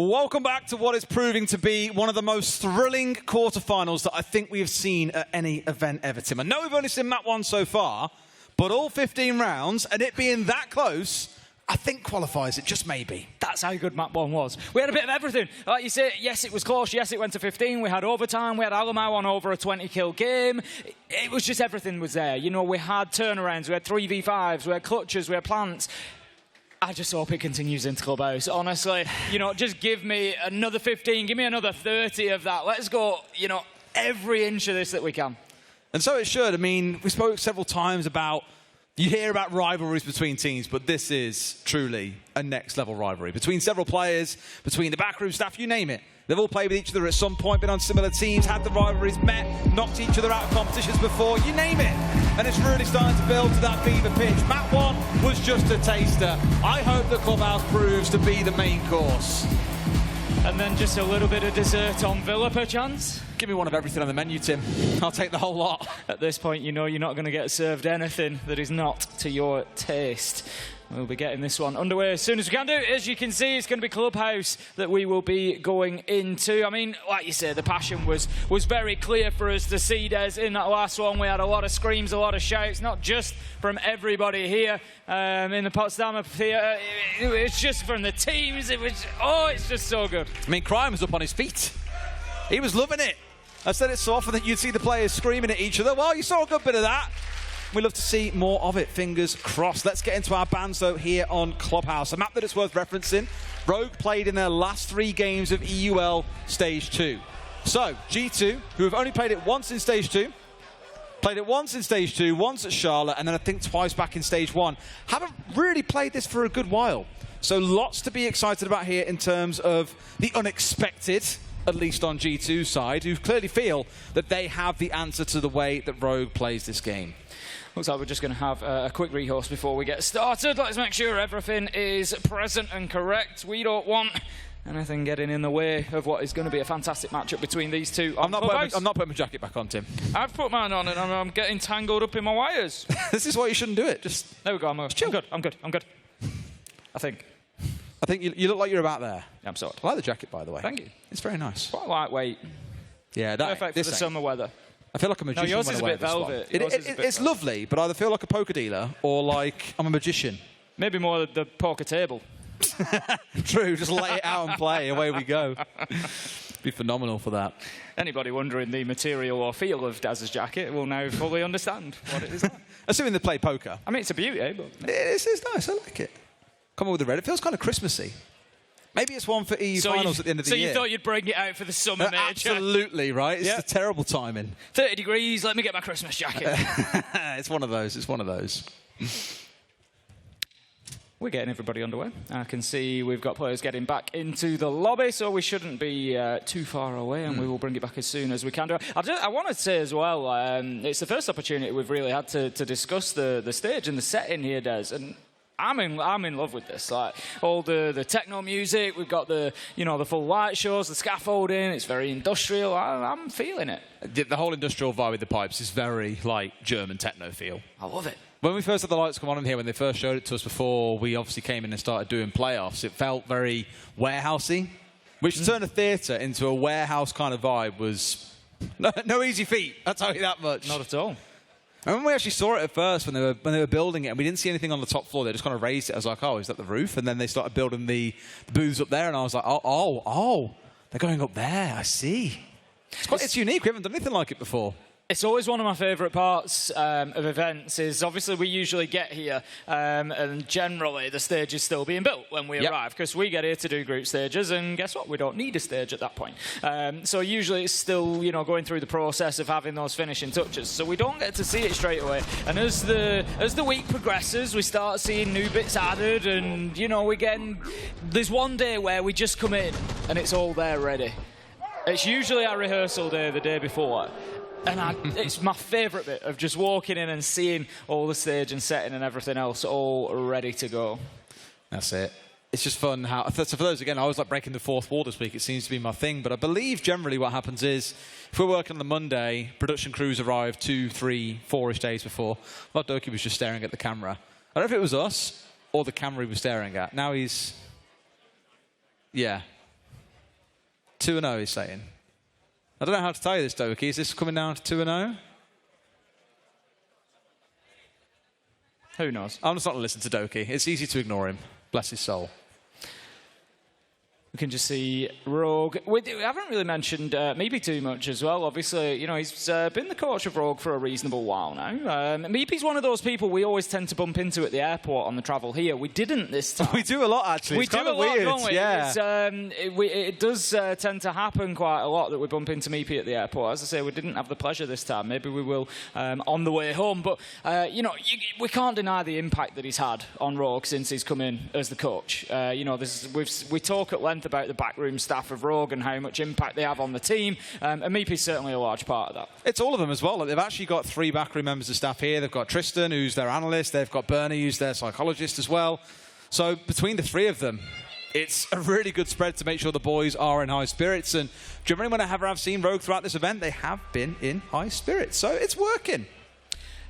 Welcome back to what is proving to be one of the most thrilling quarterfinals that I think we have seen at any event ever, Tim. I know we've only seen map 1 so far, but all 15 rounds, and it being that close, I think qualifies it, just maybe. That's how good map 1 was. We had a bit of everything. Like you say, yes, it was close. Yes, it went to 15. We had overtime. We had Alamau on over a 20-kill game. It was just everything was there. You know, we had turnarounds. We had 3v5s. We had clutches. We had plants. I just hope it continues into Clubhouse, honestly. You know, just give me another 15, give me another 30 of that. Let's go, you know, every inch of this that we can. And so it should. I mean, we spoke several times about, you hear about rivalries between teams, but this is truly a next-level rivalry. Between several players, between the backroom staff, you name it. They've all played with each other at some point, been on similar teams, had the rivalries, met, knocked each other out of competitions before, you name it. And it's really starting to build to that Beaver pitch. Map 1 was just a taster. I hope the Clubhouse proves to be the main course. And then just a little bit of dessert on Villa, perchance. Give me one of everything on the menu, Tim. I'll take the whole lot. At this point, you know you're not going to get served anything that is not to your taste. We'll be getting this one underway as soon as we can do. As you can see, it's going to be Clubhouse that we will be going into. I mean, like you say, the passion was very clear for us to see, Des, in that last one. We had a lot of screams, a lot of shouts, not just from everybody here in the Potsdamer Theatre. It's just from the teams. It's just so good. I mean, Crime was up on his feet. He was loving it. I said it so often that you'd see the players screaming at each other. Well, you saw a good bit of that. We love to see more of it, fingers crossed. Let's get into our bands, though, here on Clubhouse. A map that it's worth referencing. Rogue played in their last 3 games of EUL Stage 2. So, G2, who have only played it once in Stage 2, played it once in Stage 2, once at Charlotte, and then I think twice back in Stage 1, haven't really played this for a good while. So lots to be excited about here in terms of the unexpected, at least on G2's side, who clearly feel that they have the answer to the way that Rogue plays this game. Looks like we're just going to have a quick rehearse before we get started. Let's make sure everything is present and correct. We don't want anything getting in the way of what is going to be a fantastic matchup between these two. I'm not putting my jacket back on, Tim. I've put mine on and I'm getting tangled up in my wires. This is why you shouldn't do it. Just there we go. I'm good. I'm good. I think you look like you're about there. I'm sorry. I like the jacket, by the way. Thank you. It's very nice. Quite lightweight. Yeah, perfect for the summer weather. I feel like a magician. No, yours when is I a wear bit this velvet. One. It's lovely, but I either feel like a poker dealer or like I'm a magician. Maybe more the poker table. True, just lay it out and play. Away we go. Be phenomenal for that. Anybody wondering the material or feel of Daz's jacket will now fully understand what it is like. Assuming they play poker. I mean, it's a beauty, but it's nice. I like it. Come on with the red. It feels kind of Christmassy. Maybe it's one for EU finals at the end of the year. So you thought you'd bring it out for the summer major? Absolutely, right? It's a terrible timing. 30 degrees, let me get my Christmas jacket. It's one of those. We're getting everybody underway. I can see we've got players getting back into the lobby, so we shouldn't be too far away, and we will bring it back as soon as we can. I want to say as well, it's the first opportunity we've really had to discuss the stage and the setting here, Des, and I'm in love with this. Like all the techno music, we've got the full light shows, the scaffolding. It's very industrial. I'm feeling it. The whole industrial vibe with the pipes is very like German techno feel. I love it. When we first had the lights come on in here, when they first showed it to us before we obviously came in and started doing playoffs, it felt very warehousey, which to turn a theatre into a warehouse kind of vibe was no easy feat. I'll tell you that much. Not at all. And when we actually saw it at first, when they were building it, and we didn't see anything on the top floor, they just kind of raised it. I was like, oh, is that the roof? And then they started building the booths up there, and I was like, oh, they're going up there. I see. It's unique. We haven't done anything like it before. It's always one of my favourite parts of events is obviously we usually get here and generally the stage is still being built when we arrive because we get here to do group stages and guess what? We don't need a stage at that point. So usually it's still, going through the process of having those finishing touches. So we don't get to see it straight away. And as the week progresses, we start seeing new bits added and, there's one day where we just come in and it's all there ready. It's usually our rehearsal day the day before. And it's my favourite bit of just walking in and seeing all the stage and setting and everything else all ready to go. That's it. It's just fun how... So for those, again, I was like breaking the fourth wall this week. It seems to be my thing. But I believe generally what happens is if we're working on the Monday, production crews arrive 2, 3, 4-ish days before. Like Doki was just staring at the camera. I don't know if it was us or the camera he was staring at. Now he's... Yeah. 2-0, he's saying. I don't know how to tell you this, Doki. Is this coming down to 2-0? Who knows? I'm just not going to listen to Doki. It's easy to ignore him. Bless his soul. We can just see Rogue. We haven't really mentioned Meepy too much as well. Obviously, you know, he's been the coach of Rogue for a reasonable while now. Meepy's one of those people we always tend to bump into at the airport on the travel here. We didn't this time. We do a lot, actually. We it's do kind a of lot, weird. don't we? Yeah. It does tend to happen quite a lot that we bump into Meepy at the airport. As I say, we didn't have the pleasure this time. Maybe we will on the way home. But, you know, we can't deny the impact that he's had on Rogue since he's come in as the coach. You know, we talk at length about the backroom staff of Rogue and how much impact they have on the team, and Meepy's certainly a large part of that. It's all of them as well. Like, they've actually got 3 backroom members of staff here. They've got Tristan, who's their analyst. They've got Bernie, who's their psychologist as well. So between the 3 of them, it's a really good spread to make sure the boys are in high spirits. And generally, whenever I've seen Rogue throughout this event, they have been in high spirits. So it's working.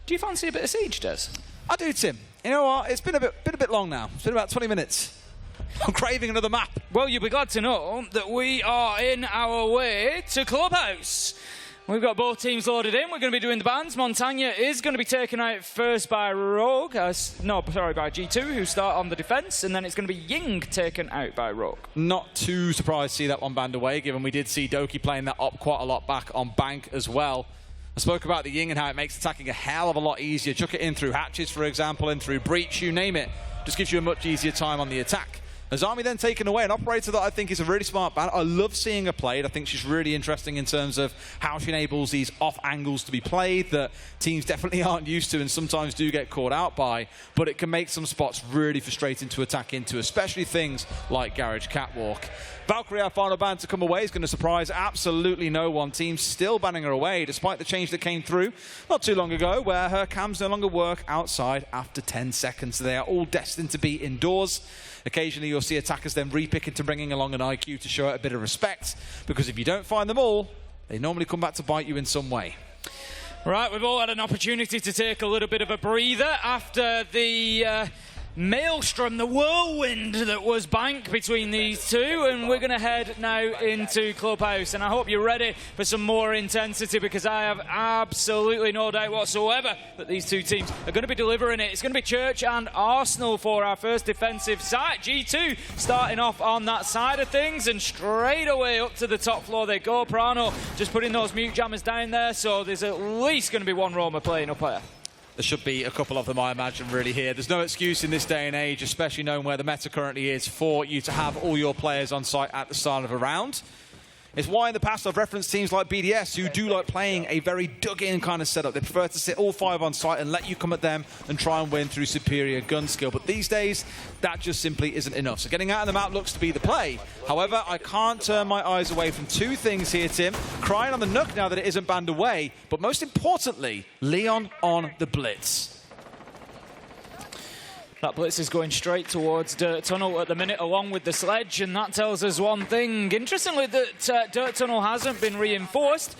Do you fancy a bit of Siege, Des? I do, Tim. You know what? It's been a bit long now. It's been about 20 minutes. I'm craving another map. Well, you'll be glad to know that we are in our way to Clubhouse. We've got both teams loaded in. We're going to be doing the bans. Montagna is going to be taken out first by Rogue. By G2, who start on the defence. And then it's going to be Ying taken out by Rogue. Not too surprised to see that one banned away, given we did see Doki playing that up quite a lot back on Bank as well. I spoke about the Ying and how it makes attacking a hell of a lot easier. Chuck it in through hatches, for example, in through breach, you name it. Just gives you a much easier time on the attack. Azami then taken away, an operator that I think is a really smart ban. I love seeing her played. I think she's really interesting in terms of how she enables these off angles to be played that teams definitely aren't used to and sometimes do get caught out by. But it can make some spots really frustrating to attack into, especially things like Garage Catwalk. Valkyrie, our final ban to come away, is going to surprise absolutely no one. Teams still banning her away, despite the change that came through not too long ago, where her cams no longer work outside after 10 seconds. They are all destined to be indoors. Occasionally, you'll see attackers then repicking to bringing along an IQ to show it a bit of respect, because if you don't find them all, they normally come back to bite you in some way. Right, we've all had an opportunity to take a little bit of a breather after the maelstrom, the whirlwind that was Bank between these two, and we're going to head now into Clubhouse. And I hope you're ready for some more intensity, because I have absolutely no doubt whatsoever that these two teams are going to be delivering it. It's going to be Church and Arsenal for our first defensive side. G2 starting off on that side of things, and straight away up to the top floor they go. Prano just putting those mute jammers down there, so there's at least going to be one Roma playing up there. There should be a couple of them, I imagine, really here. There's no excuse in this day and age, especially knowing where the meta currently is, for you to have all your players on site at the start of a round. It's why in the past I've referenced teams like BDS who do like playing a very dug-in kind of setup. They prefer to sit all 5 on site and let you come at them and try and win through superior gun skill. But these days, that just simply isn't enough. So getting out of the map looks to be the play. However, I can't turn my eyes away from 2 things here, Tim. Crying on the Nook now that it isn't banned away, but most importantly, Leon on the Blitz. That blitz is going straight towards Dirt Tunnel at the minute, along with the sledge, and that tells us one thing. Interestingly, that Dirt Tunnel hasn't been reinforced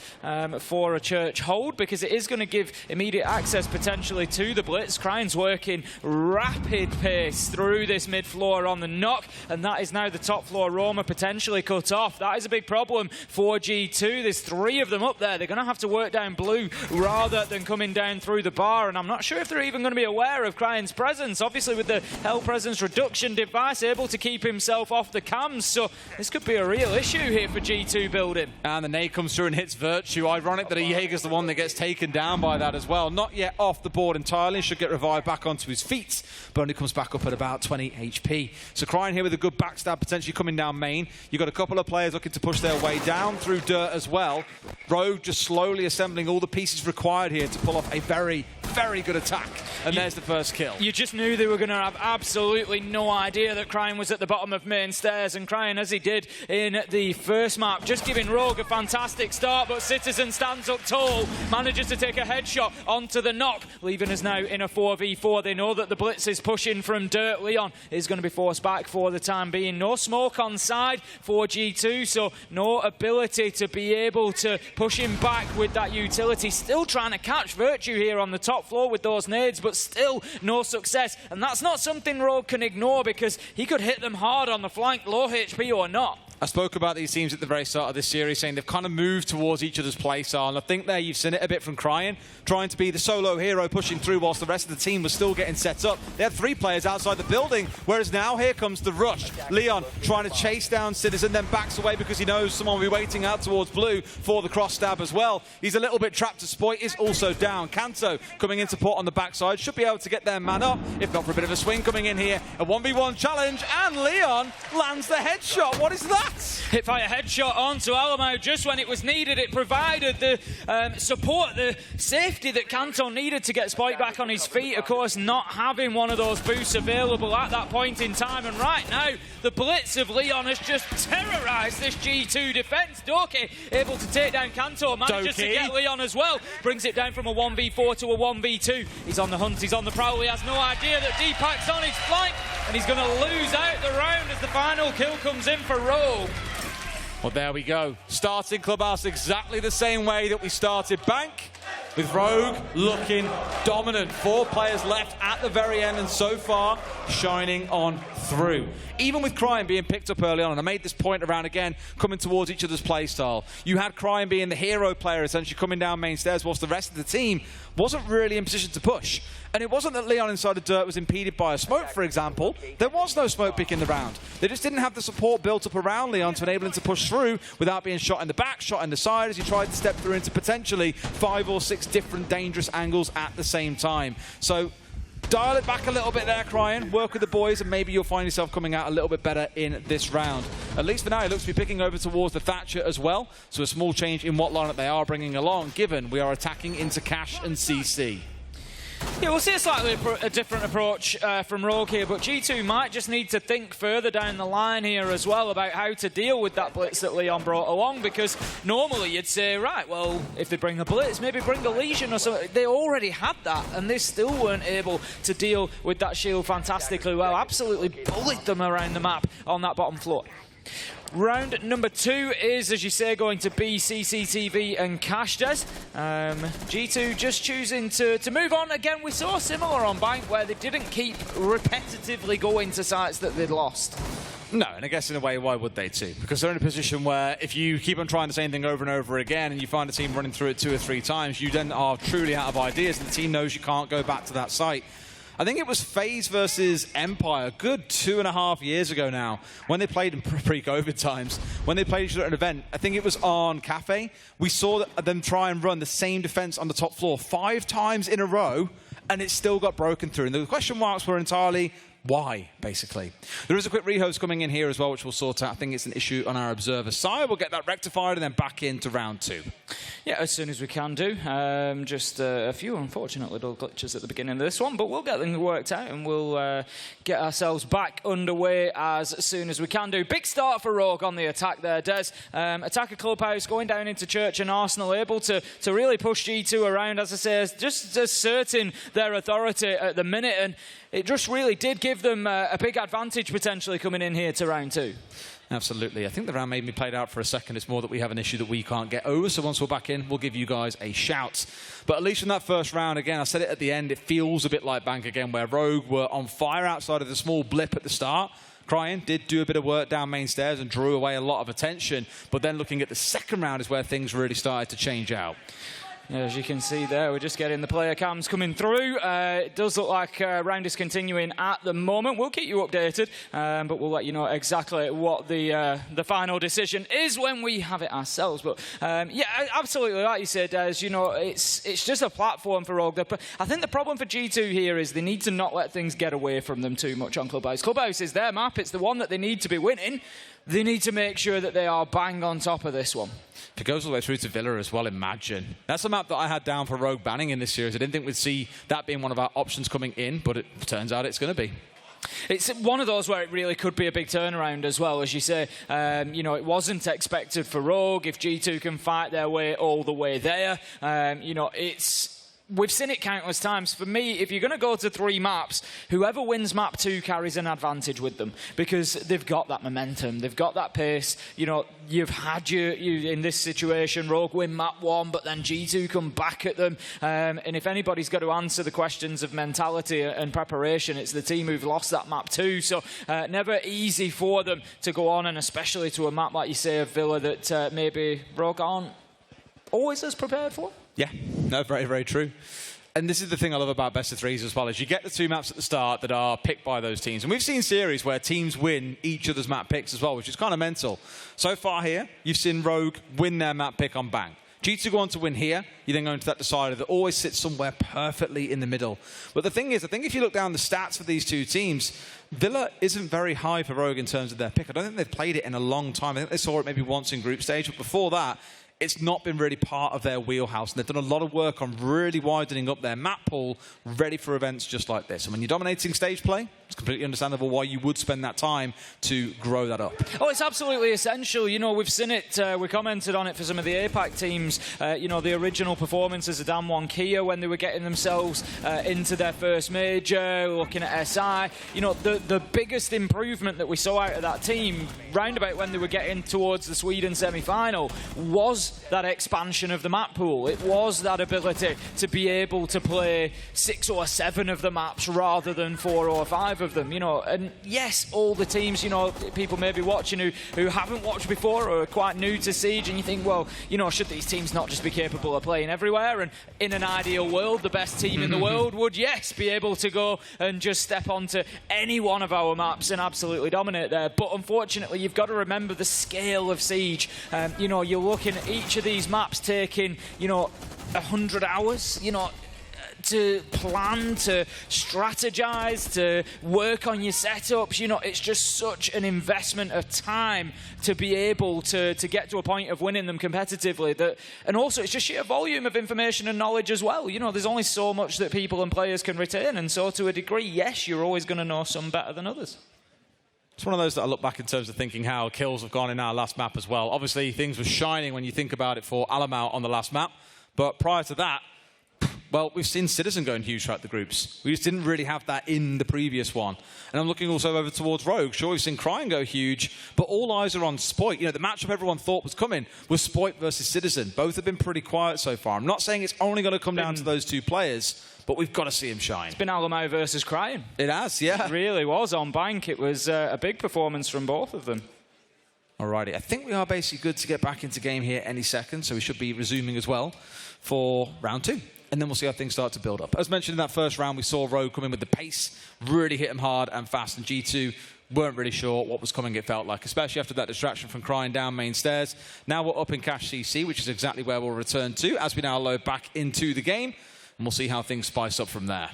for a Church hold, because it is going to give immediate access potentially to the blitz. Crying's working rapid pace through this mid-floor on the knock, and that is now the top floor Roma potentially cut off. That is a big problem for G2. There's 3 of them up there. They're going to have to work down blue rather than coming down through the bar, and I'm not sure if they're even going to be aware of Crying's presence. Obviously, with the Hell Presence reduction device, able to keep himself off the cams, so this could be a real issue here for G2 building. And the nade comes through and hits Virtue. Ironic that Jaeger's the one that gets taken down by that as well. Not yet off the board entirely, should get revived back onto his feet, but only comes back up at about 20 HP. So Crying here with a good backstab potentially coming down main. You've got a couple of players looking to push their way down through Dirt as well. Rogue just slowly assembling all the pieces required here to pull off a very, very good attack. And there's the first kill. You just knew they were going to have absolutely no idea that Crying was at the bottom of main stairs, and Crying, as he did in the first map, just giving Rogue a fantastic start, but Citizen stands up tall, manages to take a headshot onto the knock, leaving us now in a 4v4. They know that the blitz is pushing from Dirt. Leon is going to be forced back for the time being. No smoke on side for G2, so no ability to be able to push him back with that utility. Still trying to catch Virtue here on the top floor with those nades, but still no success. And that's not something Rogue can ignore, because he could hit them hard on the flank, low HP or not. I spoke about these teams at the very start of this series, saying they've kind of moved towards each other's play style. And I think there you've seen it a bit from Cryan, trying to be the solo hero pushing through whilst the rest of the team was still getting set up. They had 3 players outside the building, whereas now here comes the rush. Leon trying to chase down Citizen, then backs away because he knows someone will be waiting out towards blue for the cross stab as well. He's a little bit trapped. Spoit is also down. Kanto coming in support on the backside, should be able to get their man up, if not for a bit of a swing coming in here. A 1v1 challenge, and Leon lands the headshot. What is that? Hipfire headshot onto Alamo just when it was needed. It provided the support, the safety that Kanto needed to get Spike back on his feet. Of course, not having one of those boosts available at that point in time. And right now, the blitz of Leon has just terrorised this G2 defence. Doki able to take down Kanto, manages to get Leon as well. Brings it down from a 1v4 to a 1v2. He's on the hunt, he's on the prowl. He has no idea that Deepak's on his flank, and he's going to lose out the round as the final kill comes in for Rogue. Well, there we go. Starting Clubhouse exactly the same way that we started Bank, with Rogue looking dominant. 4 players left at the very end, and so far shining on through. Even with Cryan being picked up early on, and I made this point around again, coming towards each other's play style. You had Cryan being the hero player, essentially coming down main stairs, whilst the rest of the team wasn't really in position to push. And it wasn't that Leon inside the dirt was impeded by a smoke, for example. There was no smoke pick in the round. They just didn't have the support built up around Leon to enable him to push through without being shot in the back, shot in the side, as he tried to step through into potentially 5 or 6 different dangerous angles at the same time. So dial it back a little bit there, Cryan. Work with the boys, and maybe you'll find yourself coming out a little bit better in this round. At least for now, it looks to be picking over towards the Thatcher as well. So a small change in what lineup they are bringing along, given we are attacking into Cash and CC. Yeah, we'll see a slightly different approach from Rogue here, but G2 might just need to think further down the line here as well about how to deal with that blitz that Leon brought along, because normally you'd say, right, well, if they bring a blitz, maybe bring a Legion or something. They already had that, and they still weren't able to deal with that shield fantastically well. Absolutely bullied them around the map on that bottom floor. Round number 2 is, as you say, going to be CCTV and Cashdes. G2 just choosing to move on. Again, we saw similar on Bank, where they didn't keep repetitively going to sites that they'd lost. No, and I guess in a way, why would they too? Because they're in a position where if you keep on trying the same thing over and over again and you find a team running through it 2 or 3 times, you then are truly out of ideas, and the team knows you can't go back to that site. I think it was FaZe versus Empire a good 2.5 years ago now, when they played in pre-COVID times, when they played each other at an event. I think it was on Cafe. We saw them try and run the same defense on the top floor 5 times in a row, and it still got broken through. And the question marks were entirely why, basically. There is a quick rehost coming in here as well, which we'll sort out. I think it's an issue on our observer side. We'll get that rectified and then back into round 2. Yeah, as soon as we can do. Just a few unfortunate little glitches at the beginning of this one, but we'll get them worked out and we'll get ourselves back underway as soon as we can do. Big start for Rogue on the attack there, Des. Attacker Clubhouse going down into Church and Arsenal, able to really push G2 around, as I say, just asserting their authority at the minute, and it just really did give them a big advantage potentially coming in here to round 2. Absolutely. I think the round made me played out for a second. It's more that we have an issue that we can't get over. So once we're back in, we'll give you guys a shout. But at least in that first round, again, I said it at the end, it feels a bit like Bank again, where Rogue were on fire outside of the small blip at the start. Cryan did do a bit of work down main stairs and drew away a lot of attention. But then looking at the second round is where things really started to change out. As you can see there, we're just getting the player cams coming through. It does look like round is continuing at the moment. We'll keep you updated, but we'll let you know exactly what the final decision is when we have it ourselves. But yeah, absolutely, like you said, Des, you know, it's just a platform for Rogue. I think the problem for G2 here is they need to not let things get away from them too much on Clubhouse. Clubhouse is their map. It's the one that they need to be winning. They need to make sure that they are bang on top of this one. If it goes all the way through to Villa as well, imagine. That's a map that I had down for Rogue banning in this series. I didn't think we'd see that being one of our options coming in, but it turns out it's going to be. It's one of those where it really could be a big turnaround as well, as you say. You know, it wasn't expected for Rogue. If G2 can fight their way all the way there, you know, it's we've seen it countless times. For me, if you're going to go to 3 maps, whoever wins map 2 carries an advantage with them because they've got that momentum, they've got that pace. You know, you've had you in this situation, Rogue win map 1, but then G2 come back at them. And if anybody's got to answer the questions of mentality and preparation, it's the team who've lost that map 2. So never easy for them to go on, and especially to a map like you say of Villa that maybe Rogue aren't always as prepared for. Yeah, no, very, very true. And this is the thing I love about best of 3s as well, is you get the 2 maps at the start that are picked by those teams. And we've seen series where teams win each other's map picks as well, which is kind of mental. So far here, you've seen Rogue win their map pick on Bang. G2 go on to win here, you then go into that decider that always sits somewhere perfectly in the middle. But the thing is, I think if you look down the stats for these 2 teams, Villa isn't very high for Rogue in terms of their pick. I don't think they've played it in a long time. I think they saw it maybe once in group stage, but before that, it's not been really part of their wheelhouse. And they've done a lot of work on really widening up their map pool, ready for events just like this. And when you're dominating stage play, it's completely understandable why you would spend that time to grow that up. Oh, it's absolutely essential. You know, we've seen it, we commented on it for some of the APAC teams. You know, the original performances of Damwon Kia when they were getting themselves into their first major, looking at SI. You know, the biggest improvement that we saw out of that team, round about when they were getting towards the Sweden semi-final, was that expansion of the map pool. It was that ability to be able to play 6 or 7 of the maps rather than 4 or 5 of them, you know. And yes, all the teams, you know, people may be watching who haven't watched before or are quite new to Siege, and you think, well, you know, should these teams not just be capable of playing everywhere? And in an ideal world, the best team in the world would, yes, be able to go and just step onto any one of our maps and absolutely dominate there. But unfortunately, you've got to remember the scale of Siege. You know, you're looking at each of these maps taking, you know, 100 hours, you know, to plan, to strategize, to work on your setups. You know, it's just such an investment of time to be able to get to a point of winning them competitively. And also, it's just sheer volume of information and knowledge as well. You know, there's only so much that people and players can retain, and so to a degree, yes, you're always going to know some better than others. It's one of those that I look back in terms of thinking how kills have gone in our last map as well. Obviously, things were shining when you think about it for Alamau on the last map. But prior to that, well, we've seen Citizen going huge throughout the groups. We just didn't really have that in the previous one. And I'm looking also over towards Rogue. Sure, we've seen Crying go huge, but all eyes are on Spoit. You know, the matchup everyone thought was coming was Spoit versus Citizen. Both have been pretty quiet so far. I'm not saying it's only going to come down to those 2 players, but we've got to see him shine. It's been Alamau versus Crying. It has, yeah. It really was on Bank. It was a big performance from both of them. Alrighty, I think we are basically good to get back into game here any second, so we should be resuming as well for round 2. And then we'll see how things start to build up. As mentioned in that first round, we saw Rogue come in with the pace, really hit him hard and fast, and G2 weren't really sure what was coming, it felt like, especially after that distraction from Crying down main stairs. Now we're up in Cash CC, which is exactly where we'll return to as we now load back into the game, and we'll see how things spice up from there.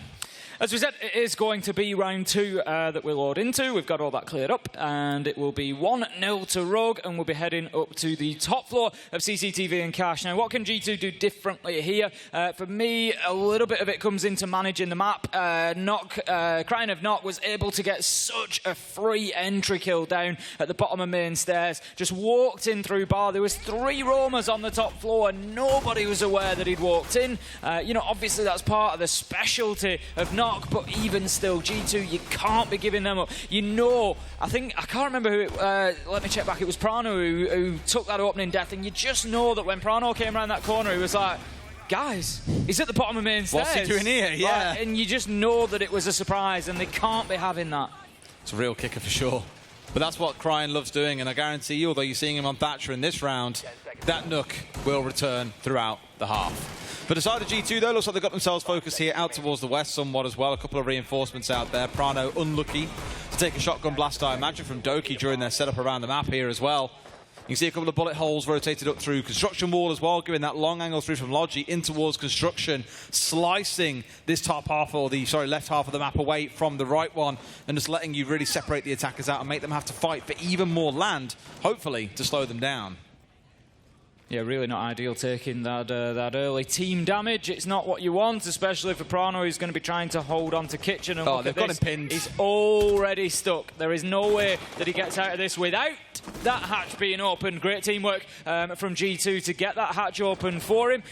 As we said, it is going to be round 2 that we'll load into. We've got all that cleared up, and it will be 1-0 to Rogue, and we'll be heading up to the top floor of CCTV and Cash. Now, what can G2 do differently here? For me, a little bit of it comes into managing the map. Crying of Knock was able to get such a free entry kill down at the bottom of main stairs. Just walked in through bar. There was 3 roamers on the top floor, and nobody was aware that he'd walked in. You know, obviously that's part of the specialty of Knock. But even still, G2, you can't be giving them up. You know, I can't remember who let me check back, it was Prano who took that opening death, and you just know that when Prano came around that corner, he was like, guys, he's at the bottom of main stairs. What's he doing here? Yeah. And you just know that it was a surprise, and they can't be having that. It's a real kicker for sure. But that's what Crying loves doing, and I guarantee you, although you're seeing him on Thatcher in this round, that Nook will return throughout the half. For the side of G2, though, looks like they've got themselves focused here out towards the west somewhat as well. A couple of reinforcements out there. Prano unlucky to take a shotgun blast, I imagine, from Doki during their setup around the map here as well. You can see a couple of bullet holes rotated up through construction wall as well, giving that long angle through from Logi in towards construction, slicing this top half, or the, left half of the map away from the right one, and just letting you really separate the attackers out and make them have to fight for even more land, hopefully, to slow them down. Yeah, really not ideal taking that early team damage. It's not what you want, especially for Prano, who's going to be trying to hold on to Kitchen. And they've got him pinned. He's already stuck. There is no way that he gets out of this without that hatch being open. Great teamwork from G2 to get that hatch open for him.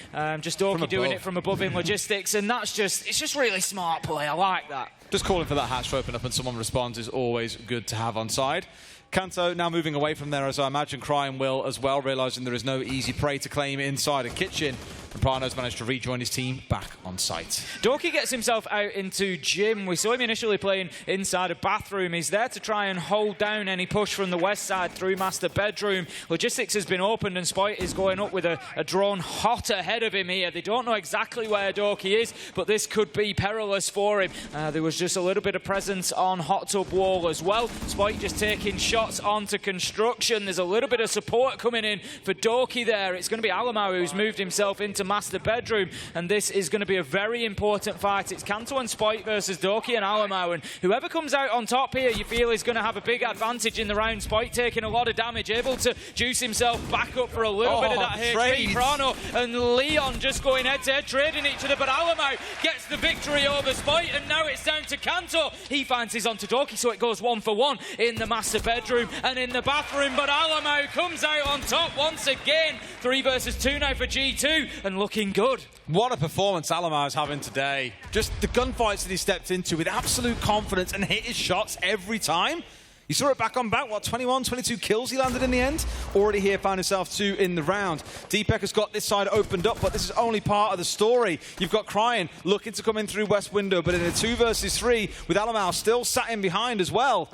Just Doki doing it from above in logistics, and it's just really smart play. I like that. Just calling for that hatch to open up and someone responds is always good to have on side. Kanto now moving away from there, as I imagine Cryan will as well, realising there is no easy prey to claim inside a kitchen. And Prano's managed to rejoin his team back on site. Doki gets himself out into gym. We saw him initially playing inside a bathroom. He's there to try and hold down any push from the west side through master bedroom. Logistics has been opened and Spoit is going up with a drone hot ahead of him here. They don't know exactly where Doki is, but this could be perilous for him. There was just a little bit of presence on hot tub wall as well. Spoit just taking shots onto construction. There's a little bit of support coming in for Doki there. It's going to be Alamau who's moved himself into master bedroom, and this is going to be a very important fight. It's Kanto and Spoit versus Doki and Alamau, and whoever comes out on top here you feel is going to have a big advantage in the round. Spoit taking a lot of damage, able to juice himself back up for a little bit of that HP. Prano and Leon just going head to head, trading each other, but Alamau gets the victory over Spoit, and now it's down to Kanto. He finds his onto Doki, so it goes 1 for 1 in the master bedroom and in the bathroom, but Alamau comes out on top once again. 3 versus 2 now for G2, and looking good. What a performance Alamau is having today. Just the gunfights that he stepped into with absolute confidence and hit his shots every time. You saw it back on back, what, 21, 22 kills he landed in the end? Already here, found himself 2 in the round. Deepek has got this side opened up, but this is only part of the story. You've got Cryan looking to come in through west window, but in a 2 versus 3 with Alamau still sat in behind as well.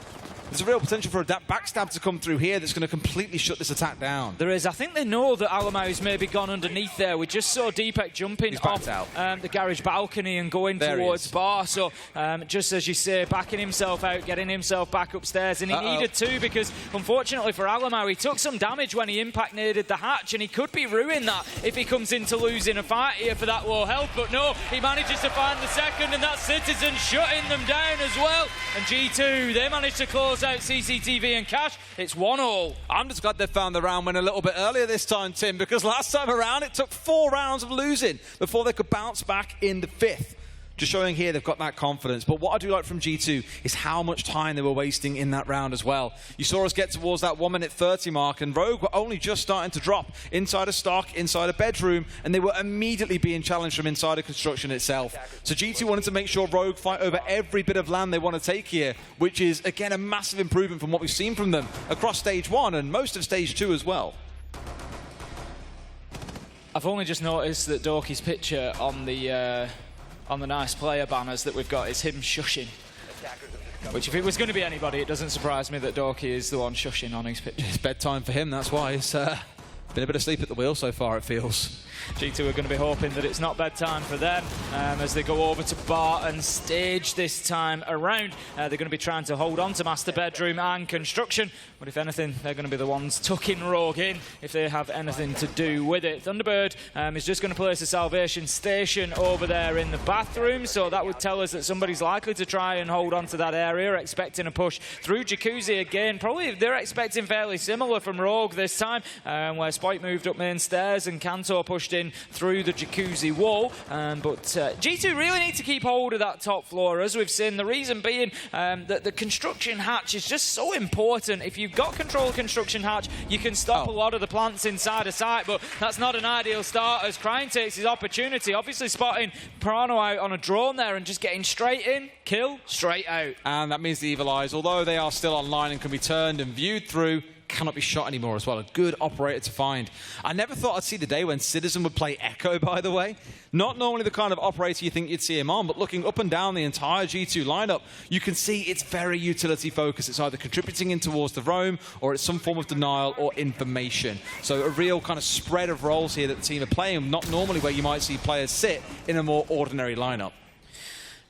There's a real potential for a backstab to come through here that's going to completely shut this attack down. There is. I think they know that Alamau's maybe gone underneath there. We just saw Deepek jumping off the garage balcony and going towards bar. So just as you say, backing himself out, getting himself back upstairs. And he needed to, because unfortunately for Alamau, he took some damage when he impact naded the hatch, and he could be ruining that if he comes into losing a fight here for that low health. But no, he manages to find the second, and that's Citizen shutting them down as well. And G2, they managed to close out CCTV and Cash. It's 1-1. I'm just glad they found the round win a little bit earlier this time, Tim, because last time around it took 4 rounds of losing before they could bounce back in the 5th. Just showing here they've got that confidence. But what I do like from G2 is how much time they were wasting in that round as well. You saw us get towards that 1:30 mark, and Rogue were only just starting to drop inside a stock, inside a bedroom, and they were immediately being challenged from inside a construction itself. So G2 wanted to make sure Rogue fight over every bit of land they want to take here, which is, again, a massive improvement from what we've seen from them across stage 1 and most of stage 2 as well. I've only just noticed that Doki's picture on the nice player banners that we've got is him shushing. Which, if it was going to be anybody, it doesn't surprise me that Doki is the one shushing on his picture. It's bedtime for him, that's why. It's been a bit of sleep at the wheel so far, it feels. G2 are going to be hoping that it's not bedtime for them as they go over to bar and stage this time around. They're going to be trying to hold on to master bedroom and construction, but if anything, they're going to be the ones tucking Rogue in if they have anything to do with it. Thunderbird is just going to place a salvation station over there in the bathroom, so that would tell us that somebody's likely to try and hold on to that area, expecting a push through Jacuzzi again. Probably they're expecting fairly similar from Rogue this time, where Spoit moved up main stairs and Kanto pushed in through the Jacuzzi wall. But G2 really need to keep hold of that top floor, as we've seen. The reason being that the construction hatch is just so important. If you've got control of construction hatch, you can stop a lot of the plants inside a site, but that's not an ideal start as Cryan takes his opportunity, obviously spotting Prano out on a drone there and just getting straight in, kill, straight out. And that means the Evil Eyes, although they are still online and can be turned and viewed through, cannot be shot anymore as well. A good operator to find. I never thought I'd see the day when Citizen would play Echo, by the way. Not normally the kind of operator you think you'd see him on, but looking up and down the entire G2 lineup, you can see it's very utility focused. It's either contributing in towards the roam, or it's some form of denial or information. So a real kind of spread of roles here that the team are playing, not normally where you might see players sit in a more ordinary lineup.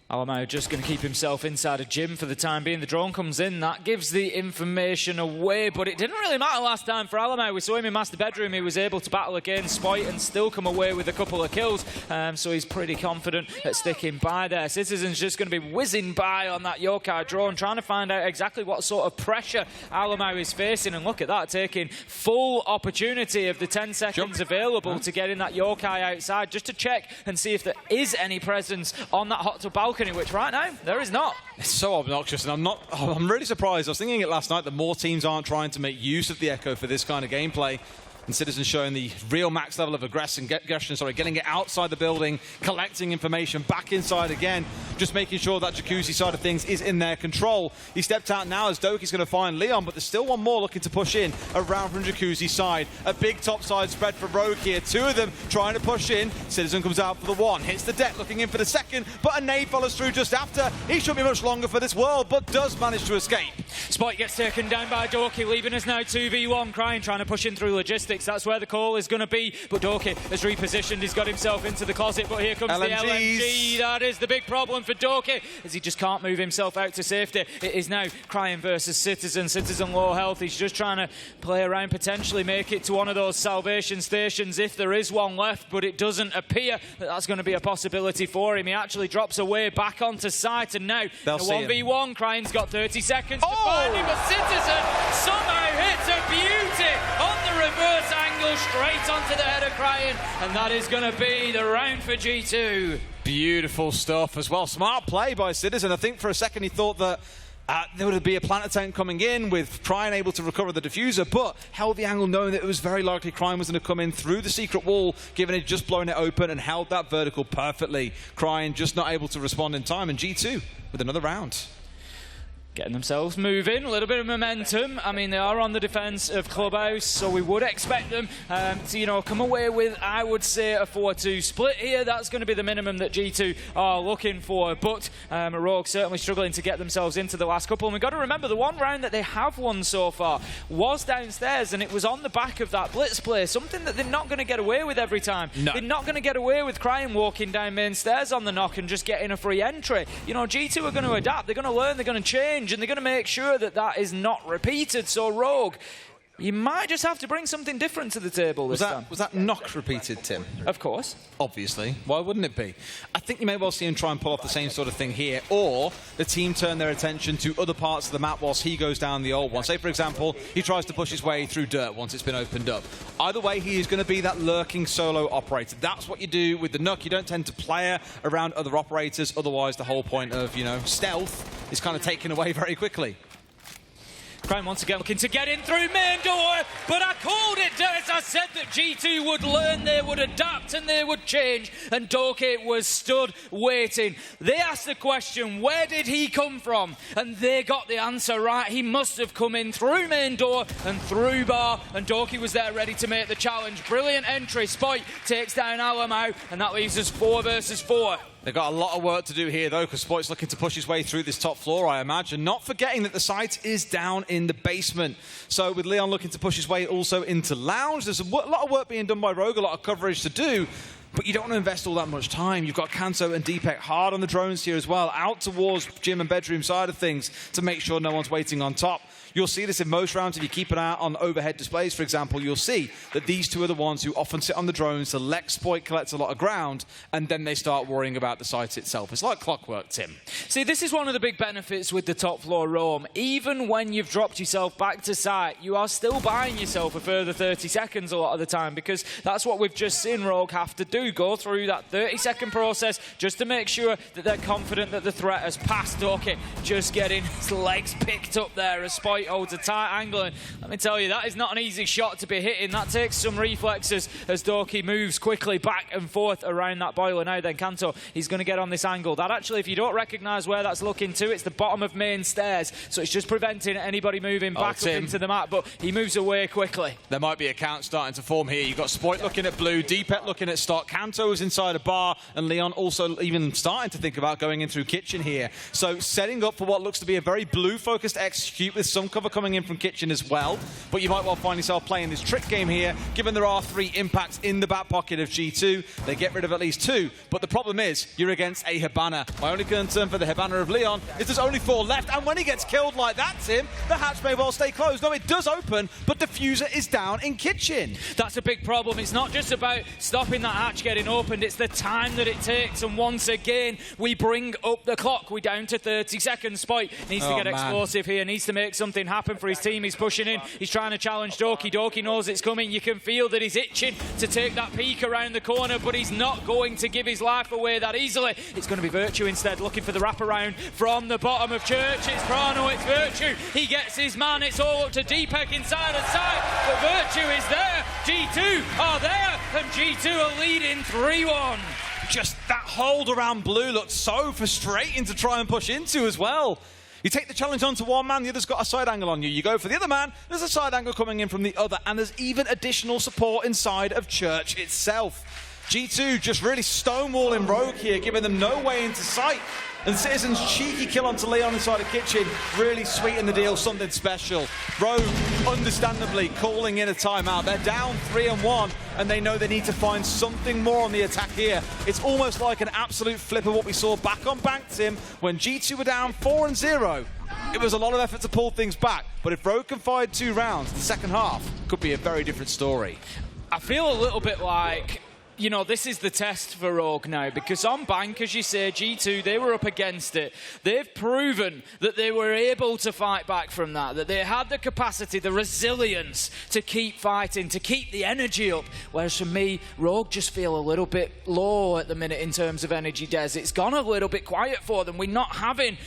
Alamau just going to keep himself inside a gym for the time being. The drone comes in. That gives the information away, but it didn't really matter last time for Alamau. We saw him in Master Bedroom. He was able to battle against Spoit and still come away with a couple of kills, so he's pretty confident at sticking by there. Citizen's just going to be whizzing by on that Yokai drone, trying to find out exactly what sort of pressure Alamau is facing, and look at that, taking full opportunity of the 10 seconds available to get in that Yokai outside, just to check and see if there is any presence on that hot tub balcony, which right now there is not. It's so obnoxious, and I'm really surprised. I was thinking it last night that more teams aren't trying to make use of the Echo for this kind of gameplay. And Citizen showing the real max level of aggression, getting it outside the building, collecting information back inside again, just making sure that Jacuzzi side of things is in their control. He stepped out now as Doki's going to find Leon, but there's still one more looking to push in around from Jacuzzi's side. A big top side spread for Rogue here. Two of them trying to push in. Citizen comes out for the one, hits the deck, looking in for the second, but a nade follows through just after. He shouldn't be much longer for this world, but does manage to escape. Spike gets taken down by Doki, leaving us now 2v1. Crying, trying to push in through logistics. That's where the call is going to be. But Doki has repositioned. He's got himself into the closet. But here comes the LMG. That is the big problem for Doki, as he just can't move himself out to safety. It is now Crying versus Citizen. Citizen low health. He's just trying to play around, potentially make it to one of those salvation stations if there is one left. But it doesn't appear that that's going to be a possibility for him. He actually drops away back onto site. And now, the 1v1. Crying's got 30 seconds to find him. But Citizen somehow hits a beauty on the reverse angle straight onto the head of Crying, and that is going to be the round for G2. Beautiful stuff as well. Smart play by Citizen. I think for a second he thought that there would be a planet attempt coming in with Crying able to recover the diffuser, but held the angle knowing that it was very likely Crying was going to come in through the secret wall, given it just blown it open, and held that vertical perfectly. Crying just not able to respond in time, and G2 with another round. Getting themselves moving, a little bit of momentum. I mean, they are on the defence of Clubhouse, so we would expect them to, come away with, I would say, a 4-2 split here. That's going to be the minimum that G2 are looking for. But Rogue certainly struggling to get themselves into the last couple. And we've got to remember, the one round that they have won so far was downstairs, and it was on the back of that blitz play, something that they're not going to get away with every time. No. They're not going to get away with Crying walking down main stairs on the knock and just getting a free entry. G2 are going to adapt, they're going to learn, they're going to change, and they're going to make sure that that is not repeated. So Rogue, you might just have to bring something different to the table this time. Was that knock repeated, Tim? Of course. Obviously. Why wouldn't it be? I think you may well see him try and pull off the same sort of thing here, or the team turn their attention to other parts of the map whilst he goes down the old one. Say, for example, he tries to push his way through dirt once it's been opened up. Either way, he is going to be that lurking solo operator. That's what you do with the Nook. You don't tend to player around other operators, otherwise the whole point of, stealth is kind of taken away very quickly. Crying once again looking to get in through main door, but I called it, Dennis. I said that G2 would learn, they would adapt, and they would change, and Doki was stood waiting. They asked the question, where did he come from? And they got the answer right. He must have come in through main door and through bar, and Doki was there ready to make the challenge. Brilliant entry. Spoit takes down Alamau, and that leaves us 4 versus 4. They've got a lot of work to do here, though, because Spoit's looking to push his way through this top floor, I imagine. Not forgetting that the site is down in the basement. So with Leon looking to push his way also into Lounge, there's a lot of work being done by Rogue, a lot of coverage to do. But you don't want to invest all that much time. You've got Kanto and Deepak hard on the drones here as well, out towards gym and bedroom side of things to make sure no one's waiting on top. You'll see this in most rounds. If you keep an eye out on overhead displays, for example, you'll see that these two are the ones who often sit on the drones to let Spoit collect a lot of ground, and then they start worrying about the site itself. It's like clockwork, Tim. See, this is one of the big benefits with the top floor roam. Even when you've dropped yourself back to site, you are still buying yourself a further 30 seconds a lot of the time, because that's what we've just seen Rogue have to do, go through that 30-second process just to make sure that they're confident that the threat has passed. Doki just getting his legs picked up there as Spoit holds a tight angle, and let me tell you, that is not an easy shot to be hitting. That takes some reflexes as Doki moves quickly back and forth around that boiler. Now then, Kanto, he's going to get on this angle. That actually, if you don't recognise where that's looking to, it's the bottom of main stairs, so it's just preventing anybody moving back up into the map, but he moves away quickly. There might be a count starting to form here. You've got Spoit looking at blue, Deepet looking at stock, Kanto is inside a bar, and Leon also even starting to think about going in through kitchen here. So setting up for what looks to be a very blue-focused execute with some some cover coming in from Kitchen as well, but you might well find yourself playing this trick game here, given there are 3 impacts in the back pocket of G2. They get rid of at least 2, but the problem is you're against a Hibana. My only concern for the Hibana of Leon is there's only 4 left, and when he gets killed like that, Tim, the hatch may well stay closed. No, it does open, but Diffuser is down in Kitchen. That's a big problem. It's not just about stopping that hatch getting opened, it's the time that it takes, and once again, we bring up the clock. We're down to 30 seconds. Spite needs to get explosive here, needs to make something happen for his team. He's pushing in, he's trying to challenge Doki. Doki knows it's coming. You can feel that he's itching to take that peek around the corner, but he's not going to give his life away that easily. It's going to be Virtue instead, looking for the wraparound from the bottom of Church. It's Prano, it's Virtue. He gets his man. It's all up to Deepak inside and side, but Virtue is there. G2 are there, and G2 are leading 3-1. Just that hold around blue looked so frustrating to try and push into as well. You take the challenge onto one man, the other's got a side angle on you. You go for the other man, there's a side angle coming in from the other, and there's even additional support inside of Church itself. G2 just really stonewalling Rogue here, giving them no way into sight. And Citizen's cheeky kill onto Leon inside the Kitchen really sweetened the deal, something special. Rogue, understandably, calling in a timeout. They're down 3-1, and they know they need to find something more on the attack here. It's almost like an absolute flip of what we saw back on Bank, Tim, when G2 were down 4-0. It was a lot of effort to pull things back, but if Rogue can find 2 rounds, the second half could be a very different story. I feel a little bit like, you know, this is the test for Rogue now, because on Bank, as you say, G2, they were up against it. They've proven that they were able to fight back from that they had the capacity, the resilience to keep fighting, to keep the energy up. Whereas for me, Rogue just feel a little bit low at the minute in terms of energy, Des. It's gone a little bit quiet for them. We're not having,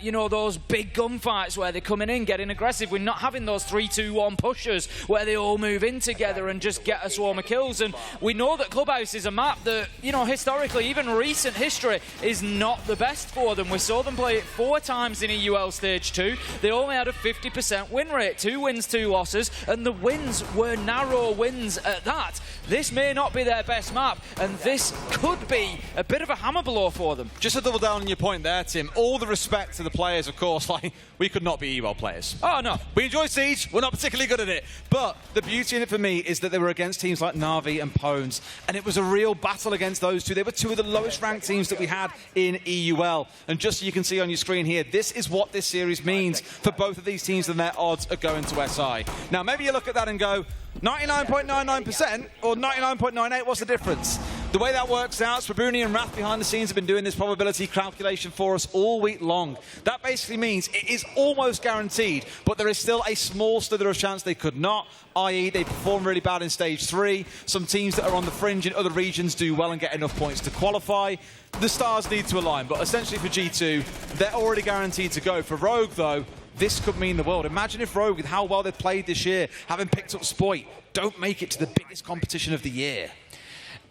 you know, those big gunfights where they're coming in, getting aggressive. We're not having those 3-2-1 pushers where they all move in together and just get a swarm of kills. And we know that Clubhouse is a map that, you know, historically, even recent history, is not the best for them. We saw them play it 4 times in EUL Stage 2. They only had a 50% win rate, 2 wins, 2 losses, and the wins were narrow wins at that. This may not be their best map, and this could be a bit of a hammer blow for them. Just to double down on your point there, Tim, all the respect to the players, of course, like, we could not be EUL players. Oh, no. We enjoy Siege, we're not particularly good at it, but the beauty in it for me is that they were against teams like Na'Vi and Pones, and it was a real battle against those two. They were 2 of the lowest ranked teams that we had in EUL. And just so you can see on your screen here, this is what this series means for both of these teams and their odds of going to SI. Now, maybe you look at that and go, 99.99% or 99.98, what's the difference? The way that works out, Spabuni and Wrath behind the scenes have been doing this probability calculation for us all week long. That basically means it is almost guaranteed, but there is still a small slither of chance they could not, i.e. they perform really bad in Stage 3. Some teams that are on the fringe in other regions do well and get enough points to qualify. The stars need to align, but essentially for G2, they're already guaranteed to go. For Rogue, though, this could mean the world. Imagine if Rogue, with how well they've played this year, having picked up Spoit, don't make it to the biggest competition of the year.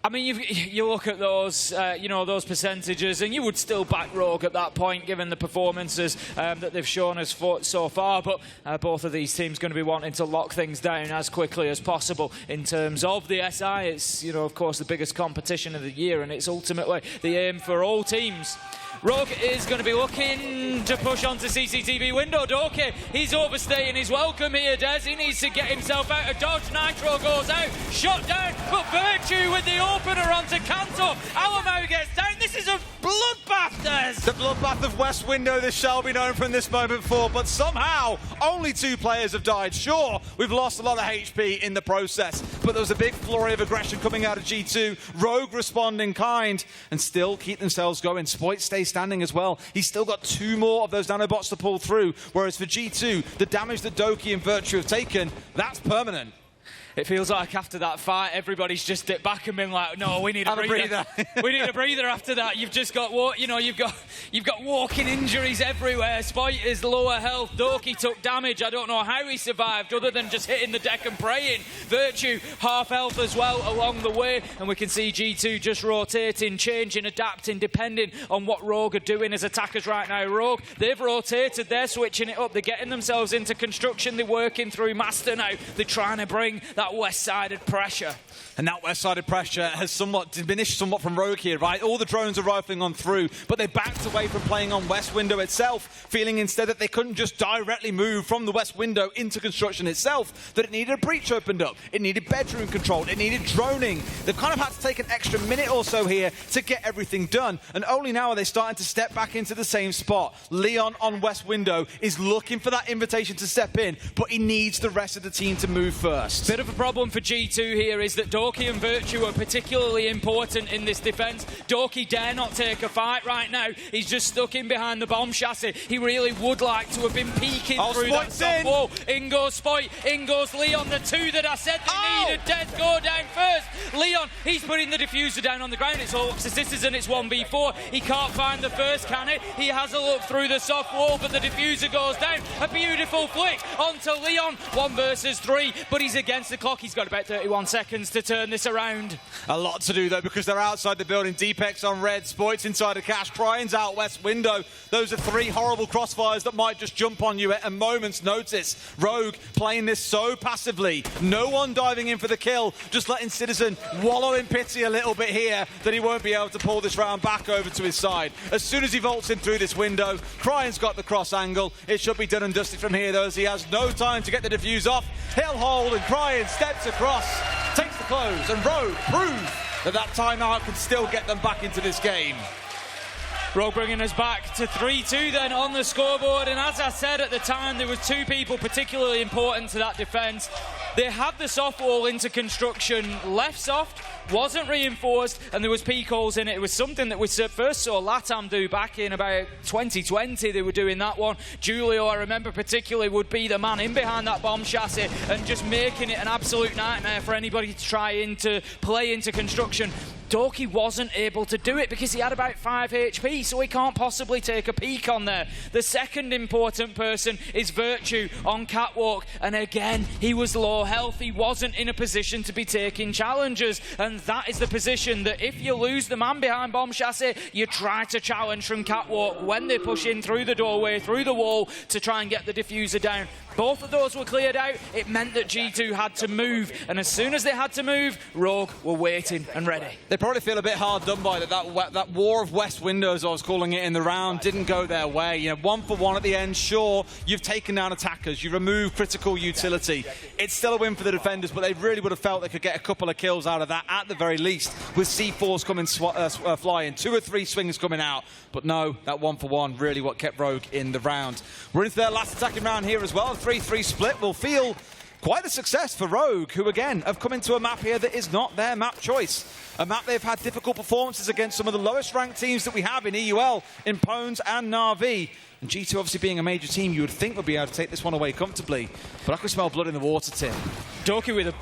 I mean, you look at those, you know, those percentages, and you would still back Rogue at that point, given the performances that they've shown us so far. But both of these teams going to be wanting to lock things down as quickly as possible in terms of the SI. It's, you know, of course, the biggest competition of the year, and it's ultimately the aim for all teams. Rogue is going to be looking to push onto CCTV window. Doki, he's overstaying his welcome here, Des. He needs to get himself out of dodge. Nitro goes out, shot down, but Virtue with the opener onto Kanto. Alamo gets down. This is a bloodbath, Des. The bloodbath of West Window, this shall be known from this moment forward, but somehow only 2 players have died. Sure, we've lost a lot of HP in the process, but there was a big flurry of aggression coming out of G2. Rogue respond in kind and still keep themselves going. Spoit stays standing as well. He's still got 2 more of those nanobots to pull through, whereas for G2, the damage that Doki and Virtue have taken, that's permanent. It feels like after that fight, everybody's just dipped back and been like, "No, we need a breather. We need a breather after that." You've just got, you know, you've got walking injuries everywhere. Spoit is lower health. Doki took damage. I don't know how he survived, other than just hitting the deck and praying. Virtue half health as well along the way, and we can see G2 just rotating, changing, adapting, depending on what Rogue are doing as attackers right now. Rogue, they've rotated. They're switching it up. They're getting themselves into construction. They're working through Master now. They're trying to bring that that west-sided pressure. And that west-sided pressure has somewhat diminished from Rogue here, right? All the drones are rifling on through, but they backed away from playing on West Window itself, feeling instead that they couldn't just directly move from the West Window into construction itself, that it needed a breach opened up, it needed bedroom control, it needed droning. They've kind of had to take an extra minute or so here to get everything done, and only now are they starting to step back into the same spot. Leon on West Window is looking for that invitation to step in, but he needs the rest of the team to move first. Bit of a problem for G2 here is that Dorky and Virtue are particularly important in this defence. Dorky dare not take a fight right now. He's just stuck in behind the bomb chassis. He really would like to have been peeking through that soft wall. In goes Spoit, in goes Leon, the two that I said they needed. Death go down first. Leon, he's putting the diffuser down on the ground. It's all up to Citizen, it's 1v4. He can't find the first, can he? He has a look through the soft wall, but the diffuser goes down. A beautiful flick onto Leon. 1 versus 3, but he's against the clock. He's got about 31 seconds to turn this around. A lot to do, though, because they're outside the building. Deepex on red, Spoit's inside a cache, Crying's out West Window. Those are 3 horrible crossfires that might just jump on you at a moment's notice. Rogue playing this so passively. No one diving in for the kill, just letting Citizen wallow in pity a little bit here that he won't be able to pull this round back over to his side. As soon as he vaults in through this window, Crying's got the cross angle. It should be done and dusted from here, though, as he has no time to get the defuse off. He'll hold, and Crying steps across, takes the close, and Rogue proves that timeout can still get them back into this game. Rogue bringing us back to 3-2 then on the scoreboard, and as I said at the time, there was 2 people particularly important to that defence. They had the soft wall into construction left soft, wasn't reinforced, and there was peak holes in it. It was something that we first saw LATAM do back in about 2020. They were doing that one. Julio, I remember particularly, would be the man in behind that bomb chassis and just making it an absolute nightmare for anybody to try to play into construction. Dorky wasn't able to do it because he had about 5 HP, so he can't possibly take a peek on there. The second important person is Virtue on Catwalk, and again, he was low health. He wasn't in a position to be taking challenges, and that is the position that if you lose the man behind bomb chassis, you try to challenge from Catwalk when they push in through the doorway, through the wall, to try and get the diffuser down. Both of those were cleared out. It meant that G2 had to move, and as soon as they had to move, Rogue were waiting and ready. They probably feel a bit hard done by that war of West Windows, I was calling it, in the round, didn't go their way. You know, 1 for 1 at the end. Sure, you've taken down attackers, you remove critical utility. It's still a win for the defenders, but they really would have felt they could get a couple of kills out of that at the very least, with C4s coming flying, 2 or 3 swings coming out. But no, that 1 for 1 really what kept Rogue in the round. We're into their last attacking round here as well. 3-3 split will feel quite a success for Rogue, who again have come into a map here that is not their map choice. A map they've had difficult performances against some of the lowest ranked teams that we have in EUL, in Pones and Na'Vi. And G2 obviously being a major team, you would think would be able to take this one away comfortably. But I can smell blood in the water, Tim. Dorky with a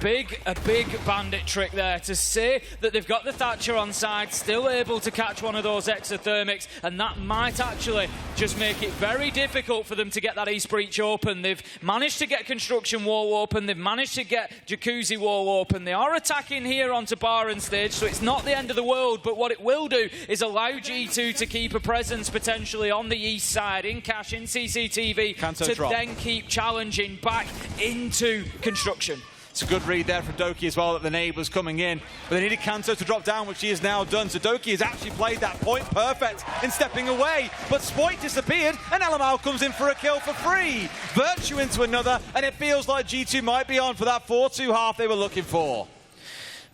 big bandit trick there to say that they've got the Thatcher on side, still able to catch one of those exothermics, and that might actually just make it very difficult for them to get that East Breach open. They've managed to get construction wall open, they've managed to get jacuzzi wall open. They are attacking here onto bar and stage, so it's not the end of the world, but what it will do is allow G2 to keep a presence potentially on the east side, in cache, in CCTV, to then keep challenging back into construction. It's a good read there from Doki as well, that the nade was coming in. But they needed Kanto to drop down, which he has now done. So Doki has actually played that point perfect in stepping away. But Spoit disappeared, and Elamau comes in for a kill for free. Virtue into another, and it feels like G2 might be on for that 4-2 half they were looking for.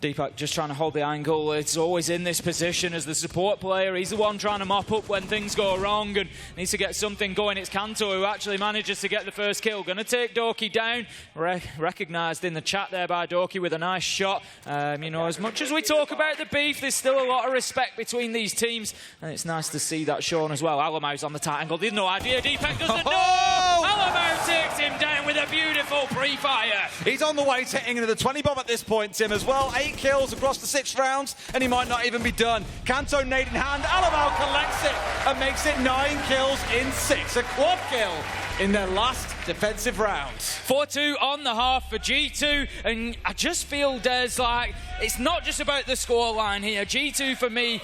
Deepak just trying to hold the angle. It's always in this position as the support player. He's the one trying to mop up when things go wrong and needs to get something going. It's Kanto who actually manages to get the first kill. Going to take Dorky down. Recognised in the chat there by Dorky with a nice shot. You know, as much as we talk about the beef, there's still a lot of respect between these teams, and it's nice to see that shown as well. Alamau's on the tight angle. There's no idea. Deepak doesn't know. Alamau takes him down with a beautiful pre-fire. He's on the way to hitting the 20 bomb at this point, Tim, as well. 8 kills across the 6 rounds, and he might not even be done. Kanto nade in hand, Alamau collects it and makes it 9 kills in 6. A quad kill in their last defensive round. 4-2 on the half for G2, and I just feel there's like, it's not just about the scoreline here. G2 for me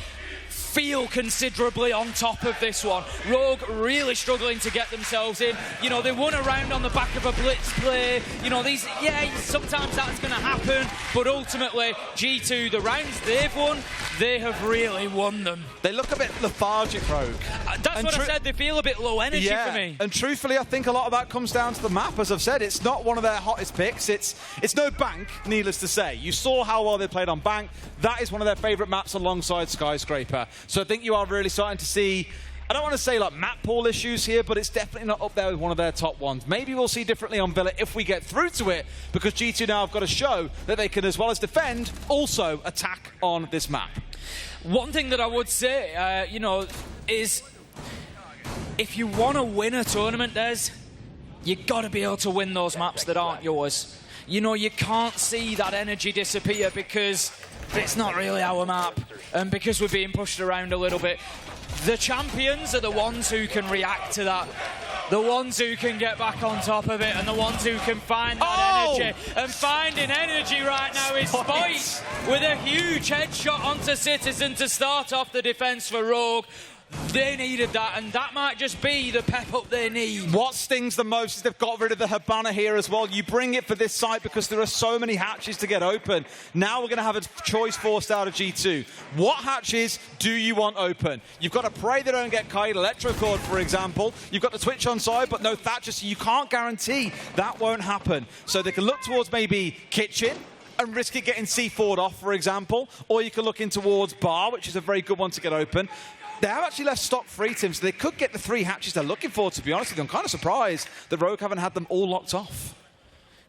feel considerably on top of this one. Rogue really struggling to get themselves in. You know, they won a round on the back of a blitz play. You know, sometimes that's going to happen, but ultimately, G2, the rounds they've won, they have really won them. They look a bit lethargic, Rogue. That's what I said, they feel a bit low energy for me. And truthfully, I think a lot of that comes down to the map. As I've said, it's not one of their hottest picks. It's no Bank, needless to say. You saw how well they played on Bank. That is one of their favourite maps alongside Skyscraper. So I think you are really starting to see, I don't want to say like map pool issues here, but it's definitely not up there with one of their top ones. Maybe we'll see differently on Villa if we get through to it, because G2 now have got to show that they can, as well as defend, also attack on this map. One thing that I would say, you know, is if you want to win a tournament, Des, you've got to be able to win those maps that aren't yours. You know, you can't see that energy disappear because it's not really our map, and because we're being pushed around a little bit. The champions are the ones who can react to that. The ones who can get back on top of it, and the ones who can find that energy. And finding energy right now is Spoit with a huge headshot onto Citizen to start off the defense for Rogue. They needed that, and that might just be the pep up they need. What stings the most is they've got rid of the Habana here as well. You bring it for this site because there are so many hatches to get open. Now we're going to have a choice forced out of G2. What hatches do you want open? You've got to pray they don't get Kaid Electrocord, for example. You've got the Twitch on side, but no Thatcher, so you can't guarantee that won't happen. So they can look towards maybe Kitchen and risk it getting C4'd off, for example. Or you can look in towards Bar, which is a very good one to get open. They have actually left stock free, Tim, so they could get the 3 hatches they're looking for, to be honest with you. I'm kind of surprised that Rogue haven't had them all locked off.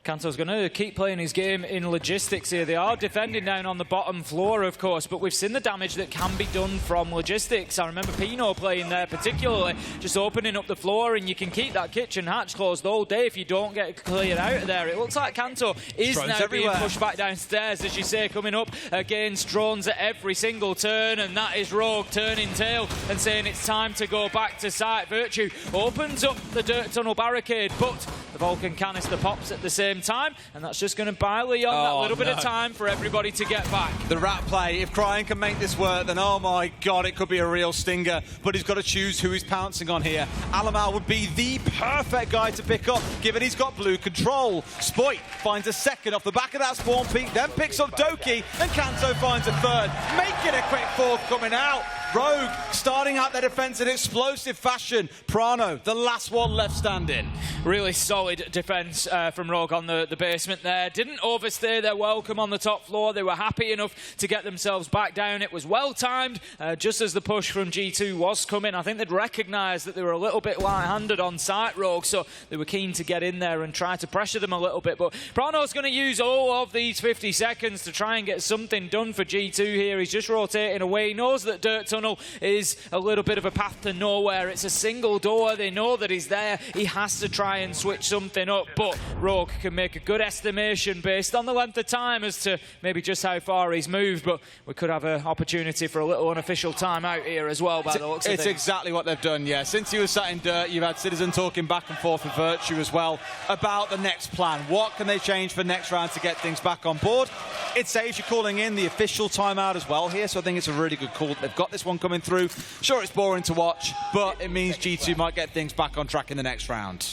Kanto's going to keep playing his game in logistics here. They are defending down on the bottom floor, of course, but we've seen the damage that can be done from logistics. I remember Pino playing there particularly, just opening up the floor, and you can keep that kitchen hatch closed all day if you don't get cleared out of there. It looks like Kanto is now being pushed back downstairs, as you say, coming up against drones at every single turn, and that is Rogue turning tail and saying it's time to go back to site. Virtue opens up the dirt tunnel barricade, but the Vulcan canister pops at the same time, and that's just going to buy Leon that little bit of time for everybody to get back. The rat play, if Cryan can make this work, then oh my god, it could be a real stinger, but he's got to choose who he's pouncing on here. Alamar would be the perfect guy to pick up, given he's got blue control. Spoit finds a second off the back of that spawn peak, then picks up Doki, and Kanto finds a third, making a quick fourth coming out. Rogue starting out their defense in explosive fashion. Prano, the last one left standing. Really solid defense from Rogue on the basement there. Didn't overstay their welcome on the top floor. They were happy enough to get themselves back down. It was well timed, just as the push from G2 was coming. I think they'd recognised that they were a little bit light-handed on site, Rogue, so they were keen to get in there and try to pressure them a little bit. But Prano's going to use all of these 50 seconds to try and get something done for G2 here. He's just rotating away. He knows that Dirt Tunnel is a little bit of a path to nowhere. It's a single door. They know that he's there. He has to try and switch something up, but Rogue can make a good estimation based on the length of time as to maybe just how far he's moved, but we could have an opportunity for a little unofficial timeout here as well by the looks of things. It's exactly what they've done, yeah. Since he was sat in dirt, you've had Citizen talking back and forth with Virtue as well about the next plan. What can they change for next round to get things back on board? It saves you calling in the official timeout as well here, so I think it's a really good call. They've got this one coming through. Sure, it's boring to watch, but it means G2 might get things back on track in the next round.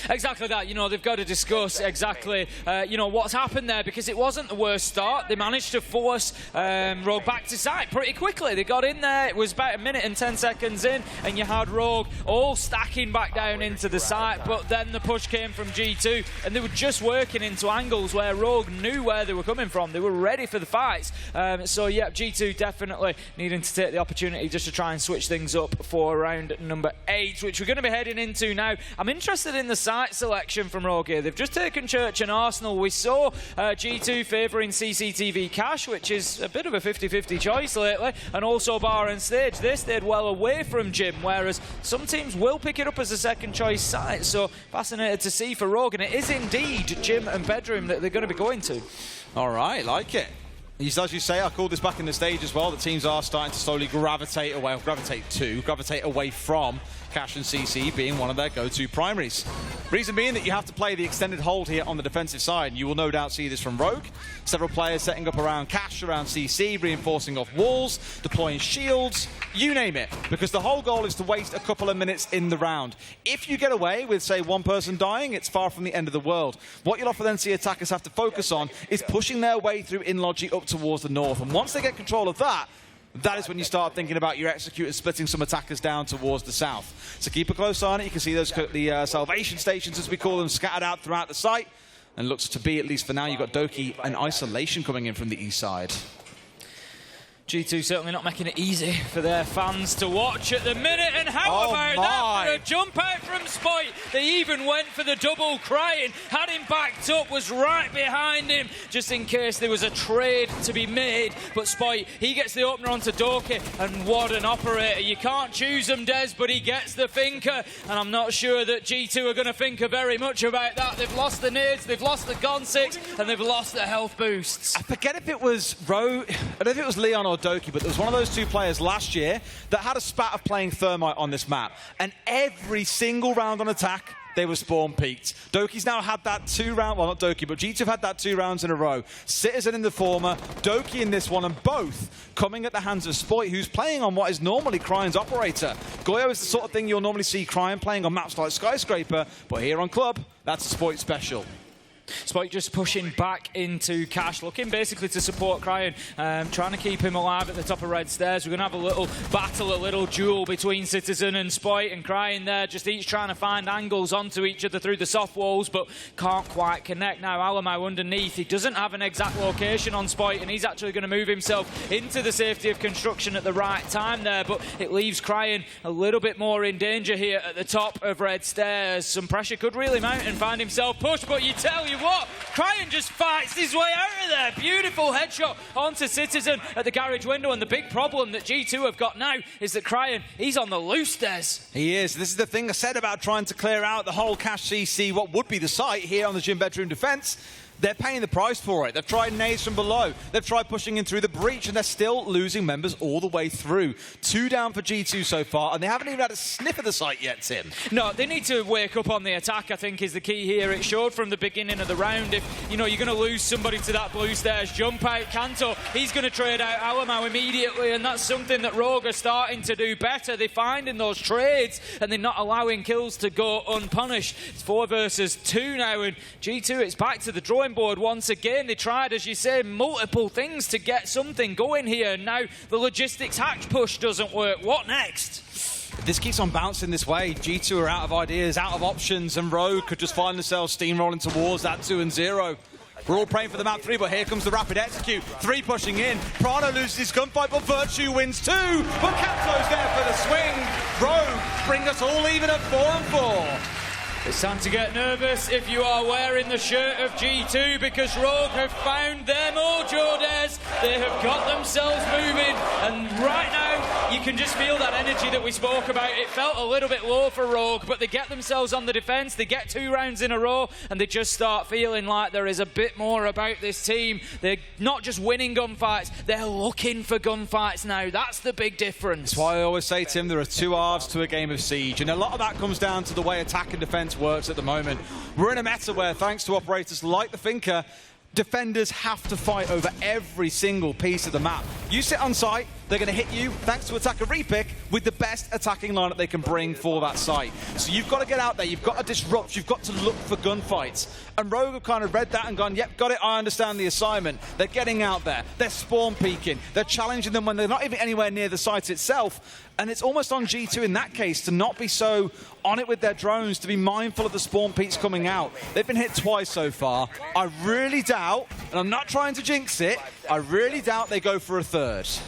Exactly that. You know, they've got to discuss exactly, you know, what's happened there, because it wasn't the worst start. They managed to force Rogue back to site pretty quickly. They got in there. It was about 1 minute and 10 seconds in, and you had Rogue all stacking back down into the site, but then the push came from G2, and they were just working into angles where Rogue knew where they were coming from. They were ready for the fights. So, yeah, G2 definitely needing to take the opportunity just to try and switch things up for round number 8, which we're going to be heading into now. I'm interested in the site selection from Rogue here. They've just taken Church and Arsenal. We saw G2 favouring CCTV Cash, which is a bit of a 50-50 choice lately, and also Bar and Stage. They stayed well away from Jim, whereas some teams will pick it up as a second choice site. So fascinated to see for Rogue, and it is indeed Gym and Bedroom that they're going to be going to. All right, like it. As you say, I called this back in the stage as well. The teams are starting to slowly gravitate away from Cash and CC being one of their go-to primaries. Reason being that you have to play the extended hold here on the defensive side. And you will no doubt see this from Rogue. Several players setting up around Cash, around CC, reinforcing off walls, deploying shields, you name it. Because the whole goal is to waste a couple of minutes in the round. If you get away with, say, one person dying, it's far from the end of the world. What you'll often then see attackers have to focus on is pushing their way through in Logi up towards the north. And once they get control of that, that is when you start thinking about your executors splitting some attackers down towards the south. So keep a close eye on it. You can see those the salvation stations, as we call them, scattered out throughout the site. And looks to be, at least for now, you've got Doki and Isolation coming in from the east side. G2 certainly not making it easy for their fans to watch at the minute. And how about that for a jump out from Spite? They even went for the double, Crying had him backed up, was right behind him, just in case there was a trade to be made. But Spite, he gets the opener onto Doki, and what an operator. You can't choose him, Des, but he gets the thinker. And I'm not sure that G2 are going to think very much about that. They've lost the nades, they've lost the Gon 6, and they've lost the health boosts. I forget if it was I don't know if it was Leon or Doki, but there was one of those two players last year that had a spat of playing Thermite on this map. And every single round on attack, they were spawn peaked. Doki's now had that 2 round, well, not Doki, but G2 have had that 2 rounds in a row. Citizen in the former, Doki in this one, and both coming at the hands of Spoit, who's playing on what is normally Crying's operator. Goyo is the sort of thing you'll normally see Crying playing on maps like Skyscraper, but here on Club, that's a Spoit special. Spike just pushing back into Cash, looking basically to support Crying, trying to keep him alive at the top of red stairs. We're going to have a little battle, a little duel between Citizen and Spite, and Crying there, just each trying to find angles onto each other through the soft walls, but can't quite connect. Now Alamo underneath, he doesn't have an exact location on Spite, and he's actually going to move himself into the safety of construction at the right time there, but it leaves Crying a little bit more in danger here at the top of red stairs. Some pressure could really mount and find himself pushed, but you tell you what, Crying just fights his way out of there. Beautiful headshot onto Citizen at the garage window, and the big problem that G2 have got now is that Crying, he's on the loose, Des. He is. This is the thing I said about trying to clear out the whole Cash CC, what would be the site here on the gym bedroom defense. They're paying the price for it. They've tried nades from below. They've tried pushing in through the breach, and they're still losing members all the way through. 2 down for G2 so far, and they haven't even had a sniff of the site yet, Tim. No, they need to wake up on the attack, I think, is the key here. It showed from the beginning of the round. If, you know, you're going to lose somebody to that blue stairs jump out, Kanto, he's going to trade out Alamo immediately, and that's something that Rogue are starting to do better. They're finding those trades, and they're not allowing kills to go unpunished. It's 4 versus 2 now, and G2, it's back to the drawing board once again. They tried, as you say, multiple things to get something going here. Now the logistics hatch push doesn't work. What next? If this keeps on bouncing this way, G2 are out of ideas, out of options, and Rogue could just find themselves steamrolling towards that 2-0. We're all praying for the map 3, but here comes the rapid execute. 3 pushing in. Prano loses his gunfight, but Virtue wins 2. But Capto's there for the swing. Rogue bring us all even at 4-4. It's time to get nervous if you are wearing the shirt of G2, because Rogue have found their mojo, Des. They have got themselves moving, and right now you can just feel that energy that we spoke about. It felt a little bit low for Rogue, but they get themselves on the defense, they get 2 rounds in a row, and they just start feeling like there is a bit more about this team. They're not just winning gunfights, they're looking for gunfights now. That's the big difference. That's why I always say, Tim, there are 2 halves to a game of Siege, and a lot of that comes down to the way attack and defense works at the moment. We're in a meta where, thanks to operators like the Thinker, defenders have to fight over every single piece of the map. You sit on site, they're going to hit you, thanks to attacker repick, with the best attacking lineup they can bring for that site. So you've got to get out there, you've got to disrupt, you've got to look for gunfights. And Rogue have kind of read that and gone, yep, got it, I understand the assignment. They're getting out there, they're spawn peeking, they're challenging them when they're not even anywhere near the site itself. And it's almost on G2 in that case to not be so on it with their drones, to be mindful of the spawn peaks coming out. They've been hit twice so far. I really doubt, and I'm not trying to jinx it, I really doubt they go for a 3rd.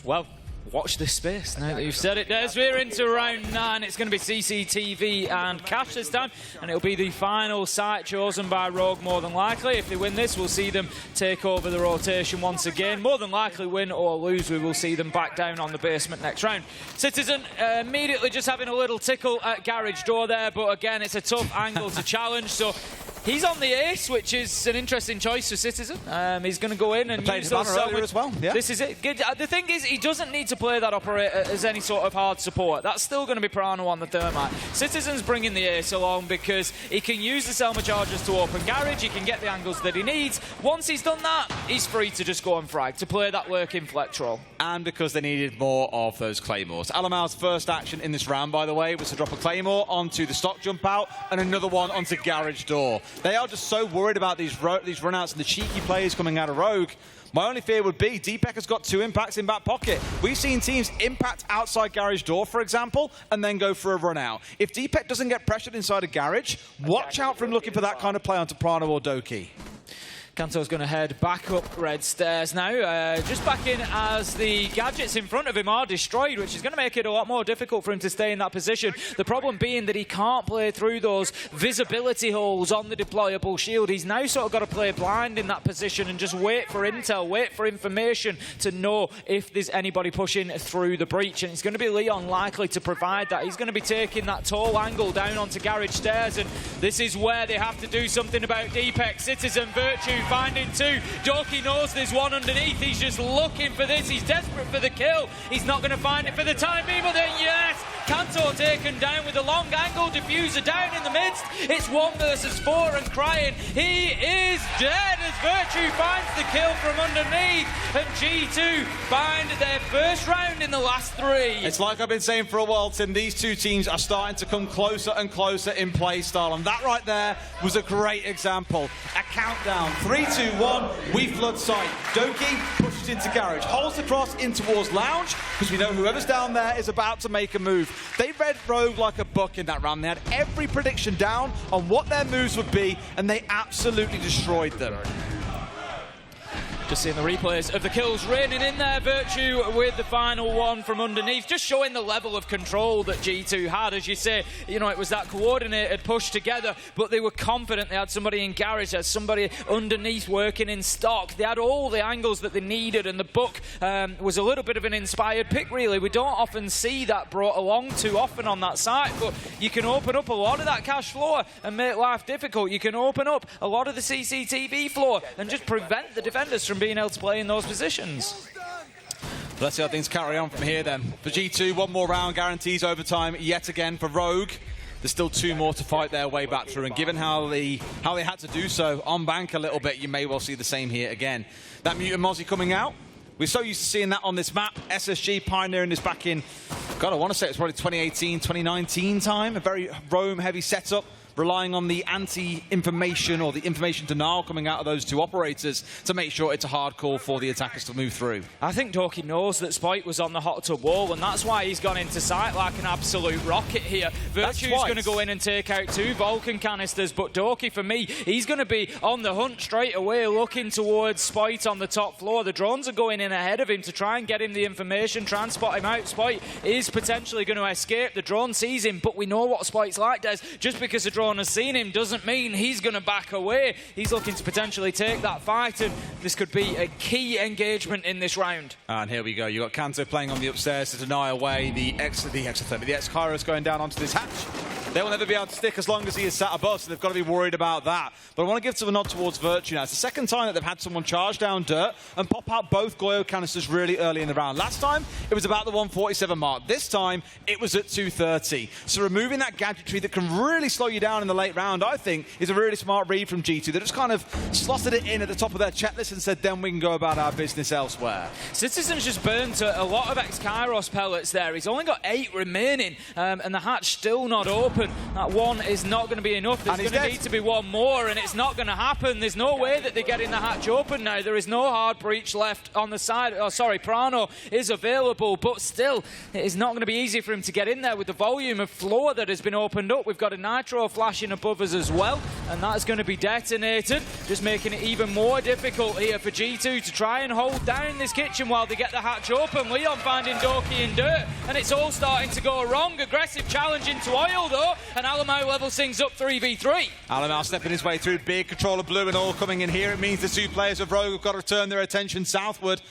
Well, watch this space now that you've said it, Des. We're into round 9. It's going to be CCTV and Cash this time, and it'll be the final site chosen by Rogue more than likely. If they win this, we'll see them take over the rotation once again. More than likely, win or lose, we will see them back down on the basement next round. Citizen immediately just having a little tickle at garage door there, but again, it's a tough angle to challenge, so He's on the ace, which is an interesting choice for Citizen. He's going to go in and use those earlier as well. Yeah. This is it. The thing is, he doesn't need to play that operator as any sort of hard support. That's still going to be Prano on the Thermite. Citizen's bringing the ace along because he can use the Selma charges to open garage. He can get the angles that he needs. Once he's done that, he's free to just go and frag, to play that lurking flex roll. And because they needed more of those claymores. Alamal's first action in this round, by the way, was to drop a claymore onto the stock jump out and another one onto garage door. They are just so worried about these runouts and the cheeky plays coming out of Rogue. My only fear would be Deepek has got 2 impacts in back pocket. We've seen teams impact outside garage door, for example, and then go for a run out. If Deepek doesn't get pressured inside a garage, watch out for him looking for that kind of play onto Prano or Doki. Kanto's going to head back up red stairs now, just back in as the gadgets in front of him are destroyed, which is going to make it a lot more difficult for him to stay in that position. The problem being that he can't play through those visibility holes on the deployable shield. He's now sort of got to play blind in that position and just wait for intel, wait for information to know if there's anybody pushing through the breach. And it's going to be Leon likely to provide that. He's going to be taking that tall angle down onto garage stairs, and this is where they have to do something about Deepek. Citizen, Virtue, finding 2. Doki knows there's one underneath. He's just looking for this. He's desperate for the kill. He's not going to find it for the time being, but then yes, Kanto taken down with a long angle diffuser down in the midst. It's 1 versus 4 and crying. He is dead as Virtue finds the kill from underneath, and G2 find their first round in the last 3. It's like I've been saying for a while, Tim, these two teams are starting to come closer and closer in play style, and that right there was a great example. A countdown, 3, 2, 1, we flood site. Doki pushes into garage, holds across in towards lounge, because we know whoever's down there is about to make a move. They read Rogue like a book in that round. They had every prediction down on what their moves would be, and they absolutely destroyed them. Just seeing the replays of the kills raining in there. Virtue with the final one from underneath, just showing the level of control that G2 had. As you say, you know, it was that coordinated push together, but they were confident. They had somebody in garage, they had somebody underneath working in stock. They had all the angles that they needed, and the book was a little bit of an inspired pick, really. We don't often see that brought along too often on that site, but you can open up a lot of that cash floor and make life difficult. You can open up a lot of the CCTV floor and just prevent the defenders from being able to play in those positions. Let's see how things carry on from here then. For G2, 1 more round guarantees overtime yet again for Rogue. There's still 2 more to fight their way back through, and given how they had to do so on bank a little bit, you may well see the same here again. That Mutant Mozzie coming out. We're so used to seeing that on this map. SSG pioneering this back in, God, I want to say it's probably 2018, 2019 time. A very roam-heavy setup, relying on the anti-information or the information denial coming out of those 2 operators to make sure it's a hard call for the attackers to move through. I think Doki knows that Spike was on the hot tub wall, and that's why he's gone into sight like an absolute rocket here. Virtue's going to go in and take out 2 Vulcan canisters, but Doki, for me, he's going to be on the hunt straight away, looking towards Spike on the top floor. The drones are going in ahead of him to try and get him the information, try and spot him out. Spike is potentially going to escape. The drone sees him, but we know what Spike's like, Des. Just because the drone has seen him doesn't mean he's going to back away. He's looking to potentially take that fight, and this could be a key engagement in this round. And here we go. You've got Kanto playing on the upstairs to deny away the X-Kairos going down onto this hatch. They will never be able to stick as long as he is sat above, so they've got to be worried about that. But I want to give a nod towards Virtue now. It's the second time that they've had someone charge down dirt and pop out both Goyo canisters really early in the round. Last time, it was about the 147 mark. This time, it was at 230. So removing that gadgetry that can really slow you down in the late round, I think, is a really smart read from G2. They just kind of slotted it in at the top of their checklist and said, then we can go about our business elsewhere. Citizen's just burnt a lot of X-Kairos pellets there. He's only got 8 remaining, and the hatch still not open. That 1 is not going to be enough. There's going to need to be 1 more, and it's not going to happen. There's no way that they're getting the hatch open now. There is no hard breach left on the side. Oh, sorry, Prano is available, but still, it is not going to be easy for him to get in there with the volume of floor that has been opened up. We've got a Nitro flashing above us as well, and that's going to be detonated, just making it even more difficult here for G2 to try and hold down this kitchen while they get the hatch open. Leon finding Doki in dirt, and it's all starting to go wrong. Aggressive challenge into oil, though, and Alamau level things up 3v3. Alamau stepping his way through, big controller blue and all coming in here. It means the 2 players of Rogue have got to turn their attention southward.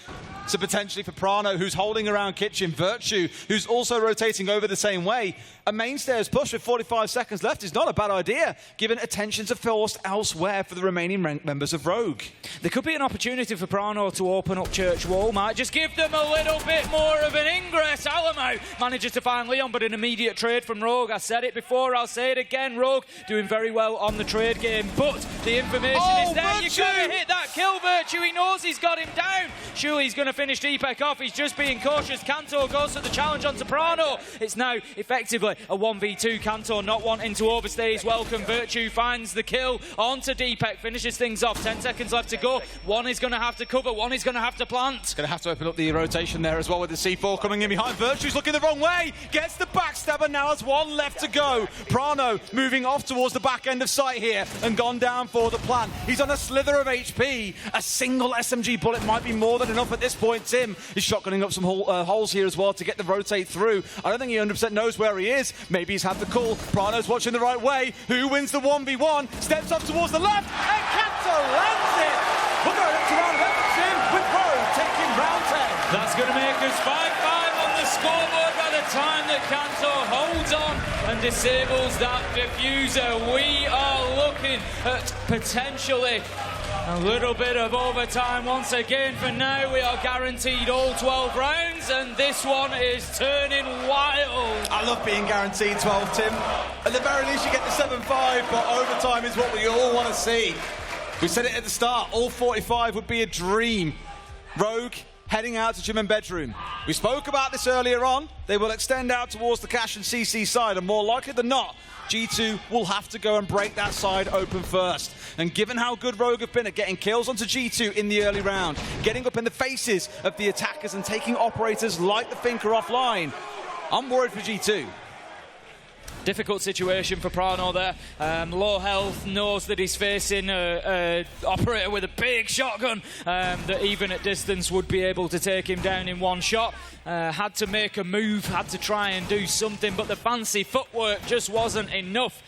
So potentially for Prano, who's holding around Kitchen, Virtue, who's also rotating over the same way. A mainstairs push with 45 seconds left is not a bad idea, given attentions are forced elsewhere for the remaining members of Rogue. There could be an opportunity for Prano to open up Church Wall. Might just give them a little bit more of an ingress. Alamo manages to find Leon, but an immediate trade from Rogue. I said it before, I'll say it again. Rogue doing very well on the trade game, but the information is there. Virtue! You've got to hit that kill, Virtue. He knows he's got him down. Surely he's going to finish Deepek off. He's just being cautious. Kanto goes for the challenge onto Prano. It's now effectively a 1v2. Kanto not wanting to overstay his welcome. Virtue finds the kill onto Deepek, finishes things off. 10 seconds left to go. One is going to have to cover, one is going to have to plant. Going to have to open up the rotation there as well with the C4 coming in behind. Virtue's looking the wrong way. Gets the backstabber, now has one left to go. Prano moving off towards the back end of sight here and gone down for the plant. He's on a slither of HP. A single SMG bullet might be more than enough at this point. Tim is shotgunning up some holes here as well to get the rotate through. I don't think he 100% knows where he is. Maybe he's had the call. Prano's watching the right way. Who wins the 1v1? Steps up towards the left and Kanto lands it. We're going up to round 11 with Rogue taking round 10. That's going to make us 5-5 on the scoreboard by the time that Kanto holds on and disables that diffuser. We are looking at potentially a little bit of overtime once again. For now, we are guaranteed all 12 rounds, and this one is turning wild. I love being guaranteed 12, Tim. At the very least, you get the 7-5, but overtime is what we all want to see. We said it at the start, all 45 would be a dream. Rogue heading out to gym and bedroom. We spoke about this earlier on. They will extend out towards the Cash and CC side, and more likely than not, G2 will have to go and break that side open first. And given how good Rogue have been at getting kills onto G2 in the early round, getting up in the faces of the attackers and taking operators like the Finker offline, I'm worried for G2. Difficult situation for Prano there. Low health, knows that he's facing an operator with a big shotgun that even at distance would be able to take him down in one shot. Had to make a move, had to try and do something, but the fancy footwork just wasn't enough.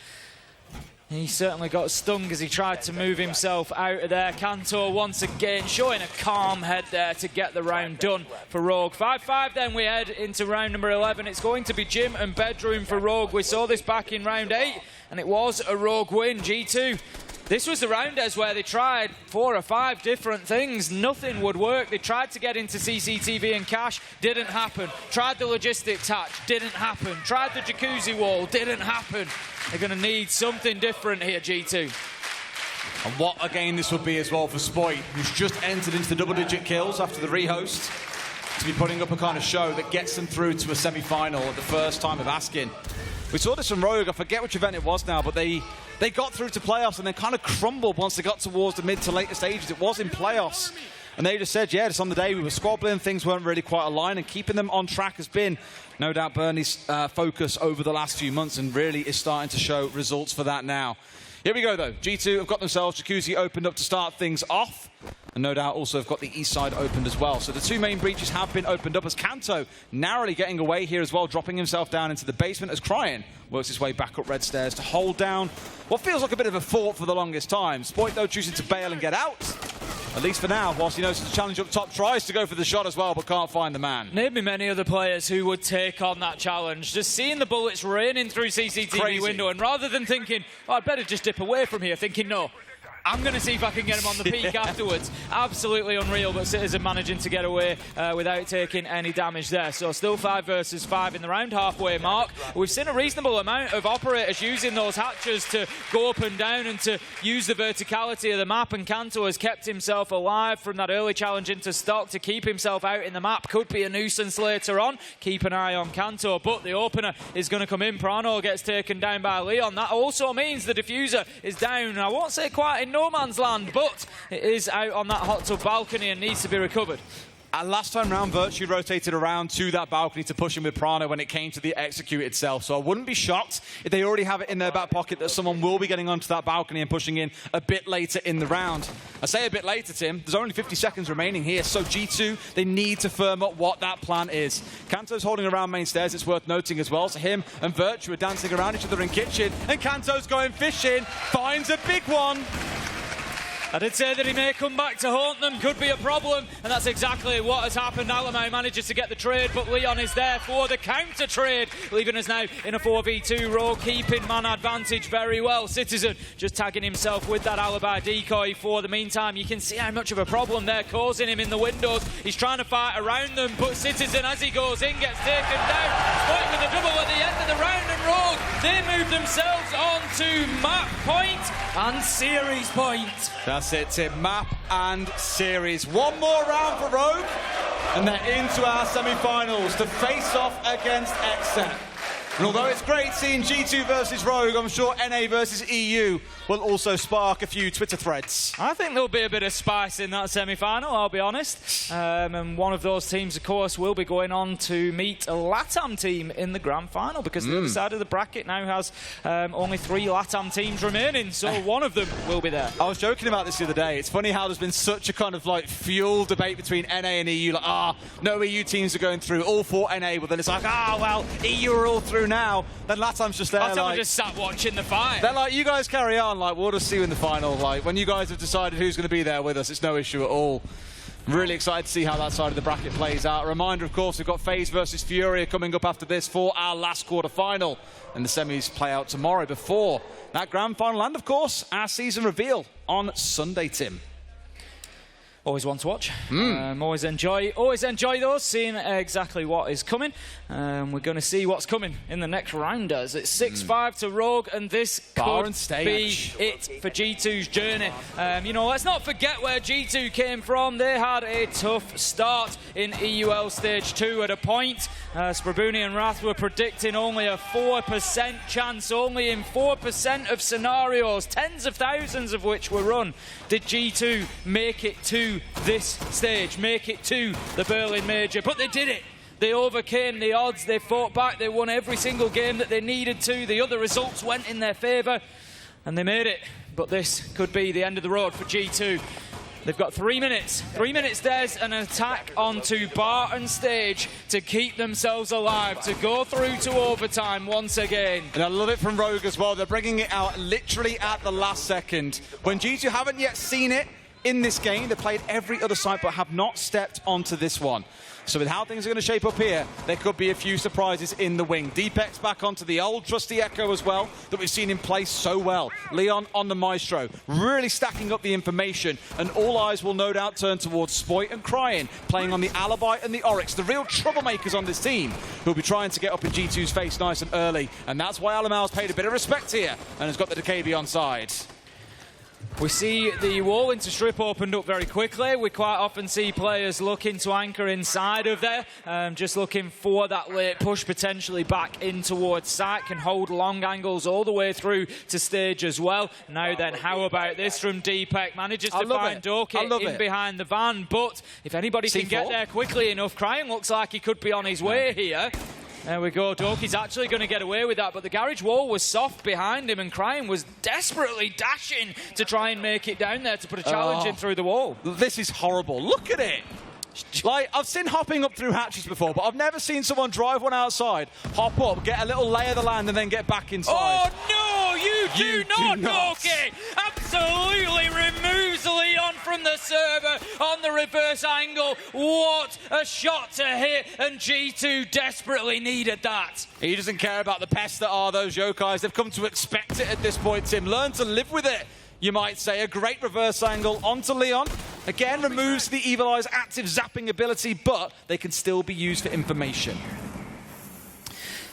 He certainly got stung as he tried to move himself out of there. Kanto once again showing a calm head there to get the round done for Rogue. 5-5 then we head into round number 11. It's going to be gym and bedroom for Rogue. We saw this back in round 8 and it was a Rogue win. G2. This was the round as where they tried 4 or 5 different things. Nothing would work. They tried to get into CCTV and Cash. Didn't happen. Tried the logistics hatch. Didn't happen. Tried the jacuzzi wall. Didn't happen. They're going to need something different here, G2. And what a game this will be as well for Spoit, who's just entered into the double-digit kills after the rehost, to be putting up a kind of show that gets them through to a semi-final at the first time of asking. We saw this from Rogue. I forget which event it was now, but they got through to playoffs and then kind of crumbled once they got towards the mid to later stages. It was in playoffs. And they just said, yeah, just on the day we were squabbling, things weren't really quite aligned, and keeping them on track has been, no doubt, Bernie's focus over the last few months, and really is starting to show results for that now. Here we go, though. G2 have got themselves Jacuzzi opened up to start things off, and no doubt also have got the east side opened as well. So the 2 main breaches have been opened up, as Kanto narrowly getting away here as well, dropping himself down into the basement as Cryan works his way back up red stairs to hold down what feels like a bit of a fort for the longest time. Spoit, though, choosing to bail and get out. At least for now, whilst he knows the challenge up top, tries to go for the shot as well, but can't find the man. Name me many other players who would take on that challenge. Just seeing the bullets raining through CCTV window, and rather than thinking, oh, I'd better just dip away from here, thinking, no, I'm going to see if I can get him on the peak afterwards. Absolutely unreal, but Citizen managing to get away without taking any damage there. So still 5 versus 5 in the round halfway mark. We've seen a reasonable amount of operators using those hatches to go up and down and to use the verticality of the map, and Kanto has kept himself alive from that early challenge into stock to keep himself out in the map. Could be a nuisance later on. Keep an eye on Kanto, but the opener is going to come in. Prano gets taken down by Leon. That also means the diffuser is down. I won't say quite in no man's land, but it is out on that hot tub balcony and needs to be recovered. And last time round, Virtue rotated around to that balcony to push him with Prano when it came to the execute itself. So I wouldn't be shocked if they already have it in their back pocket that someone will be getting onto that balcony and pushing in a bit later in the round. I say a bit later, Tim. There's only 50 seconds remaining here, so G2, they need to firm up what that plan is. Kanto's holding around main stairs, it's worth noting as well. So him and Virtue are dancing around each other in kitchen, and Kanto's going fishing, finds a big one. I did say that he may come back to haunt them, could be a problem, and that's exactly what has happened. Alamau manages to get the trade, but Leon is there for the counter trade, leaving us now in a 4v2 role, keeping man advantage very well. Citizen just tagging himself with that alibi decoy for the meantime. You can see how much of a problem they're causing him in the windows. He's trying to fight around them, but Citizen, as he goes in, gets taken down. Spike with a double at the end of the round, and Rogue, they move themselves on to map point and series point. That's it, Tim. Map and series. One more round for Rogue, and they're into our semi-finals to face off against XM. And although it's great seeing G2 versus Rogue, I'm sure NA versus EU will also spark a few Twitter threads. I think there'll be a bit of spice in that semi-final, I'll be honest. And one of those teams, of course, will be going on to meet a LATAM team in the grand final, because the other side of the bracket now has only 3 LATAM teams remaining, so one of them will be there. I was joking about this the other day. It's funny how there's been such a kind of like fuel debate between NA and EU. Like, no EU teams are going through, all 4 NA, but then it's like, well, EU are all through now. Then LATAM's just there. LATAM just sat watching the fight. They're like, you guys carry on. Like, we'll just see you in the final. Like, when you guys have decided who's going to be there with us, it's no issue at all. Really excited to see how that side of the bracket plays out. A reminder, of course, we've got FaZe versus Furia coming up after this for our last quarter-final. And the semis play out tomorrow before that grand final. And, of course, our season reveal on Sunday, Tim. Always one to watch. Always enjoy those, seeing exactly what is coming. We're going to see what's coming in the next rounders. It's 6-5 to Rogue, and this could be it for G2's journey. You know, let's not forget where G2 came from. They had a tough start in EUL Stage 2 at a point. Sprabuni and Wrath were predicting only a 4% chance, only in 4% of scenarios, tens of thousands of which were run. Did G2 make it to this stage, make it to the Berlin Major? But they did it. They overcame the odds, they fought back, they won every single game that they needed to. The other results went in their favour, and they made it. But this could be the end of the road for G2. They've got 3 minutes. 3 minutes, there's an attack onto Barton stage to keep themselves alive, to go through to overtime once again. And I love it from Rogue as well. They're bringing it out literally at the last second. When G2 haven't yet seen it in this game, they played every other site but have not stepped onto this one. So with how things are going to shape up here, there could be a few surprises in the wing. Deepek's back onto the old trusty Echo as well, that we've seen him play so well. Leon on the Maestro, really stacking up the information, and all eyes will no doubt turn towards Spoit and Cryin, playing on the Alibi and the Oryx, the real troublemakers on this team, who'll be trying to get up in G2's face nice and early. And that's why Alamau's paid a bit of respect here, and has got the DKB on side. We see the wall into strip opened up very quickly. We quite often see players looking to anchor inside of there, just looking for that late push potentially back in towards site, can hold long angles all the way through to stage as well. Now then, how about this from Deepek? Manages to find Doke in behind the van, but if anybody can get there quickly enough, Cryin looks like he could be on his way here. There we go. Doki's actually going to get away with that, but the garage wall was soft behind him, and Cryin was desperately dashing to try and make it down there to put a challenge in through the wall. This is horrible. Look at it. Like, I've seen hopping up through hatches before, but I've never seen someone drive one outside, hop up, get a little lay of the land, and then get back inside. Oh, no, you do not, Doki! Absolutely removes Leon from the server on the reverse angle. What a shot to hit, and G2 desperately needed that. He doesn't care about the pests that are those yokais. They've come to expect it at this point, Tim. Learn to live with it, you might say. A great reverse angle onto Leon. Again, removes the Evil Eye's active zapping ability, but they can still be used for information.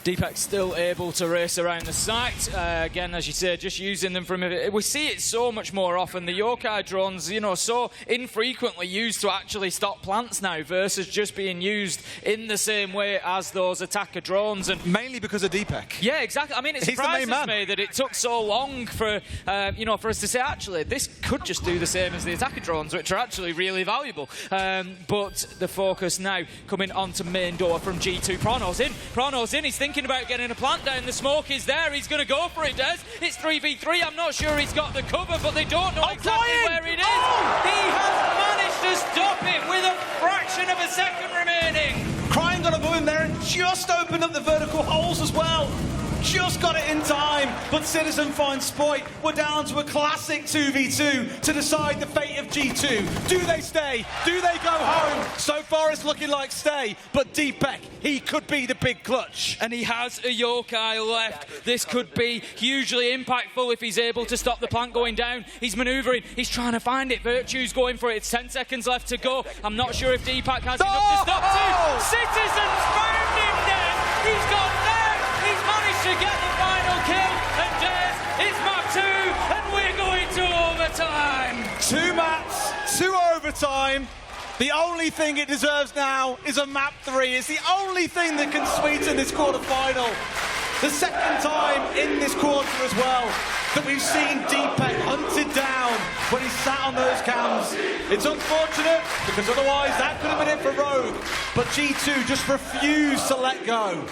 Deepek's still able to race around the site. Again, as you say, just using them from... We see it so much more often. The yokai drones, you know, so infrequently used to actually stop plants now versus just being used in the same way as those attacker drones. And mainly because of Deepek. Yeah, exactly. I mean, it surprises me that it took so long for, you know, for us to say, actually, this could just do the same as the attacker drones, which are actually really valuable. But the focus now coming onto main door from G2. Prono's in. He's thinking about getting a plant down. The smoke is there. He's going to go for it, Des. It's 3v3. I'm not sure he's got the cover, but they don't know exactly where it is. He has managed to stop it with a fraction of a second remaining. Cryin got a boom there and just opened up the vertical holes as well. just got it in time, but Citizen finds Spoit. We're down to a classic 2v2 to decide the fate of G2. Do they stay? Do they go home? So far it's looking like stay, but Deepek, he could be the big clutch. And he has a yokai left. This could be hugely impactful if he's able to stop the plant going down. He's manoeuvring, he's trying to find it. Virtue's going for it. It's 10 seconds left to go. I'm not sure if Deepak has enough to stop to. Citizens found him there. He's gone down. He's managed to get the final kill. And there's it's map 2, and we're going to overtime. 2 maps, 2 overtime. The only thing it deserves now is a map 3. It's the only thing that can sweeten this quarter-final. The second time in this quarter as well that we've seen Deepek hunted down when he sat on those cams. It's unfortunate because otherwise that could have been it for Rogue, but G2 just refused to let go.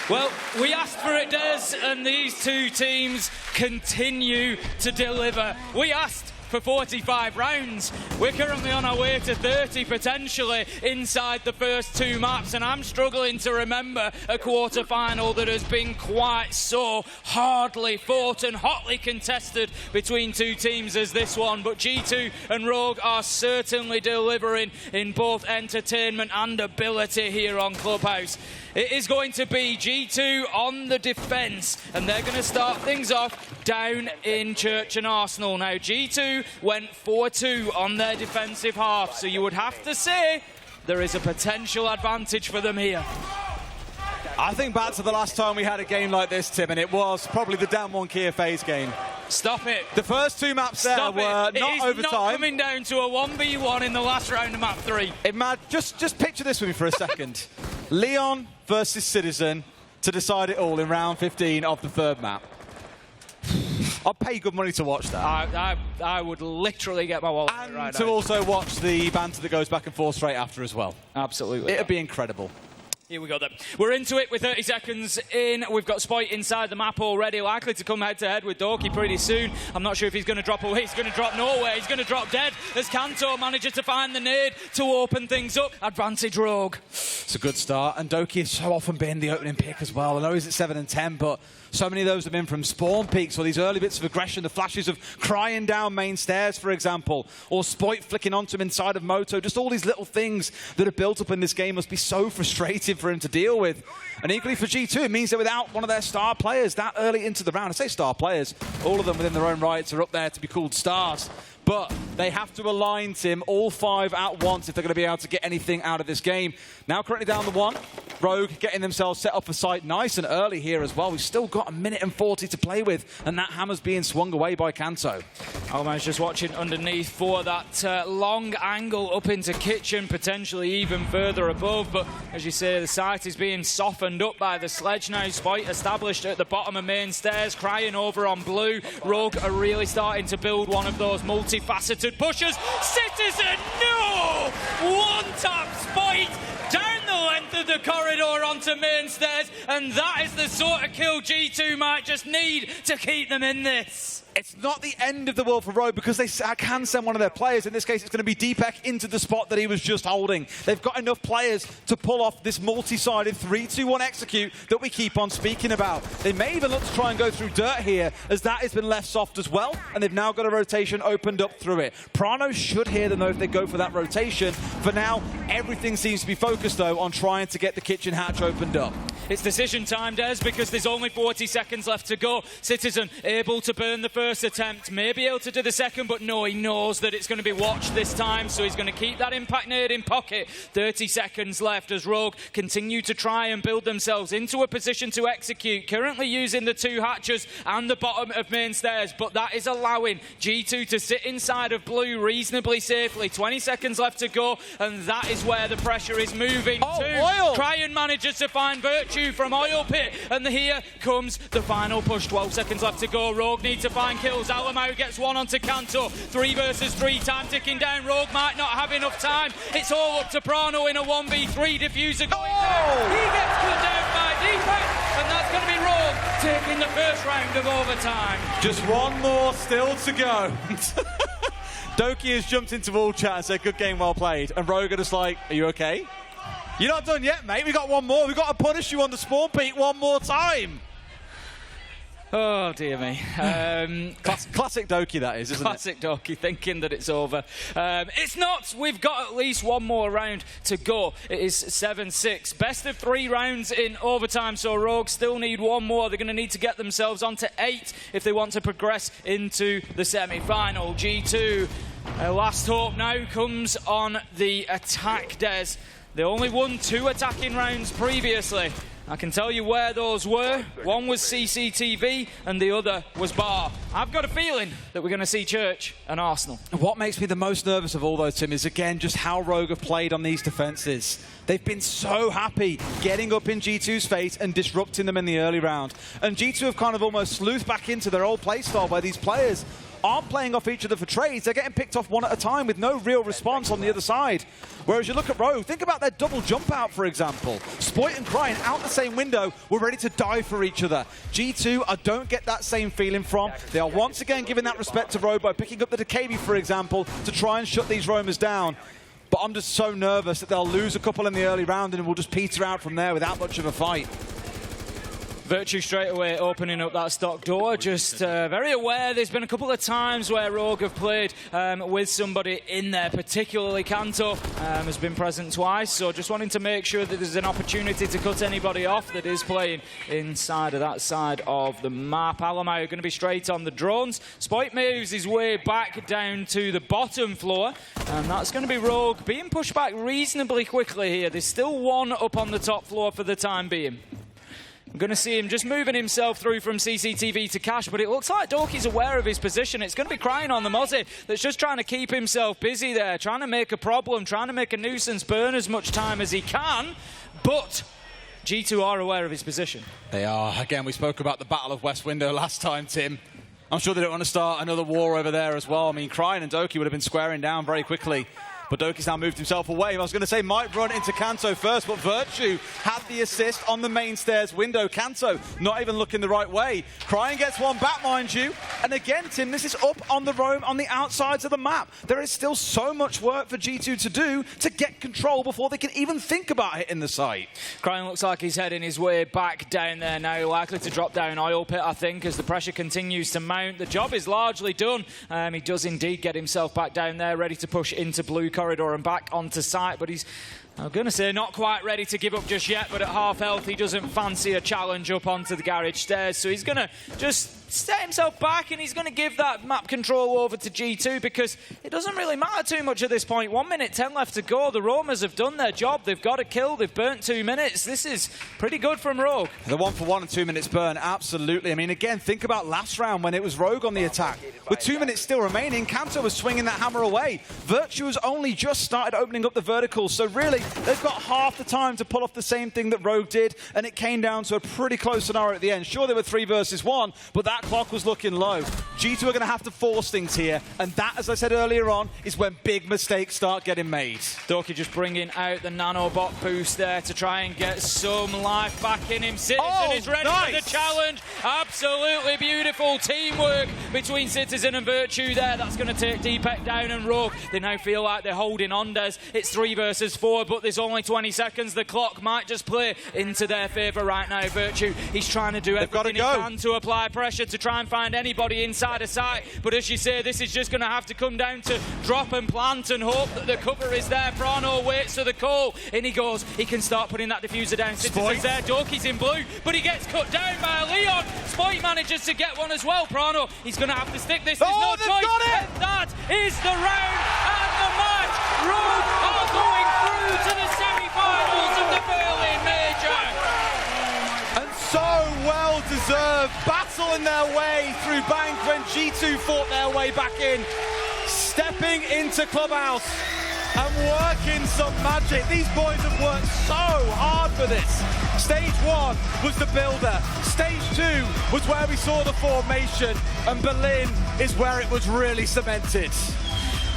Well, we asked for it, Des, and these two teams continue to deliver. We asked for 45 rounds. We're currently on our way to 30 potentially inside the first 2 maps, and I'm struggling to remember a quarter-final that has been quite so hardly fought and hotly contested between 2 teams as this one. But G2 and Rogue are certainly delivering in both entertainment and ability here on Clubhouse. It is going to be G2 on the defence, and they're going to start things off down in Church and Arsenal. Now, G2 went 4-2 on their defensive half, so you would have to say there is a potential advantage for them here. I think back to the last time we had a game like this, Tim, and it was probably the down 1 Kia phase game. Stop it. The first 2 maps there were not overtime. It is not coming down to a 1v1 in the last round of map 3. Just picture this with me for a second. Leon versus Citizen to decide it all in round 15 of the 3rd map. I'd pay good money to watch that. I would literally get my wallet and right to now. also watch the banter that goes back and forth straight after as well. Absolutely. It'd be incredible. Here we go then. We're into it with 30 seconds in. We've got Spoit inside the map already, likely to come head-to-head with Dorky pretty soon. I'm not sure if he's going to drop away. He's going to drop nowhere. He's going to drop dead as Kanto manages to find the nade to open things up. Advantage Rogue. It's a good start, and Doki has so often been the opening pick as well. I know he's at 7 and 10, but so many of those have been from spawn peaks or these early bits of aggression, the flashes of crying down main stairs, for example, or Spoit flicking onto him inside of Moto. Just all these little things that have built up in this game must be so frustrating for him to deal with. And equally for G2, it means that without one of their star players that early into the round, I say star players, all of them within their own rights are up there to be called stars. But they have to align, Tim, all 5 at once if they're going to be able to get anything out of this game. Now currently down the 1. Rogue getting themselves set up for sight nice and early here as well. We've still got 1 minute and 40 to play with, and that hammer's being swung away by Kanto. Alman's just watching underneath for that long angle up into kitchen, potentially even further above. But as you say, the site is being softened up by the sledge now. Spoit established at the bottom of main stairs, crying over on blue. Rogue are really starting to build one of those multifaceted pushes. Citizen, no! One tap Spoit down the length of the corridor onto main stairs, and that is the sort of kill G2 might just need to keep them in this. It's not the end of the world for Rogue because they can send one of their players. In this case, it's going to be Deepek into the spot that he was just holding. They've got enough players to pull off this multi-sided 3-2-1 execute that we keep on speaking about. They may even look to try and go through dirt here, as that has been left soft as well, and they've now got a rotation opened up through it. Prano should hear them though if they go for that rotation. For now, everything seems to be focused though on trying to get the kitchen hatch opened up. It's decision time, Des, because there's only 40 seconds left to go. Citizen able to burn the first attempt, may be able to do the second, but no, he knows that it's going to be watched this time, so he's going to keep that impact nade in pocket. 30 seconds left as Rogue continue to try and build themselves into a position to execute, currently using the 2 hatches and the bottom of main stairs, but that is allowing G2 to sit inside of blue reasonably safely. 20 seconds left to go, and that is where the pressure is moving to. Oil! Cryan manages to find Virtue from Oil Pit, and here comes the final push. 12 seconds left to go. Rogue need to find kills. Alamau gets one onto Kanto. 3 versus 3, time ticking down. Rogue might not have enough time. It's all up to Prano in a 1v3. Diffuser going down. He gets cut down by Deepek, and that's going to be Rogue taking the first round of overtime. Just one more still to go. Doki has jumped into all chat and said, good game, well played. And Rogue are just like, are you okay? You're not done yet, mate. We got one more. We got to punish you on the spawn peak one more time. Oh, dear me. Classic Doki, that is, isn't Classic Doki, thinking that it's over. It's not. We've got at least one more round to go. It is 7-6. Best of 3 rounds in overtime, so Rogue still need one more. They're going to need to get themselves onto 8 if they want to progress into the semi-final. G2, last hope now comes on the attack, Des. They only won 2 attacking rounds previously. I can tell you where those were. One was CCTV and the other was Bar. I've got a feeling that we're going to see Church and Arsenal. What makes me the most nervous of all those, Tim, is again just how Rogue have played on these defences. They've been so happy getting up in G2's face and disrupting them in the early round. And G2 have kind of almost sleuthed back into their old playstyle where these players aren't playing off each other for trades. They're getting picked off one at a time with no real response on the other side. Whereas you look at Rogue, think about their double jump out, for example. Spoit and Crying out the same window were ready to die for each other. G2, I don't get that same feeling from. They are once again giving that respect to Rogue by picking up the Decabi, for example, to try and shut these roamers down. But I'm just so nervous that they'll lose a couple in the early round and we'll just peter out from there without much of a fight. Virtue straight away opening up that stock door, just very aware. There's been a couple of times where Rogue have played with somebody in there, particularly Kanto has been present twice, so just wanting to make sure that there's an opportunity to cut anybody off that is playing inside of that side of the map. Alamau going to be straight on the drones. Spoit moves his way back down to the bottom floor, and that's going to be Rogue being pushed back reasonably quickly here. There's still one up on the top floor for the time being. I'm going to see him just moving himself through from CCTV to Cash, but it looks like Doki's aware of his position. It's going to be Crying on the Mozzie that's just trying to keep himself busy there, trying to make a problem, trying to make a nuisance, burn as much time as he can, but G2 are aware of his position. They are. Again, we spoke about the Battle of West Window last time, Tim. I'm sure they don't want to start another war over there as well. I mean, Crying and Doki would have been squaring down very quickly. But Doki's now moved himself away. I was going to say might run into Kanto first, but Virtue had the assist on the main stairs window. Kanto not even looking the right way. Crying gets one back, mind you. And again, Tim, this is up on the roam on the outsides of the map. There is still so much work for G2 to do to get control before they can even think about hitting the site. Crying looks like he's heading his way back down there now, likely to drop down Oil Pit, I think, as the pressure continues to mount. The job is largely done. He does indeed get himself back down there, ready to push into Blue Corridor and back onto site, but he's, I'm going to say, not quite ready to give up just yet, but at half health he doesn't fancy a challenge up onto the garage stairs, so he's going to just set himself back and he's going to give that map control over to G2 because it doesn't really matter too much at this point. 1 minute 10 left to go. The Roamers have done their job. They've got a kill. They've burnt 2 minutes. This is pretty good from Rogue. The 1 for 1 and 2 minutes burn, absolutely. I mean, again, think about last round when it was Rogue on the attack. With 2 minutes still remaining, Kanto was swinging that hammer away. Virtue has only just started opening up the verticals, so really, they've got half the time to pull off the same thing that Rogue did, and it came down to a pretty close scenario at the end. Sure, there were 3 versus 1, but that clock was looking low. G2 are going to have to force things here, and that, as I said earlier on, is when big mistakes start getting made. Doki just bringing out the nanobot boost there to try and get some life back in him. Citizen is ready for the challenge. Absolutely beautiful teamwork between Citizen and Virtue there. That's going to take Deepek down, and Rogue, they now feel like they're holding on, Des. It's 3 versus 4, but there's only 20 seconds. The clock might just play into their favour right now. Virtue, he's trying to do everything he can to apply pressure to try and find anybody inside a site, but as you say, this is just going to have to come down to drop and plant and hope that the cover is there. Prano waits for the call, in he goes. He can start putting that diffuser down. Citizen's there, Doki's in blue, but he gets cut down by Leon. Spoit manages to get one as well. Prano, he's going to have to stick this. There's no choice. And that is the round and the match. Rogue are going through to the semi-finals of the Berlin Major. And so well-deserved, battling their way through Bank when G2 fought their way back in, stepping into Clubhouse and working some magic. These boys have worked so hard for this. Stage 1 was the builder. Stage 2 was where we saw the formation, and Berlin is where it was really cemented.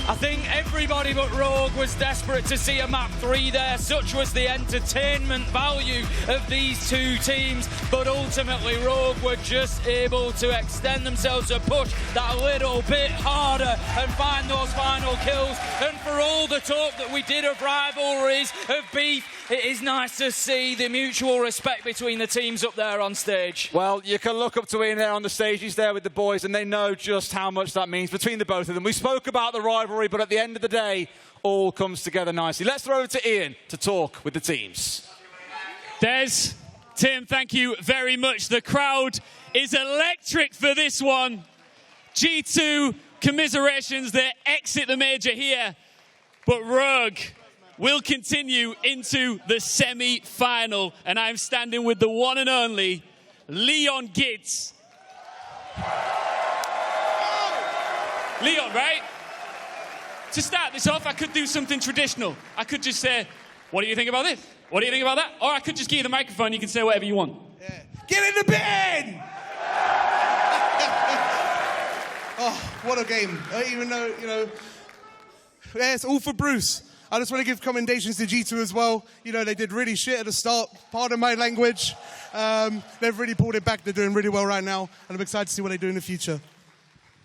I think everybody but Rogue was desperate to see a map 3 there. Such was the entertainment value of these two teams. But ultimately, Rogue were just able to extend themselves to push that little bit harder and find those final kills. And for all the talk that we did of rivalries, of beef, it is nice to see the mutual respect between the teams up there on stage. Well, you can look up to Ian there on the stage. He's there with the boys, and they know just how much that means between the both of them. We spoke about the rivalry, but at the end of the day, all comes together nicely. Let's throw it to Ian to talk with the teams. Des, Tim, thank you very much. The crowd is electric for this one. G2, commiserations, they exit the major here. But Rogue will continue into the semi-final. And I'm standing with the one and only Leon Gidz. Leon, right? To start this off, I could do something traditional. I could just say, what do you think about this? What do you think about that? Or I could just give you the microphone, you can say whatever you want. Yeah. Get in the bin! Oh, what a game. Even though, you know, yeah, it's all for Bruce. I just want to give commendations to G2 as well. You know, they did really shit at the start. Pardon my language. They've really pulled it back. They're doing really well right now. And I'm excited to see what they do in the future.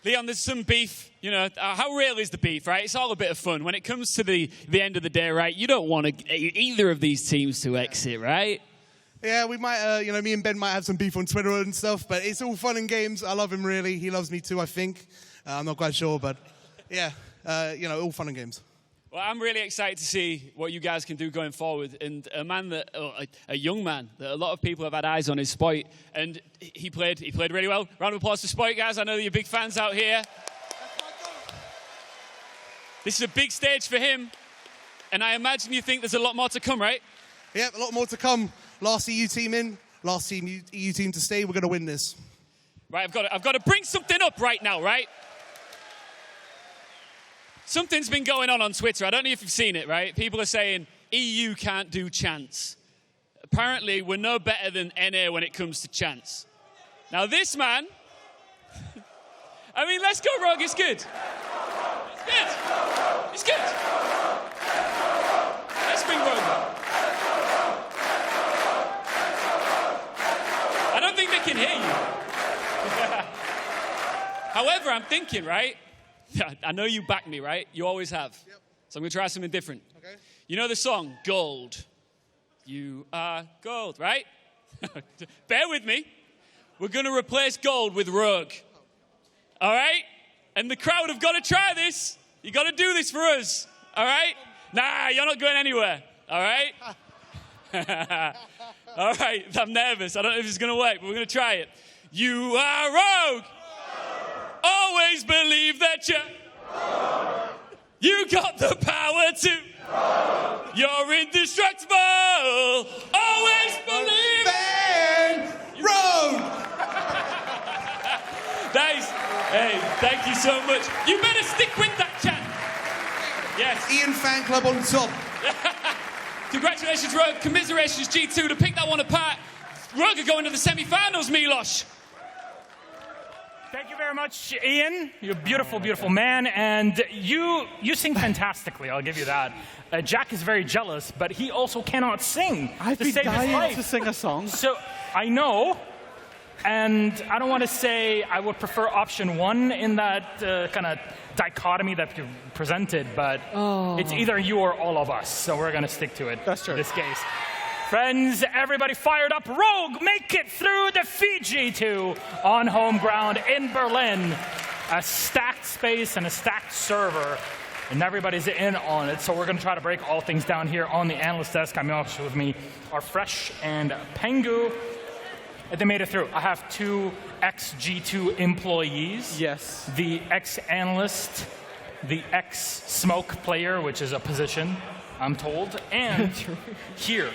Leon, there's some beef. You know, how real is the beef, right? It's all a bit of fun. When it comes to the end of the day, right, you don't want either of these teams to exit, right? Yeah, we might, you know, me and Ben might have some beef on Twitter and stuff, but it's all fun and games. I love him, really. He loves me too, I think. I'm not quite sure, but yeah, you know, all fun and games. Well, I'm really excited to see what you guys can do going forward. And a man that, a young man that a lot of people have had eyes on is Spoit, and he played really well. Round of applause to Spoit, guys. I know that you're big fans out here. This is a big stage for him, and I imagine you think there's a lot more to come, right? Yeah, a lot more to come. Last EU team in, last EU team to stay. We're going to win this. Right, I've got to bring something up right now, right? Something's been going on Twitter. I don't know if you've seen it, right? People are saying EU can't do chants. Apparently, we're no better than NA when it comes to chants. Now, this man, I mean, let's go, Rogue. It's good. It's good. It's good. Let's bring Rogue back. I don't think they can hear you. However, I'm thinking, right? I know you back me, right? You always have. Yep. So I'm going to try something different. Okay. You know the song, Gold? You are gold, right? Bear with me. We're going to replace gold with Rogue. All right? And the crowd have got to try this. You got to do this for us. All right? Nah, you're not going anywhere. All right? All right, I'm nervous. I don't know if it's going to work, but we're going to try it. You are Rogue. Always believe that you got the power to. You're indestructible. Always believe in Rogue. Nice. Hey, thank you so much. You better stick with that chant. Yes. Ian fan club on top. Congratulations, Rogue. Commiserations, G2, to pick that one apart. Rogue are going to the semi-finals, Milos. Thank you very much, Ian. You're a beautiful, beautiful man, and you sing fantastically, I'll give you that. Jack is very jealous, but he also cannot sing. I've been dying to sing a song. So, I know, and I don't want to say I would prefer option one in that kind of dichotomy that you presented, but it's either you or all of us, so we're going to stick to it. That's true. In this case. Friends, everybody fired up. Rogue make it through defeat G2 on home ground in Berlin. A stacked space and a stacked server, and everybody's in on it. So we're going to try to break all things down here on the analyst desk. I'm also with me are Fresh and Pengu. They made it through. I have two ex-G2 employees. Yes. The ex-analyst, the ex-smoke player, which is a position, I'm told, and here.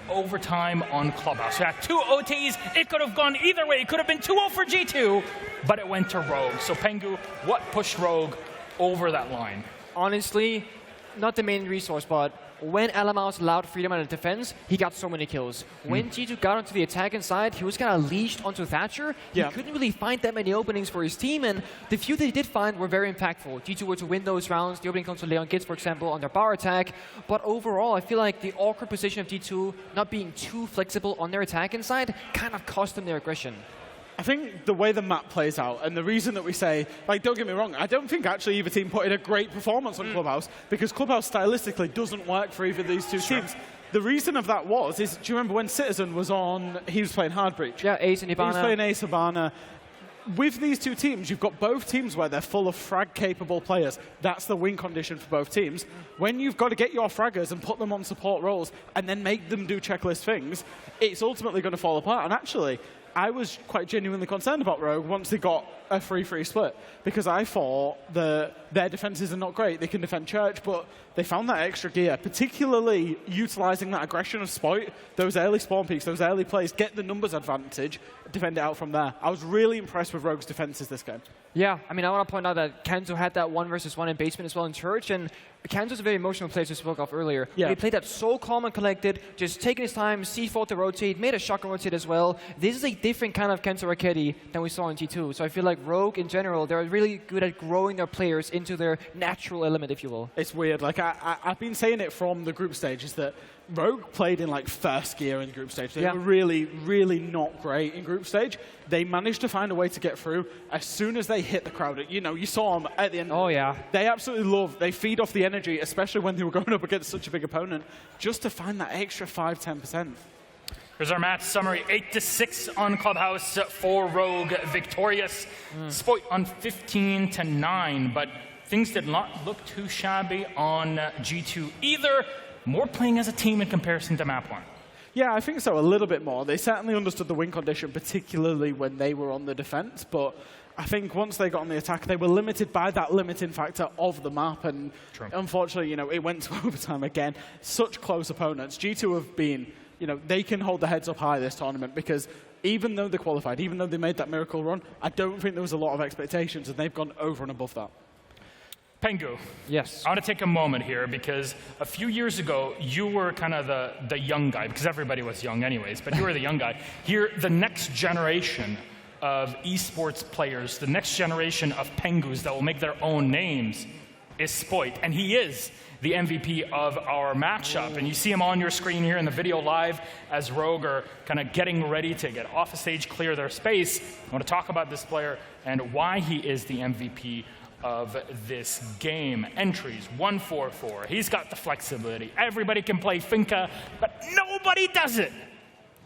Overtime on Clubhouse. We had 2 OTs. It could have gone either way. It could have been 2-0 for G2, but it went to Rogue. So Pengu, what pushed Rogue over that line? Honestly, not the main resource, but when LMR allowed freedom on the defense, he got so many kills. When G2 got onto the attacking side, he was kind of leashed onto Thatcher. He couldn't really find that many openings for his team, and the few that he did find were very impactful. G2 were to win those rounds. The opening comes to Leon Gidz, for example, on their bar attack. But overall, I feel like the awkward position of G2 not being too flexible on their attacking side kind of cost them their aggression. I think the way the map plays out, and the reason that we say, like, don't get me wrong, I don't think actually either team put in a great performance on Clubhouse, because Clubhouse stylistically doesn't work for either of these two teams. The reason of that do you remember when Citizen was on, he was playing Hardbreach? Yeah, Ace and Hibana. He was playing Ace Hibana. With these two teams, you've got both teams where they're full of frag-capable players. That's the win condition for both teams. When you've got to get your fraggers and put them on support roles and then make them do checklist things, it's ultimately going to fall apart. And actually, I was quite genuinely concerned about Rogue once they got a 3-3 split, because I thought their defenses are not great. They can defend Church, but they found that extra gear, particularly utilizing that aggression of Spoit, those early spawn peaks, those early plays, get the numbers advantage, defend it out from there. I was really impressed with Rogue's defenses this game. Yeah, I mean, I want to point out that Kenzo had that 1-versus-1 in basement as well in Church, and Kenzo's a very emotional player, as we spoke of earlier. Yeah. He played that so calm and collected, just taking his time, C4 to rotate, made a shotgun rotate as well. This is a different kind of Kenzo Raketti than we saw in G2. So I feel like Rogue, in general, they're really good at growing their players into their natural element, if you will. It's weird. Like, I've been saying it from the group stage, is that Rogue played in like first gear in the group stage. They were really, really not great in group stage. They managed to find a way to get through. As soon as they hit the crowd, you saw them at the end. Oh, yeah. They absolutely they feed off the energy, especially when they were going up against such a big opponent, just to find that extra 5-10%. Here's our match summary. 8-6 on Clubhouse for Rogue, victorious. Spoit on 15-9, but things did not look too shabby on G2 either. More playing as a team in comparison to map 1. Yeah, I think so, a little bit more. They certainly understood the win condition, particularly when they were on the defense, but I think once they got on the attack, they were limited by that limiting factor of the map, and unfortunately, it went to overtime again. Such close opponents. G2 have been, they can hold their heads up high this tournament, because even though they qualified, even though they made that miracle run, I don't think there was a lot of expectations, and they've gone over and above that. Pengu. Yes. I want to take a moment here, because a few years ago, you were kind of the young guy, because everybody was young anyways, but you were the young guy. Here, the next generation of esports players, the next generation of Pengus that will make their own names is Spoit, and he is the MVP of our matchup. And you see him on your screen here in the video live as Rogue are kind of getting ready to get off the stage, clear their space. I want to talk about this player and why he is the MVP of this game. Entries 144. He's got the flexibility. Everybody can play Finca, but nobody does it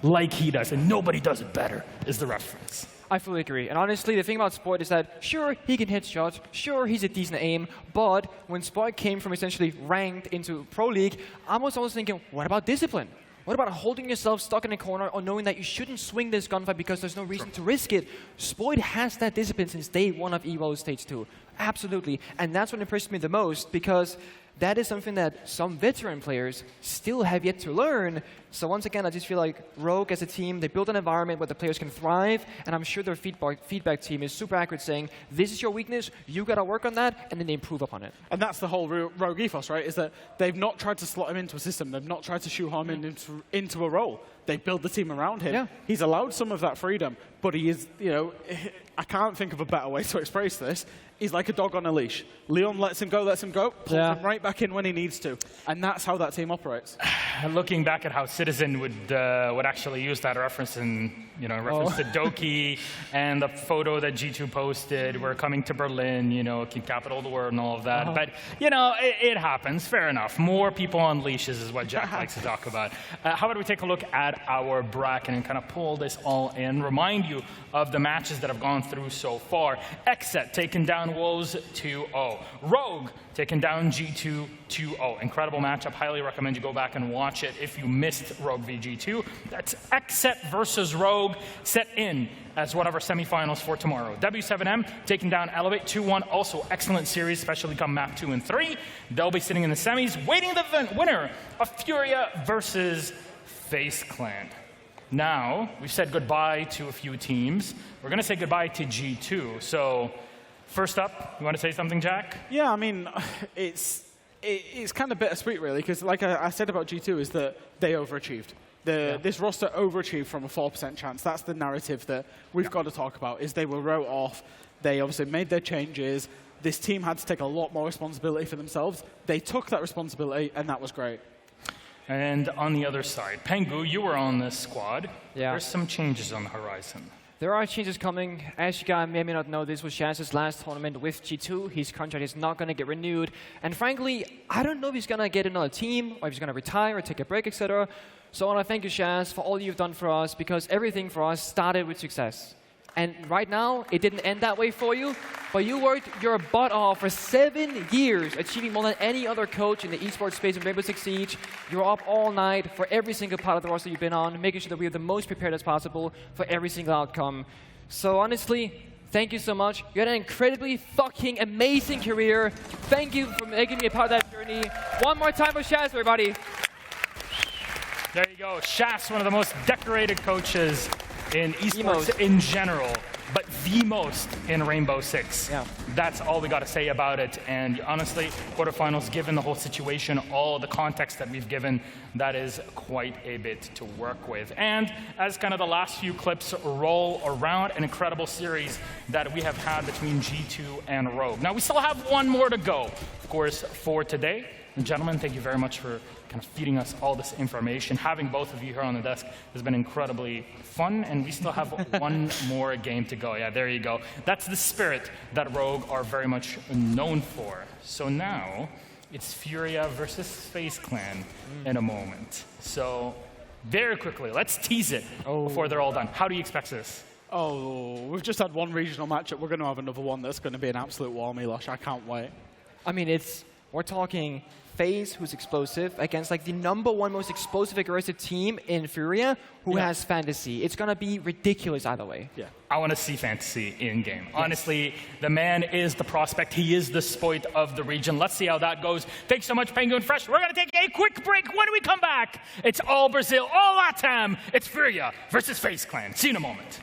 like he does, and nobody does it better, is the reference. I fully agree. And honestly, the thing about Spoit is that, sure, he can hit shots, sure, he's a decent aim, but when Spoit came from essentially ranked into Pro League, I was always thinking, what about discipline? What about holding yourself stuck in a corner or knowing that you shouldn't swing this gunfight because there's no reason to risk it? Spoit has that discipline since day one of EVO Stage 2. Absolutely. And that's what impressed me the most, because that is something that some veteran players still have yet to learn. So once again, I just feel like Rogue as a team, they built an environment where the players can thrive, and I'm sure their feedback team is super accurate, saying, this is your weakness, you got to work on that, and then they improve upon it. And that's the whole Rogue ethos, right, is that they've not tried to slot him into a system. They've not tried to shoehorn him into a role. They build the team around him. Yeah. He's allowed some of that freedom, but he is, I can't think of a better way to express this. He's like a dog on a leash. Leon lets him go, pulls him right back in when he needs to. And that's how that team operates. Looking back at how Citizen would actually use that reference in, reference to Doki and the photo that G2 posted, we're coming to Berlin, keep capital of the world and all of that. But, it happens, fair enough. More people on leashes is what Jack likes to talk about. How about we take a look at our bracket and kind of pull this all in, remind you of the matches that have gone through so far. Xset taking down Wolves 2-0. Rogue taking down G2 2-0. Incredible matchup. Highly recommend you go back and watch it if you missed Rogue v G2. That's Xset versus Rogue, set in as one of our semifinals for tomorrow. W7M taking down Elevate 2-1. Also excellent series, especially come map 2 and 3. They'll be sitting in the semis, waiting the winner of Furia versus Face Clan. Now, we've said goodbye to a few teams. We're going to say goodbye to G2. So, first up, you want to say something, Jack? Yeah, I mean, it's kind of bittersweet, really, because like I said about G2 is that they overachieved. This roster overachieved from a 4% chance. That's the narrative that we've got to talk about, is they were wrote off. They obviously made their changes. This team had to take a lot more responsibility for themselves. They took that responsibility, and that was great. And on the other side, Pengu, you were on this squad. Yeah. There's some changes on the horizon. There are changes coming. As you guys may or may not know, this was Shaz's last tournament with G2. His contract is not going to get renewed. And frankly, I don't know if he's going to get another team, or if he's going to retire or take a break, etc. So I want to thank you, Shaz, for all you've done for us, because everything for us started with success. And right now, it didn't end that way for you, but you worked your butt off for 7 years, achieving more than any other coach in the esports space in Rainbow Six Siege. You were up all night for every single part of the roster you've been on, making sure that we are the most prepared as possible for every single outcome. So honestly, thank you so much. You had an incredibly fucking amazing career. Thank you for making me a part of that journey. One more time for Shaz, everybody. There you go. Shaz, one of the most decorated coaches in esports in general, but the most in Rainbow Six. Yeah. That's all we got to say about it. And honestly, quarterfinals, given the whole situation, all the context that we've given, that is quite a bit to work with. And as kind of the last few clips roll around, an incredible series that we have had between G2 and Rogue. Now, we still have one more to go, of course, for today. And gentlemen, thank you very much for kind of feeding us all this information. Having both of you here on the desk has been incredibly fun, and we still have one more game to go. Yeah, there you go. That's the spirit that Rogue are very much known for. So now, it's Furia versus FaZe Clan in a moment. So, very quickly, let's tease it before they're all done. How do you expect this? Oh, we've just had one regional matchup. We're going to have another one that's going to be an absolute war, Milosh. I can't wait. I mean, we're talking FaZe, who's explosive, against like the #1 most explosive, aggressive team in Furia, who has Fantasy. It's going to be ridiculous either way. Yeah. I want to see Fantasy in-game. Yes. Honestly, the man is the prospect. He is the spoit of the region. Let's see how that goes. Thanks so much, Penguin Fresh. We're going to take a quick break. When we come back, it's all Brazil, all LATAM. It's Furia versus FaZe Clan. See you in a moment.